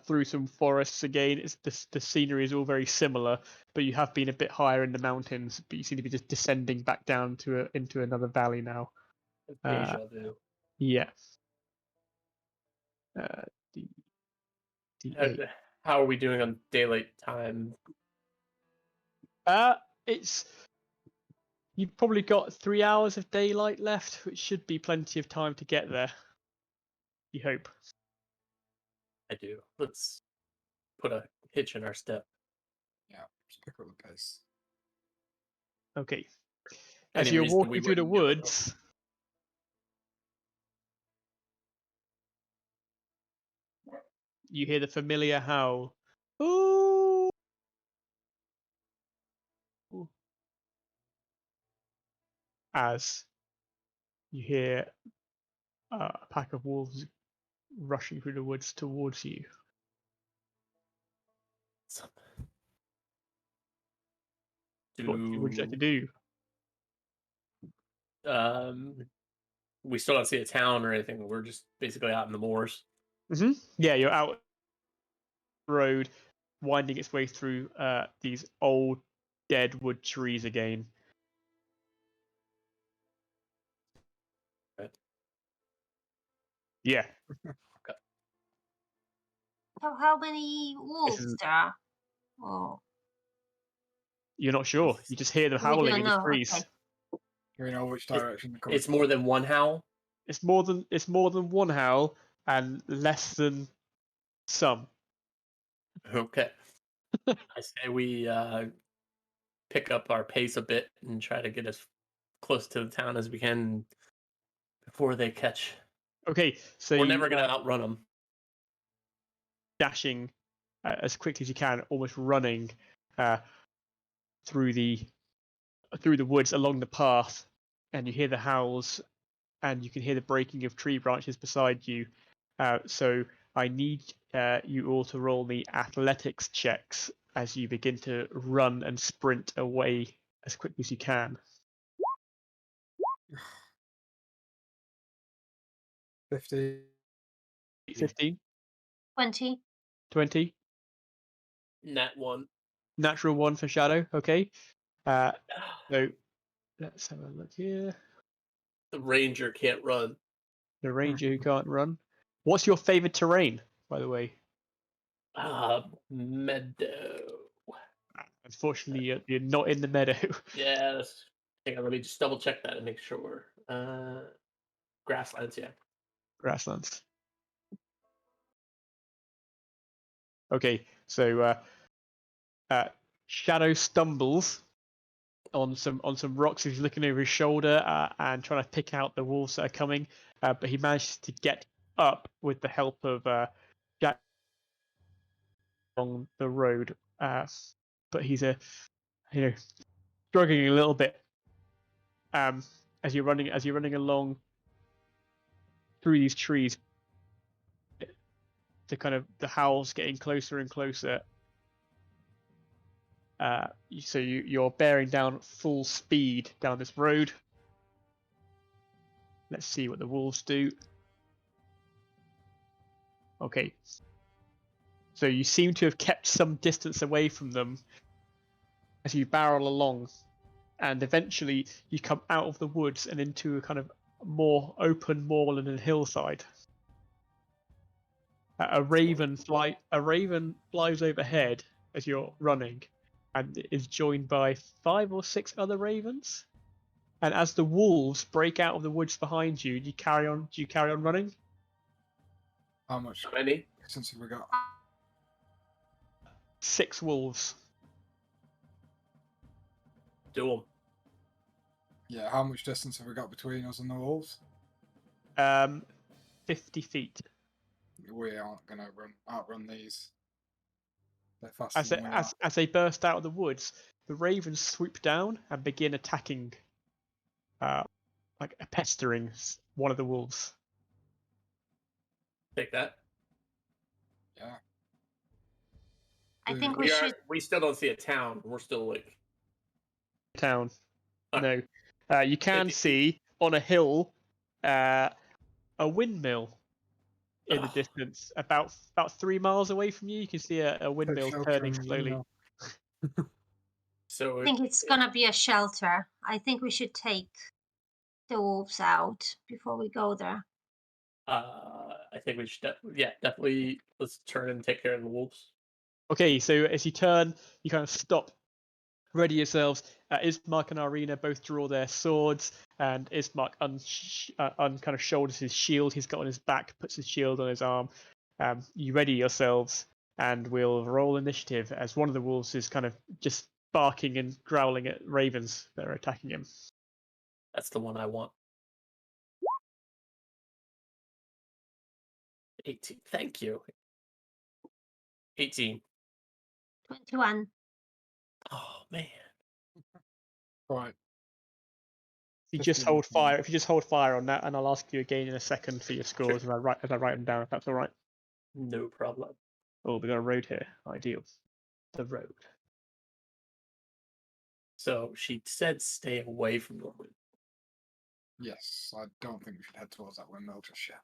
through some forests again. The scenery is all very similar, but you have been a bit higher in the mountains. But you seem to be just descending back down into another valley now. Deja vu. Yeah. D D8. How are we doing on daylight time? It's you've probably got 3 hours of daylight left, which should be plenty of time to get there. You hope. I do. Let's put a hitch in our step. Yeah, just pick up the pace. Okay. Any As you're reason we walking through the wouldn't give up? woods, you hear the familiar howl. Ooh. As you hear a pack of wolves rushing through the woods towards you. What would you like to do? We still don't see a town or anything. We're just basically out in the moors. Mm-hmm. Yeah, you're out the road, winding its way through these old dead wood trees again. Right. Yeah. So how many wolves there are? Oh, You're not sure. You just hear them We howling don't in the know, trees. okay. Do we know which direction they're coming It's more than one howl. It's more than one howl and less than some. Okay. I say we pick up our pace a bit and try to get as close to the town as we can before they catch. Okay, so We're you never gonna outrun them. dashing as quickly as you can, almost running through the woods along the path, and you hear the howls, and you can hear the breaking of tree branches beside you. So I need you all to roll me athletics checks as you begin to run and sprint away as quickly as you can. 50. 15, 20. 20. Nat 1. Natural 1 for Shadow. Okay. So let's have a look here. The ranger can't run. The ranger who can't run. What's your favorite terrain, by the way? Meadow. Unfortunately, you're not in the meadow. Yes. Hang on, let me just double check that and make sure. Grasslands, yeah. Grasslands. Okay, so Shadow stumbles on some rocks. He's looking over his shoulder and trying to pick out the wolves that are coming, but he manages to get up with the help of Jack along the road. But he's struggling a little bit as you're running along through these trees. The howls getting closer and closer. So you're bearing down full speed down this road. Let's see what the wolves do. Okay. So you seem to have kept some distance away from them as you barrel along, and eventually you come out of the woods and into a kind of more open moorland and hillside. A raven flies overhead as you're running, and is joined by 5 or 6 other ravens. And as the wolves break out of the woods behind you, do you carry on running? How much How many? distance have we got? 6 wolves. Do them. Yeah, how much distance have we got between us and the wolves? 50 feet. We aren't gonna outrun these. They're faster than we are. As they burst out of the woods, the ravens swoop down and begin attacking, like pestering one of the wolves. Take that. Yeah. I think We we are. should. We still don't see a town. We're still like. Town. Alright. No. You can 50 feet. see on a hill a windmill in the Ugh. distance, about 3 miles away from you. You can see a windmill turning slowly. So I think it's gonna be a shelter. I think we should take the wolves out before we go there. I think we should. Definitely. Let's turn and take care of the wolves. Okay, so as you turn, you kind of stop, ready yourselves. Ismark and Arena both draw their swords, and Ismark kind of shoulders his shield he's got on his back, puts his shield on his arm. You ready yourselves, and we'll roll initiative as one of the wolves is kind of just barking and growling at ravens that are attacking him. That's the one I want. 18. Thank you. 18. 21. Oh man. Right. If you just 15. hold fire, on that, and I'll ask you again in a second for your scores as I write them down, if that's all right. No problem. Oh, we got a road here. Ideal. The road. So she said stay away from the wind. Yes, I don't think we should head towards that windmill just yet.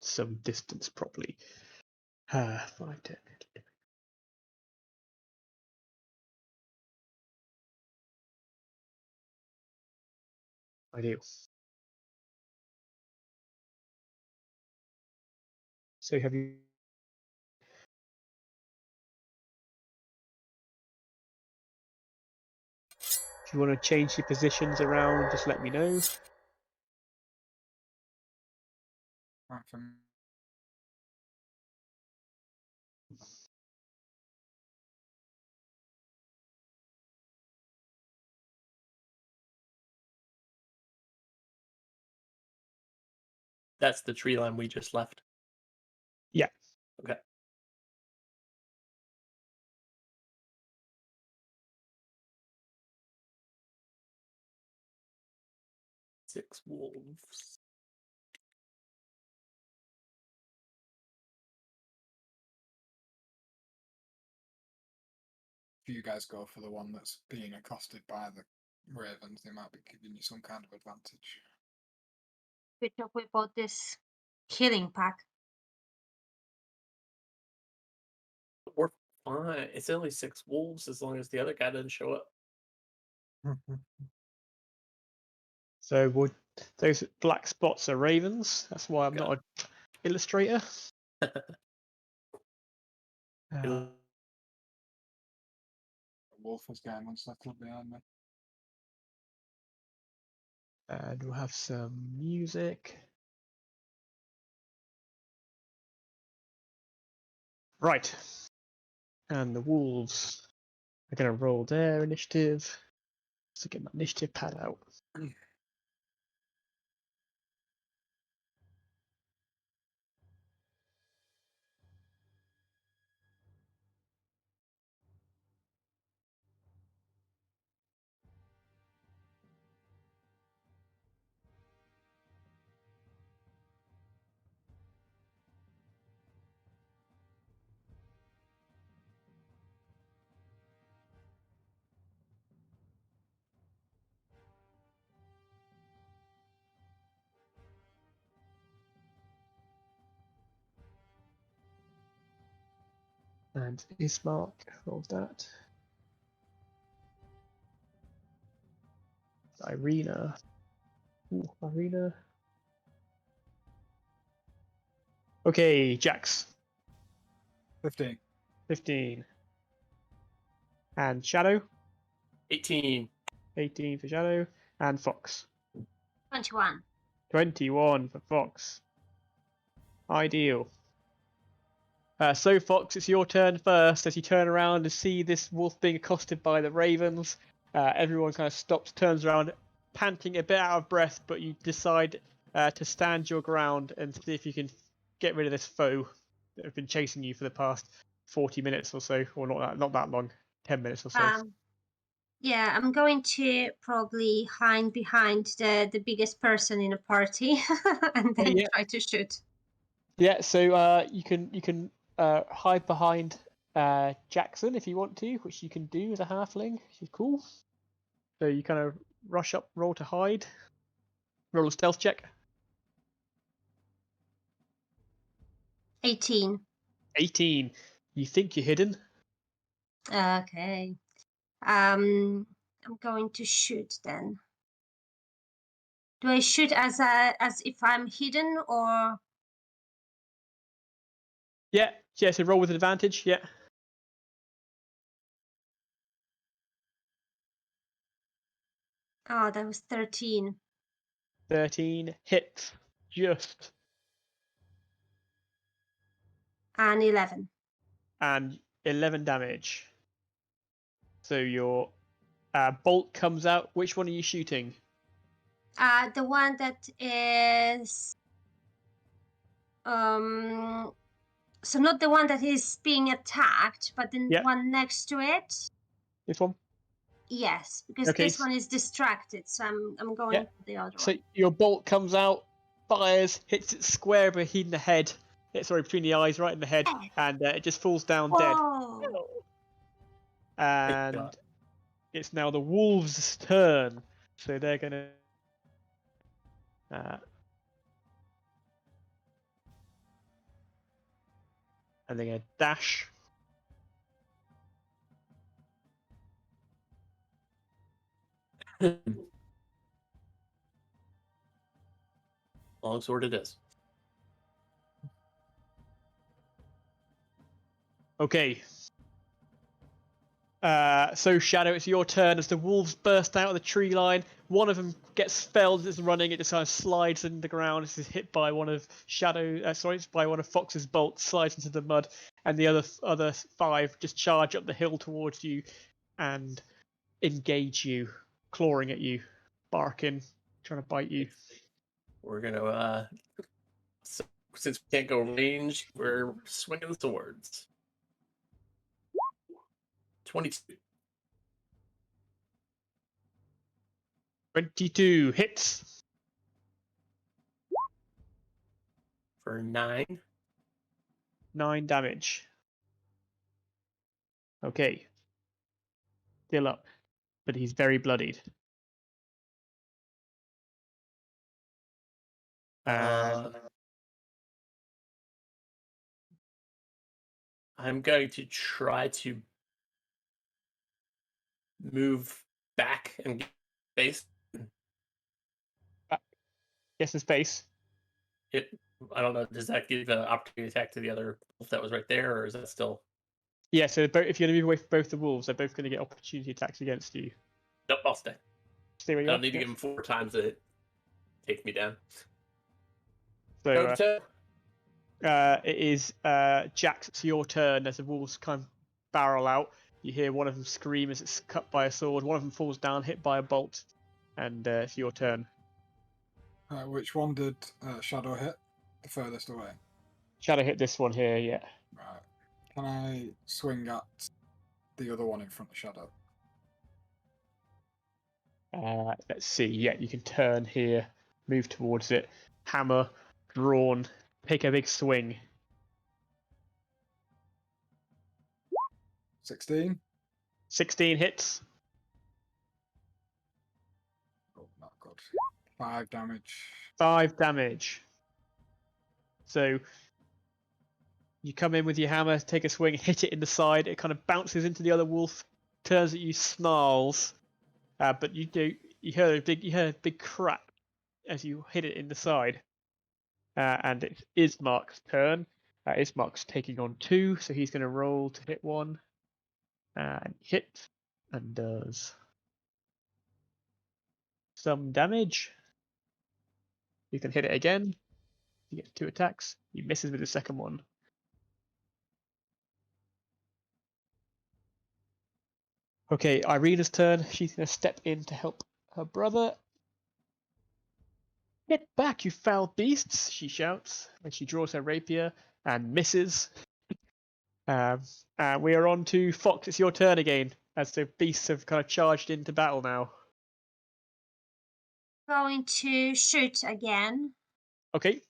Some distance properly. 5, 10. Ideal. So have you? If you want to change your positions around, just let me know. Right, from That's the tree line we just left. Yeah. Okay. Six wolves. if you guys go for the one that's being accosted by the ravens, they might be giving you some kind of advantage. Good job we bought this healing pack. We're fine. It's only 6 wolves as long as the other guy doesn't show up. So those black spots are ravens. That's why I'm not an illustrator. It'll- A wolf is getting unsettled behind me. And we'll have some music. Right. And the wolves are going to roll their initiative. So get my initiative pad out. And Ismark rolled that. Irina. Ooh, Irina. Okay, Jax. 15. 15. And Shadow. 18. 18 for Shadow. And Fox. 21. 21 for Fox. Ideal. So Fox, it's your turn first as you turn around and see this wolf being accosted by the ravens. Everyone kind of stops, turns around, panting a bit out of breath, but you decide to stand your ground and see if you can get rid of this foe that have been chasing you for the past 40 minutes or so, or not that long, 10 minutes or so. Yeah, I'm going to probably hide behind the biggest person in the party and then yeah. try to shoot. Yeah, so you can hide behind Jackson if you want to, which you can do as a halfling, which is cool. So you kind of rush up, roll to hide, roll a stealth check. 18. 18. You think you're hidden? Okay. I'm going to shoot then. Do I shoot as if I'm hidden or? Yeah. So roll with advantage. Yeah. Oh, that was 13. 13 hits. Just. And 11. And 11 damage. So your bolt comes out. Which one are you shooting? The one that is so not the one that is being attacked, but the Yeah. one next to it. This one? Yes, because Okay. this one is distracted, so I'm going for the other So one. your bolt comes out, fires, hits it square between the head. Sorry, between the eyes, right in the head, and it just falls down dead. Whoa! And it's now the wolves' turn, so they're gonna. And they're gonna dash. Longsword it is. Okay. So Shadow, it's your turn as the wolves burst out of the tree line. One of them gets felled as it's running. It just kind of slides into the ground. This is hit by one of by one of Fox's bolts, slides into the mud, and the other 5 just charge up the hill towards you and engage you, clawing at you, barking, trying to bite you. We're gonna since we can't go ranged, we're swinging the swords. 22. 22 hits For 9. 9 damage. Okay. Still up, but he's very bloodied. And I'm going to try to move back and get space. get some space. I don't know. Does that give an opportunity attack to the other wolf that was right there, or is that still? Yeah, so if you're going to move away from both the wolves, they're both going to get opportunity attacks against you. Nope, I'll stay. Stay where I you are. don't need to give him 4 times that it takes me down. So So, it is Jax. It's your turn as the wolves kind of barrel out. You hear one of them scream as it's cut by a sword. One of them falls down, hit by a bolt, and it's your turn. Which one did Shadow hit? The furthest away. Shadow hit this one here. Yeah. Right. Can I swing at the other one in front of Shadow? Let's see. Yeah, you can turn here, move towards it, hammer, drawn, take a big swing. 16? 16 hits. Oh, not good. 5 damage. 5 damage. So you come in with your hammer, take a swing, hit it in the side. It kind of bounces into the other wolf, turns at you, snarls. But you heard a big crack as you hit it in the side. And it is Mark's turn. Ismark's taking on 2, so he's going to roll to hit 1. And hit and does some damage. You can hit it again. You get 2 attacks. He misses with the second one. Okay, Irina's turn. She's going to step in to help her brother. Get back, you foul beasts! She shouts when she draws her rapier and misses. We are on to Fox. It's your turn again, as the beasts have kind of charged into battle now. Going to shoot again. Okay.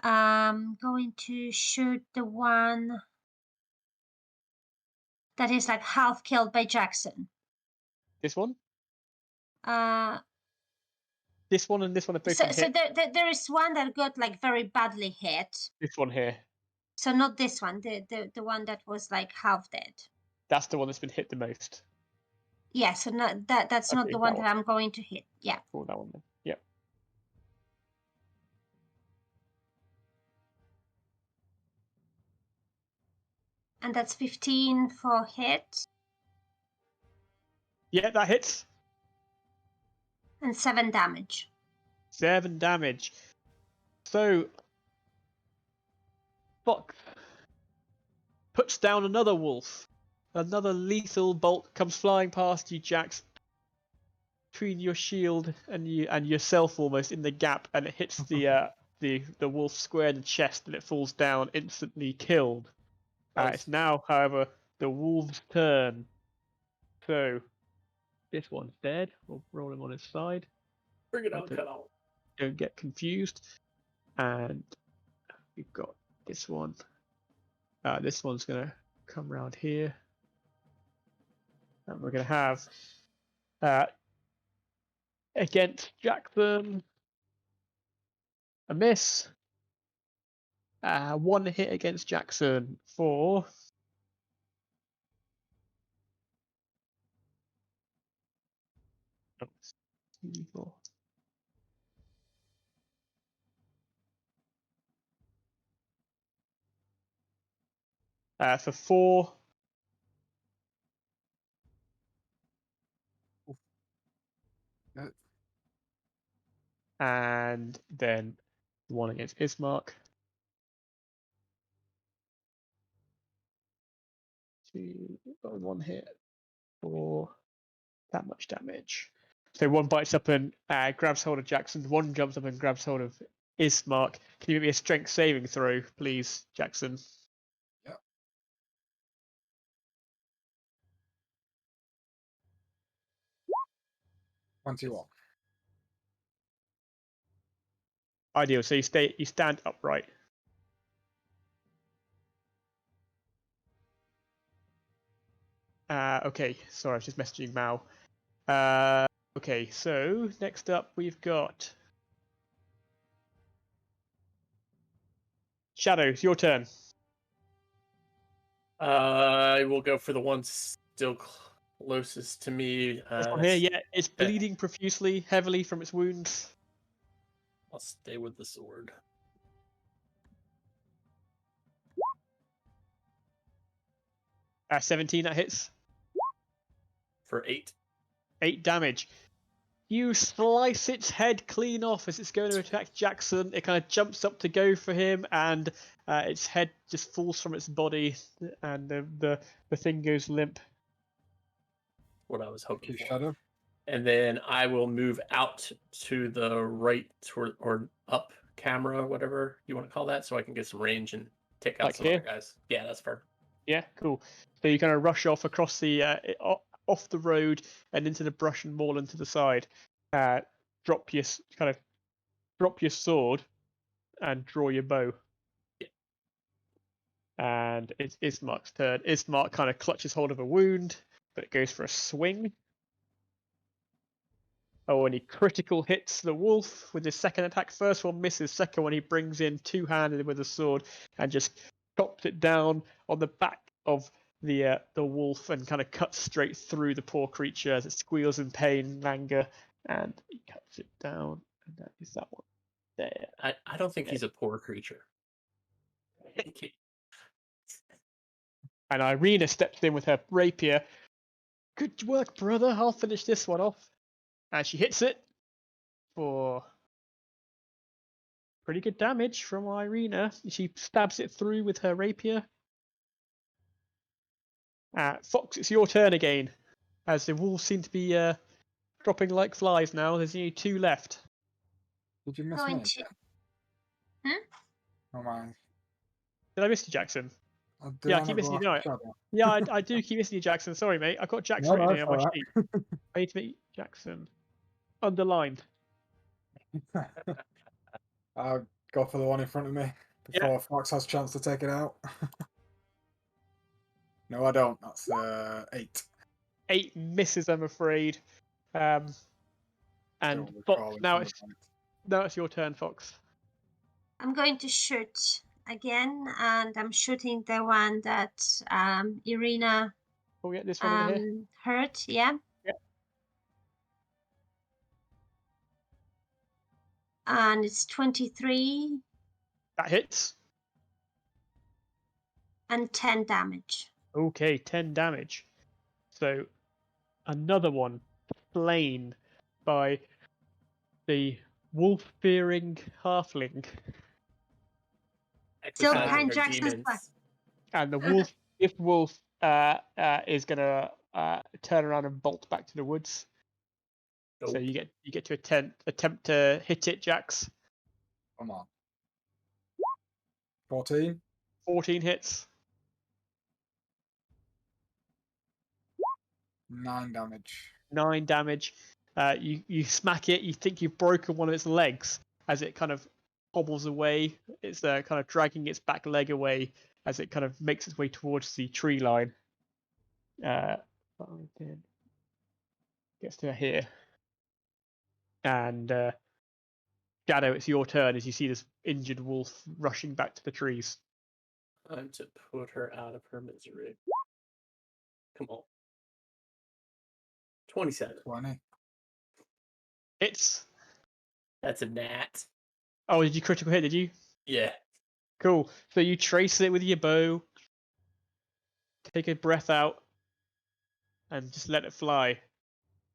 Going to shoot the one that is like half killed by Jackson. This one? Uh, This one and this one have both so been so hit. there is one that got like very badly hit. This one here. So not this one, the one that was like half dead. That's the one that's been hit the most. Yeah, so not that's not Okay, the one that that I'm going to hit. Yeah. Cool, that one then. Yep. And that's 15 for hit Yeah, that hits. and 7 damage. 7 damage. So Fox puts down another wolf. Another lethal bolt comes flying past you, Jax, between your shield and yourself almost in the gap, and it hits the wolf square in the chest, and it falls down, instantly killed. Nice. It's now, however, the wolf's turn. So this one's dead. We'll roll him on his side. bring it on, cut out. Don't get confused. And we've got this one. This one's gonna come around here, and we're gonna have against Jackson a miss. 1 hit against Jackson for 4. For 4. And then 1 against Ismark. 2, 1 hit for that much damage. So 1 bites up and grabs hold of Jackson. 1 jumps up and grabs hold of Ismark. Can you give me a strength saving throw, please, Jackson? Yep. 21. Ideal. So you stand upright. Okay, sorry, I was just messaging Mal. Okay, so next up we've got Shadow, it's your turn. I will go for the one still closest to me. This one here, yeah, it's bleeding profusely, heavily from its wounds. I'll stay with the sword. At 17, that hits. For 8. 8 damage. You slice its head clean off as it's going to attack Jackson. It kind of jumps up to go for him, and its head just falls from its body, and the thing goes limp. What I was hoping for. Shadow. And then I will move out to the right or up camera, whatever you want to call that, so I can get some range and take out Like some here? other guys. Yeah, that's fair. Yeah, cool. So you kind of rush off across the off the road and into the brush and moorland to the side. Drop your sword and draw your bow. Yeah. And it's Ismark's turn. Ismark kind of clutches hold of a wound, but it goes for a swing. Oh, and he critical hits the wolf with his second attack. First one misses. Second one he brings in two-handed with a sword and just chops it down on the back of the wolf and kind of cuts straight through the poor creature as it squeals in pain and anger. And he cuts it down. And that is that one there. I don't think he's a poor creature. And Irina steps in with her rapier. Good work, brother. I'll finish this one off. And she hits it for pretty good damage from Irina. She stabs it through with her rapier. Fox, it's your turn again. As the wolves seem to be dropping like flies now. There's only 2 left. Did you miss Going me? to- Again? Oh my. Did I miss you, Jackson? Yeah, I keep missing you. No, yeah, I do keep missing you, Jackson. Sorry, mate. I've got Jackson written here on my sheet. I need to meet Jackson. Underlined. I'll go for the one in front of me before Fox has a chance to take it out. No, I don't. That's 8. 8 misses, I'm afraid. And Fox, now it's your turn, Fox. I'm going to shoot again, and I'm shooting the one that Irina Oh, yeah, this one over here. hurt. Yeah. Yeah. And it's 23 That hits. and 10 damage. Okay, 10 damage. So another one slain by the wolf-fearing halfling. Still Exercising behind her Jackson's demons. back. And the wolf, if wolf is gonna turn around and bolt back to the woods. Nope. So you get to attempt to hit it, Jax. Come on. 14. 14 hits. 9 damage. 9 damage. You smack it. You think you've broken one of its legs as it kind of hobbles away. It's kind of dragging its back leg away as it kind of makes its way towards the tree line. Gets to here. And Shadow, it's your turn as you see this injured wolf rushing back to the trees. Time to put her out of her misery. Come on. 27. 20. It's. That's a gnat. Oh, did you critical hit? Did you? Yeah. Cool. So you trace it with your bow. Take a breath out, and just let it fly.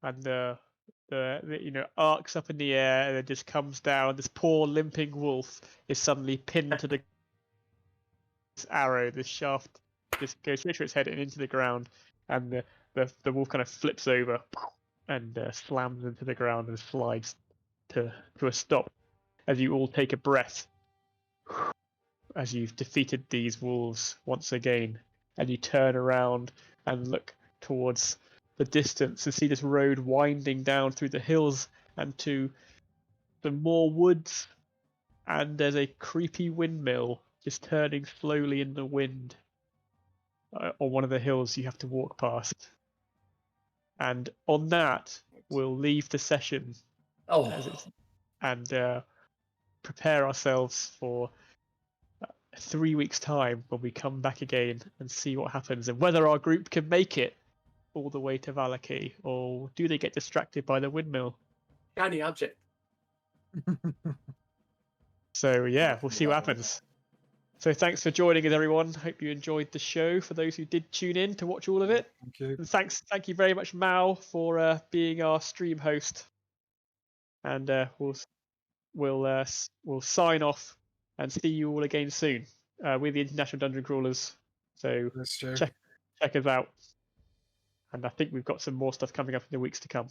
And the arcs up in the air, and it just comes down. This poor limping wolf is suddenly pinned to the arrow. This shaft just goes straight through its head and into the ground, and the wolf kind of flips over and slams into the ground and slides to a stop. As you all take a breath, as you've defeated these wolves once again, and you turn around and look towards the distance and see this road winding down through the hills and to some more woods, and there's a creepy windmill just turning slowly in the wind on one of the hills you have to walk past. And on that, we'll leave the session Oh. and prepare ourselves for 3 weeks' time when we come back again and see what happens and whether our group can make it all the way to Valaki, or do they get distracted by the windmill? Shiny object. So yeah, Hopefully we'll see that what one. happens. So thanks for joining us, everyone. Hope you enjoyed the show. For those who did tune in to watch all of it, Thank you. and thank you very much, Mao, for being our stream host. And we'll sign off and see you all again soon. We're the International Dungeon Crawlers, so That's true. check us out. And I think we've got some more stuff coming up in the weeks to come.